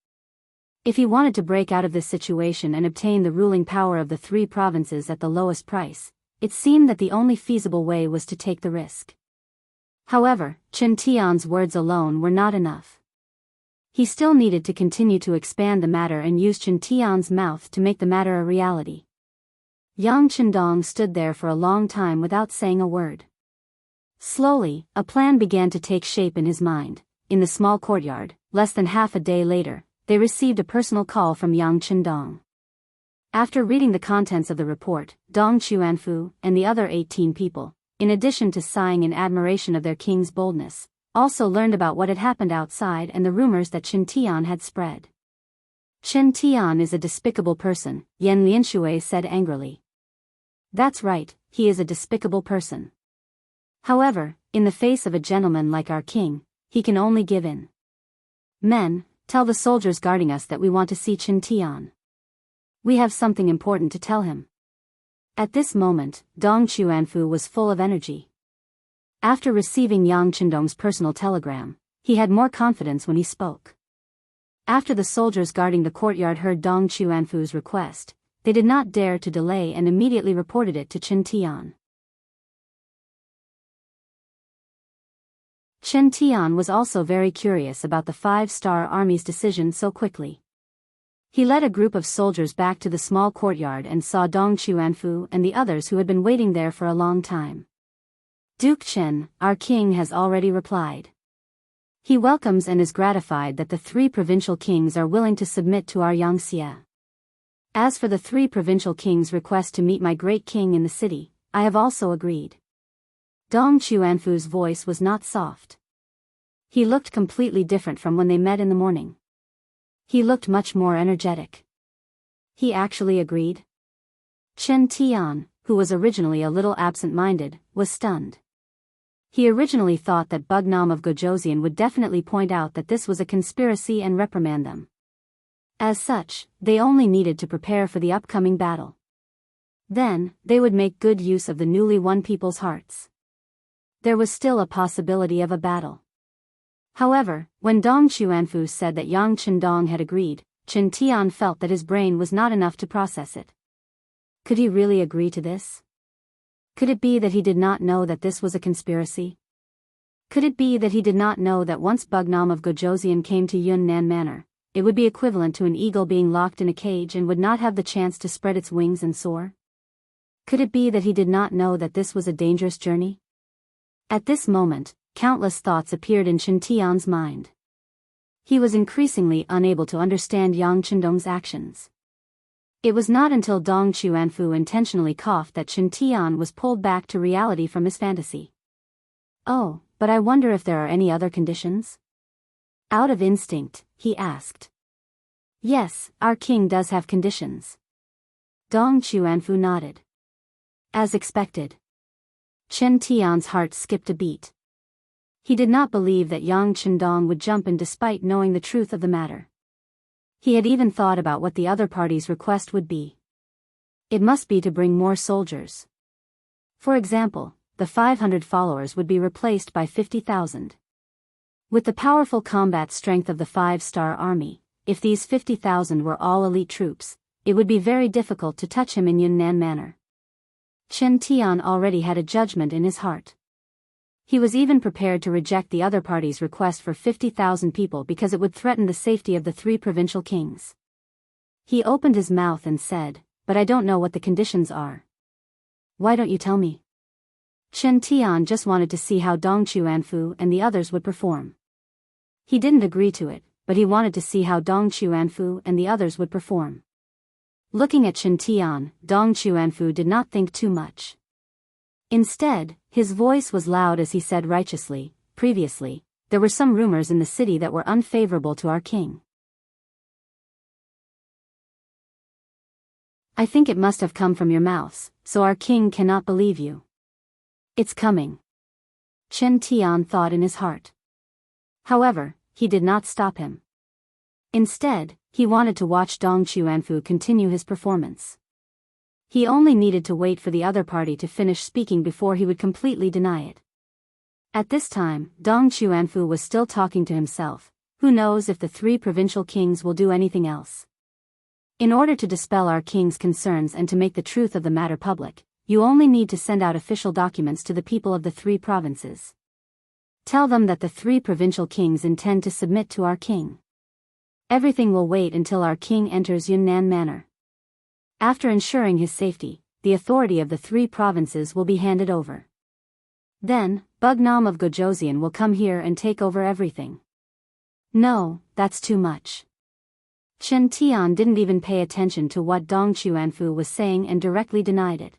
If he wanted to break out of this situation and obtain the ruling power of the 3 provinces at the lowest price, it seemed that the only feasible way was to take the risk. However, Chen Tian's words alone were not enough. He still needed to continue to expand the matter and use Chen Tian's mouth to make the matter a reality. Yang Chendong stood there for a long time without saying a word. Slowly, a plan began to take shape in his mind. In the small courtyard, less than half a day later, they received a personal call from Yang Chendong. After reading the contents of the report, Dong Xuanfu and the other 18 people, in addition to sighing in admiration of their king's boldness, also learned about what had happened outside and the rumors that Chen Tian had spread. "Chen Tian is a despicable person," Yan Lianshui said angrily. "That's right, he is a despicable person. However, in the face of a gentleman like our king, he can only give in. Men, tell the soldiers guarding us that we want to see Chen Tian. We have something important to tell him." At this moment, Dong Xuanfu was full of energy. After receiving Yang Chendong's personal telegram, he had more confidence when he spoke. After the soldiers guarding the courtyard heard Dong Xuanfu's request, they did not dare to delay and immediately reported it to Chen Tian. Chen Tian was also very curious about the 5-star army's decision so quickly. He led a group of soldiers back to the small courtyard and saw Dong Xuanfu and the others who had been waiting there for a long time. "Duke Chen, our king has already replied. He welcomes and is gratified that the 3 provincial kings are willing to submit to our Yang Xie. As for the 3 provincial kings' request to meet my great king in the city, I have also agreed." Dong Xuanfu's voice was not soft. He looked completely different from when they met in the morning. He looked much more energetic. He actually agreed? Chen Tian, who was originally a little absent-minded, was stunned. He originally thought that Bugnam of Gojosian would definitely point out that this was a conspiracy and reprimand them. As such, they only needed to prepare for the upcoming battle. Then, they would make good use of the newly won people's hearts. There was still a possibility of a battle. However, when Dong Xuanfu said that Yang Chendong had agreed, Chen Tian felt that his brain was not enough to process it. Could he really agree to this? Could it be that he did not know that this was a conspiracy? Could it be that he did not know that once Bugnam of Gojosian came to Yunnan Manor, it would be equivalent to an eagle being locked in a cage and would not have the chance to spread its wings and soar? Could it be that he did not know that this was a dangerous journey? At this moment, countless thoughts appeared in Chen Tian's mind. He was increasingly unable to understand Yang Chendong's actions. It was not until Dong Chuanfu intentionally coughed that Chen Tian was pulled back to reality from his fantasy. Oh, but I wonder if there are any other conditions? Out of instinct, he asked. Yes, our king does have conditions. Dong Chuanfu nodded. As expected. Chen Tian's heart skipped a beat. He did not believe that Yang Chendong would jump in despite knowing the truth of the matter. He had even thought about what the other party's request would be. It must be to bring more soldiers. For example, the 500 followers would be replaced by 50,000. With the powerful combat strength of the 5-star army, if these 50,000 were all elite troops, it would be very difficult to touch him in Yunnan manner. Chen Tian already had a judgment in his heart. He was even prepared to reject the other party's request for 50,000 people because it would threaten the safety of the 3 provincial kings. He opened his mouth and said, "But I don't know what the conditions are." "Why don't you tell me?" Chen Tian just wanted to see how Dong Chuanfu and the others would perform. He didn't agree to it, but he wanted to see how Dong Chuanfu and the others would perform. Looking at Chen Tian, Dong Chuanfu did not think too much. Instead, his voice was loud as he said righteously, "Previously, there were some rumors in the city that were unfavorable to our king. I think it must have come from your mouths, so our king cannot believe you. It's coming." Chen Tian thought in his heart. However, he did not stop him. Instead, he wanted to watch Dong Chuanfu continue his performance. He only needed to wait for the other party to finish speaking before he would completely deny it. At this time, Dong Chuanfu was still talking to himself. Who knows if the 3 provincial kings will do anything else? In order to dispel our king's concerns and to make the truth of the matter public, you only need to send out official documents to the people of the 3 provinces. Tell them that the 3 provincial kings intend to submit to our king. Everything will wait until our king enters Yunnan manor. After ensuring his safety, the authority of the 3 provinces will be handed over. Then, Bugnam of Gojoseon will come here and take over everything. No, that's too much. Chen Tian didn't even pay attention to what Dong Chuanfu was saying and directly denied it.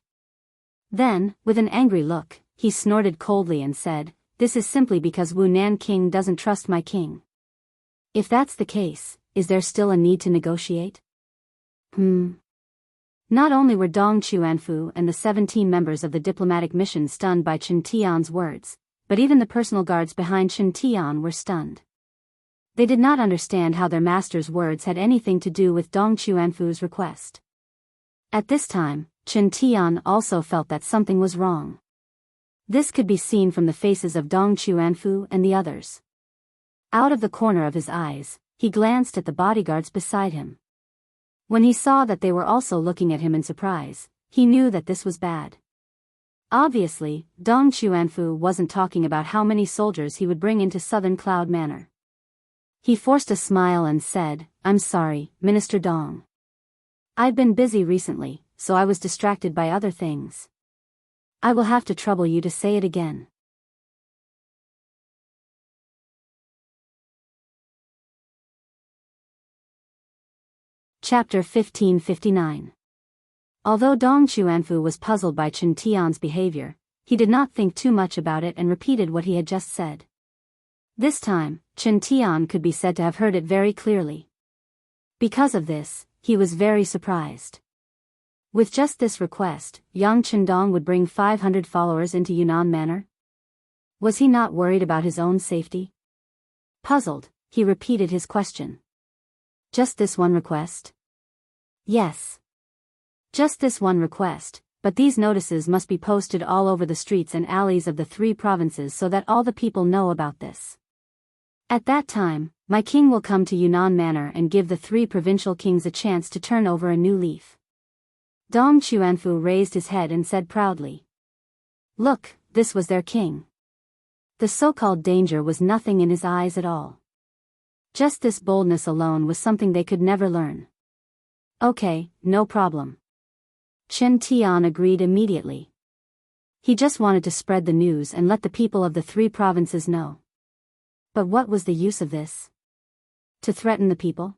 Then, with an angry look, he snorted coldly and said, "This is simply because Wunan king doesn't trust my king. If that's the case, is there still a need to negotiate?" Not only were Dong Chuanfu and the 17 members of the diplomatic mission stunned by Chen Tian's words, but even the personal guards behind Chen Tian were stunned. They did not understand how their master's words had anything to do with Dong Chuanfu's request. At this time, Chen Tian also felt that something was wrong. This could be seen from the faces of Dong Chuanfu and the others. Out of the corner of his eyes, he glanced at the bodyguards beside him. When he saw that they were also looking at him in surprise, he knew that this was bad. Obviously, Dong Chuanfu wasn't talking about how many soldiers he would bring into Southern Cloud Manor. He forced a smile and said, "I'm sorry, Minister Dong. I've been busy recently, so I was distracted by other things. I will have to trouble you to say it again." Chapter 1559. Although Dong Chuanfu was puzzled by Chen Tian's behavior, he did not think too much about it and repeated what he had just said. This time, Chen Tian could be said to have heard it very clearly. Because of this, he was very surprised. With just this request, Yang Chendong would bring 500 followers into Yunnan Manor? Was he not worried about his own safety? Puzzled, he repeated his question. Just this one request? Yes. Just this one request, but these notices must be posted all over the streets and alleys of the 3 provinces so that all the people know about this. At that time, my king will come to Yunnan Manor and give the 3 provincial kings a chance to turn over a new leaf. Dong Chuanfu raised his head and said proudly. Look, this was their king. The so-called danger was nothing in his eyes at all. Just this boldness alone was something they could never learn. Okay, no problem. Chen Tian agreed immediately. He just wanted to spread the news and let the people of the 3 provinces know. But what was the use of this? To threaten the people?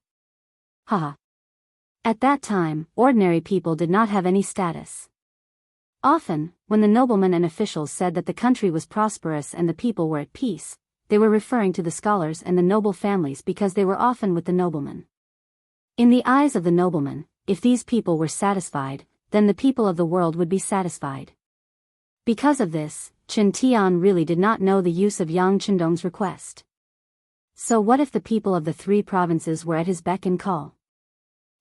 Haha. At that time, ordinary people did not have any status. Often, when the noblemen and officials said that the country was prosperous and the people were at peace, they were referring to the scholars and the noble families because they were often with the noblemen. In the eyes of the noblemen, if these people were satisfied, then the people of the world would be satisfied. Because of this, Chen Tian really did not know the use of Yang Chendong's request. So what if the people of the 3 provinces were at his beck and call?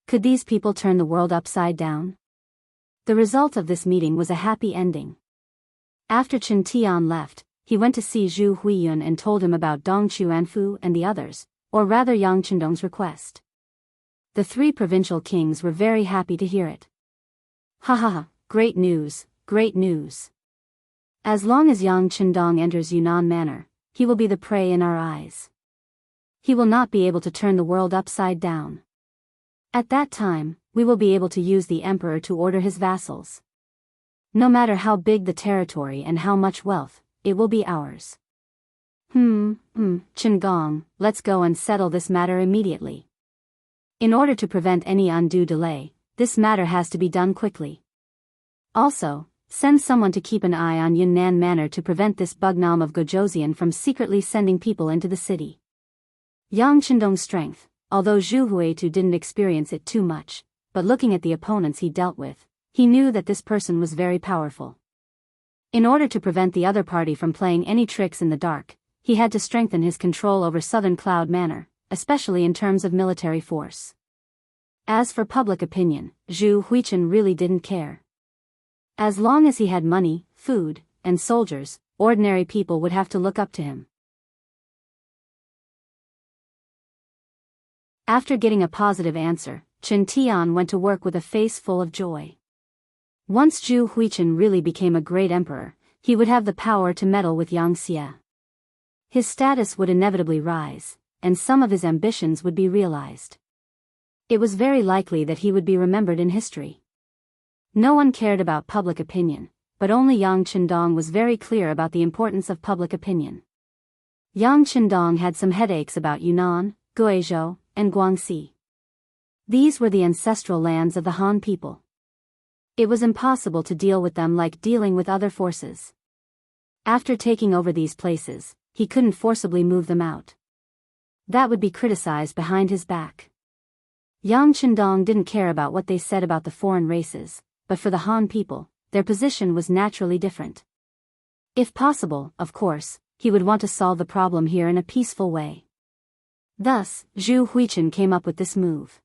Could these people turn the world upside down? The result of this meeting was a happy ending. After Chen Tian left, he went to see Zhu Huiyun and told him about Dong Chuanfu and the others, or rather Yang Chendong's request. The 3 provincial kings were very happy to hear it. Ha ha ha, great news, great news. As long as Yang Chendong enters Yunnan Manor, he will be the prey in our eyes. He will not be able to turn the world upside down. At that time, we will be able to use the emperor to order his vassals. No matter how big the territory and how much wealth, it will be ours. Qingong, let's go and settle this matter immediately. In order to prevent any undue delay, this matter has to be done quickly. Also, send someone to keep an eye on Yunnan Manor to prevent this Bugnam of Gojoseon from secretly sending people into the city. Yang Chendong's strength, although Zhu Huitu didn't experience it too much, but looking at the opponents he dealt with, he knew that this person was very powerful. In order to prevent the other party from playing any tricks in the dark, he had to strengthen his control over Southern Cloud Manor, especially in terms of military force. As for public opinion, Zhu Huichen really didn't care. As long as he had money, food, and soldiers, ordinary people would have to look up to him. After getting a positive answer, Chen Tian went to work with a face full of joy. Once Zhu Huichen really became a great emperor, he would have the power to meddle with Yang Xie. His status would inevitably rise, and some of his ambitions would be realized. It was very likely that he would be remembered in history. No one cared about public opinion, but only Yang Chendong was very clear about the importance of public opinion. Yang Chendong had some headaches about Yunnan, Guizhou, and Guangxi. These were the ancestral lands of the Han people. It was impossible to deal with them like dealing with other forces. After taking over these places, he couldn't forcibly move them out. That would be criticized behind his back. Yang Chendong didn't care about what they said about the foreign races, but for the Han people, their position was naturally different. If possible, of course, he would want to solve the problem here in a peaceful way. Thus, Zhu Huichen came up with this move.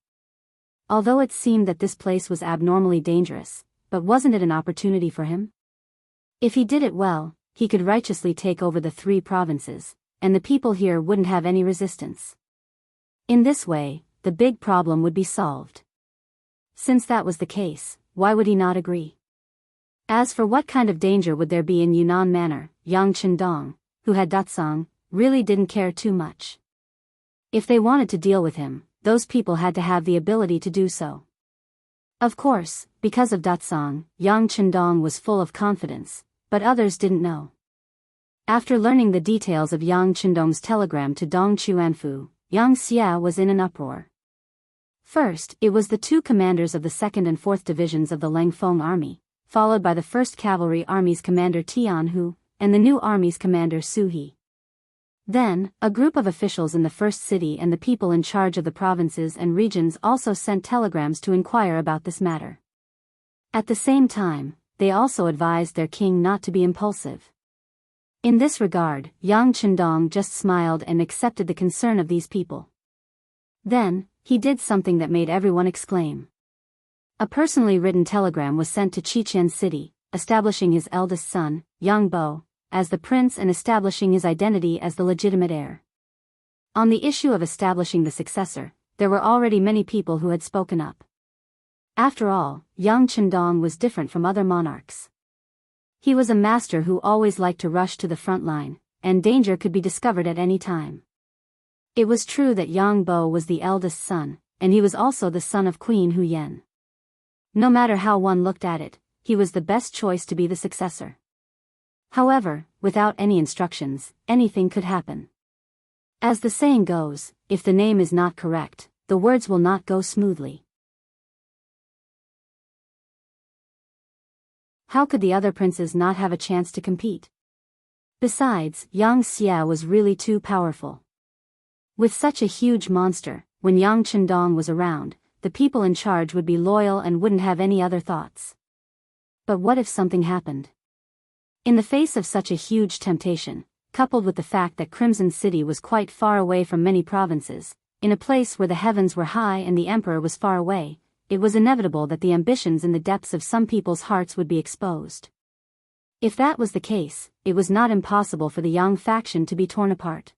Although it seemed that this place was abnormally dangerous, but wasn't it an opportunity for him? If he did it well, he could righteously take over the 3 provinces, and the people here wouldn't have any resistance. In this way, the big problem would be solved. Since that was the case, why would he not agree? As for what kind of danger would there be in Yunnan Manor, Yang Chendong, who had Datsang, really didn't care too much. If they wanted to deal with him, those people had to have the ability to do so. Of course, because of Datsang, Yang Chendong was full of confidence, but others didn't know. After learning the details of Yang Chendong's telegram to Dong Chuanfu, Yang Xie was in an uproar. First, it was the 2 commanders of the 2nd and 4th divisions of the Langfeng army, followed by the 1st Cavalry Army's commander Tianhu, and the new army's commander Su He. Then, a group of officials in the first city and the people in charge of the provinces and regions also sent telegrams to inquire about this matter. At the same time, they also advised their king not to be impulsive. In this regard, Yang Chendong just smiled and accepted the concern of these people. Then, he did something that made everyone exclaim. A personally written telegram was sent to Chichen City, establishing his eldest son, Yang Bo, as the prince and establishing his identity as the legitimate heir. On the issue of establishing the successor, there were already many people who had spoken up. After all, Yang Chendong was different from other monarchs. He was a master who always liked to rush to the front line, and danger could be discovered at any time. It was true that Yang Bo was the eldest son, and he was also the son of Queen Hu Yen. No matter how one looked at it, he was the best choice to be the successor. However, without any instructions, anything could happen. As the saying goes, if the name is not correct, the words will not go smoothly. How could the other princes not have a chance to compete? Besides, Yang Xia was really too powerful. With such a huge monster, when Yang Chendong was around, the people in charge would be loyal and wouldn't have any other thoughts. But what if something happened? In the face of such a huge temptation, coupled with the fact that Crimson City was quite far away from many provinces, in a place where the heavens were high and the emperor was far away, it was inevitable that the ambitions in the depths of some people's hearts would be exposed. If that was the case, it was not impossible for the Yang faction to be torn apart.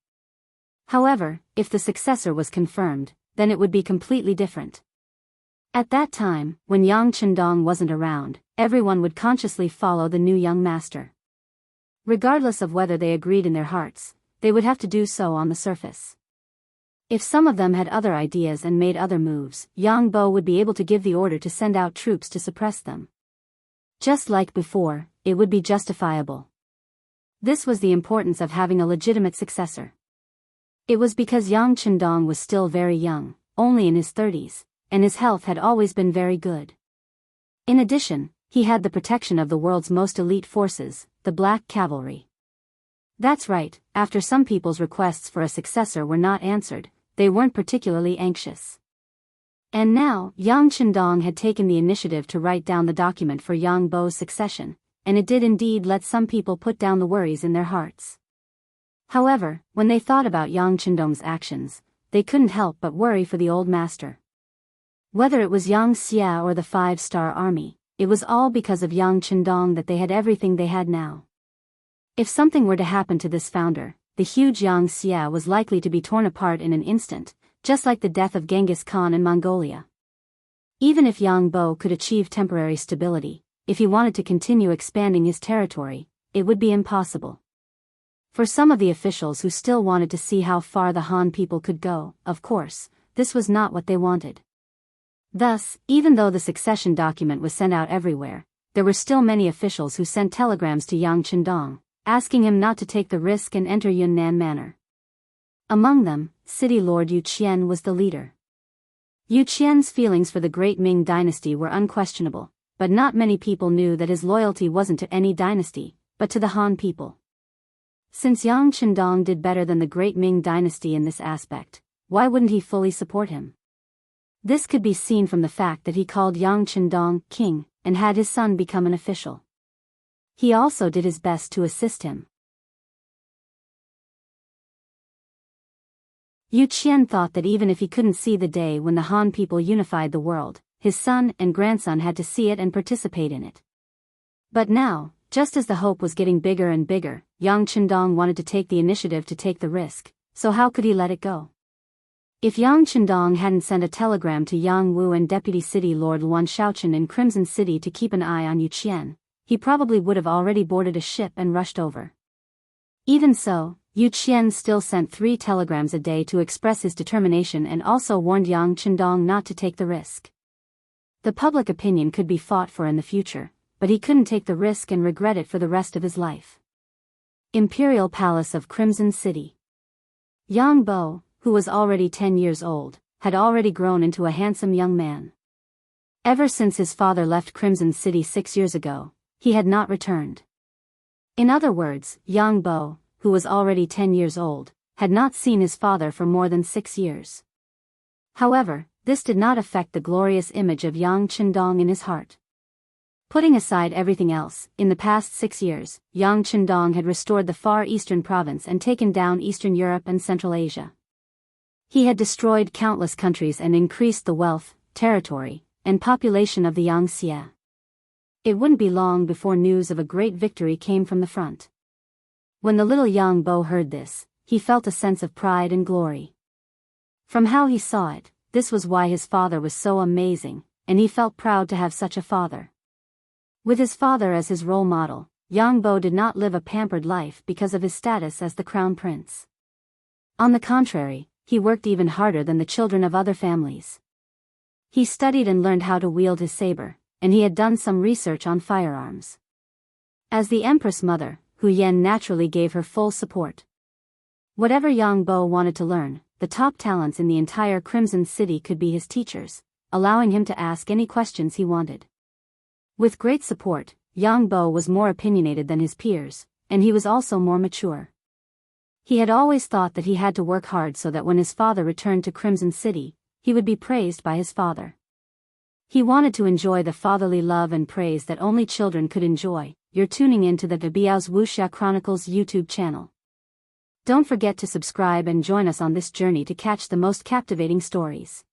However, if the successor was confirmed, then it would be completely different. At that time, when Yang Chendong wasn't around, everyone would consciously follow the new young master. Regardless of whether they agreed in their hearts, they would have to do so on the surface. If some of them had other ideas and made other moves, Yang Bo would be able to give the order to send out troops to suppress them. Just like before, it would be justifiable. This was the importance of having a legitimate successor. It was because Yang Chendong was still very young, only in his 30s, and his health had always been very good. In addition, he had the protection of the world's most elite forces, the Black Cavalry. That's right, after some people's requests for a successor were not answered, they weren't particularly anxious. And now, Yang Chendong had taken the initiative to write down the document for Yang Bo's succession, and it did indeed let some people put down the worries in their hearts. However, when they thought about Yang Chendong's actions, they couldn't help but worry for the old master. Whether it was Yang Xia or the 5-star army, it was all because of Yang Chendong that they had everything they had now. If something were to happen to this founder, the huge Yang Xia was likely to be torn apart in an instant, just like the death of Genghis Khan in Mongolia. Even if Yang Bo could achieve temporary stability, if he wanted to continue expanding his territory, it would be impossible. For some of the officials who still wanted to see how far the Han people could go, of course, this was not what they wanted. Thus, even though the succession document was sent out everywhere, there were still many officials who sent telegrams to Yang Chendong, asking him not to take the risk and enter Yunnan Manor. Among them, City Lord Yu Qian was the leader. Yu Qian's feelings for the great Ming dynasty were unquestionable, but not many people knew that his loyalty wasn't to any dynasty, but to the Han people. Since Yang Chendong did better than the great Ming dynasty in this aspect, why wouldn't he fully support him? This could be seen from the fact that he called Yang Chendong king, and had his son become an official. He also did his best to assist him. Yu Qian thought that even if he couldn't see the day when the Han people unified the world, his son and grandson had to see it and participate in it. But now, just as the hope was getting bigger and bigger, Yang Chendong wanted to take the initiative to take the risk, so how could he let it go? If Yang Chendong hadn't sent a telegram to Yang Wu and Deputy City Lord Luan Shaochen in Crimson City to keep an eye on Yu Qian, he probably would have already boarded a ship and rushed over. Even so, Yu Qian still sent 3 telegrams a day to express his determination and also warned Yang Chendong not to take the risk. The public opinion could be fought for in the future, but he couldn't take the risk and regret it for the rest of his life. Imperial Palace of Crimson City. Yang Bo, who was already 10 years old, had already grown into a handsome young man. Ever since his father left Crimson City 6 years ago, he had not returned. In other words, Yang Bo, who was already 10 years old, had not seen his father for more than 6 years. However, this did not affect the glorious image of Yang Chendong in his heart. Putting aside everything else, in the past 6 years, Yang Chendong had restored the Far Eastern province and taken down Eastern Europe and Central Asia. He had destroyed countless countries and increased the wealth, territory, and population of the Yang Xia. It wouldn't be long before news of a great victory came from the front. When the little Yang Bo heard this, he felt a sense of pride and glory. From how he saw it, this was why his father was so amazing, and he felt proud to have such a father. With his father as his role model, Yang Bo did not live a pampered life because of his status as the crown prince. On the contrary, he worked even harder than the children of other families. He studied and learned how to wield his saber, and he had done some research on firearms. As the Empress Mother, Hu Yan naturally gave her full support. Whatever Yang Bo wanted to learn, the top talents in the entire Crimson City could be his teachers, allowing him to ask any questions he wanted. With great support, Yang Bo was more opinionated than his peers, and he was also more mature. He had always thought that he had to work hard so that when his father returned to Crimson City, he would be praised by his father. He wanted to enjoy the fatherly love and praise that only children could enjoy. You're tuning in to the Biyao's Wuxia Chronicles YouTube channel. Don't forget to subscribe and join us on this journey to catch the most captivating stories.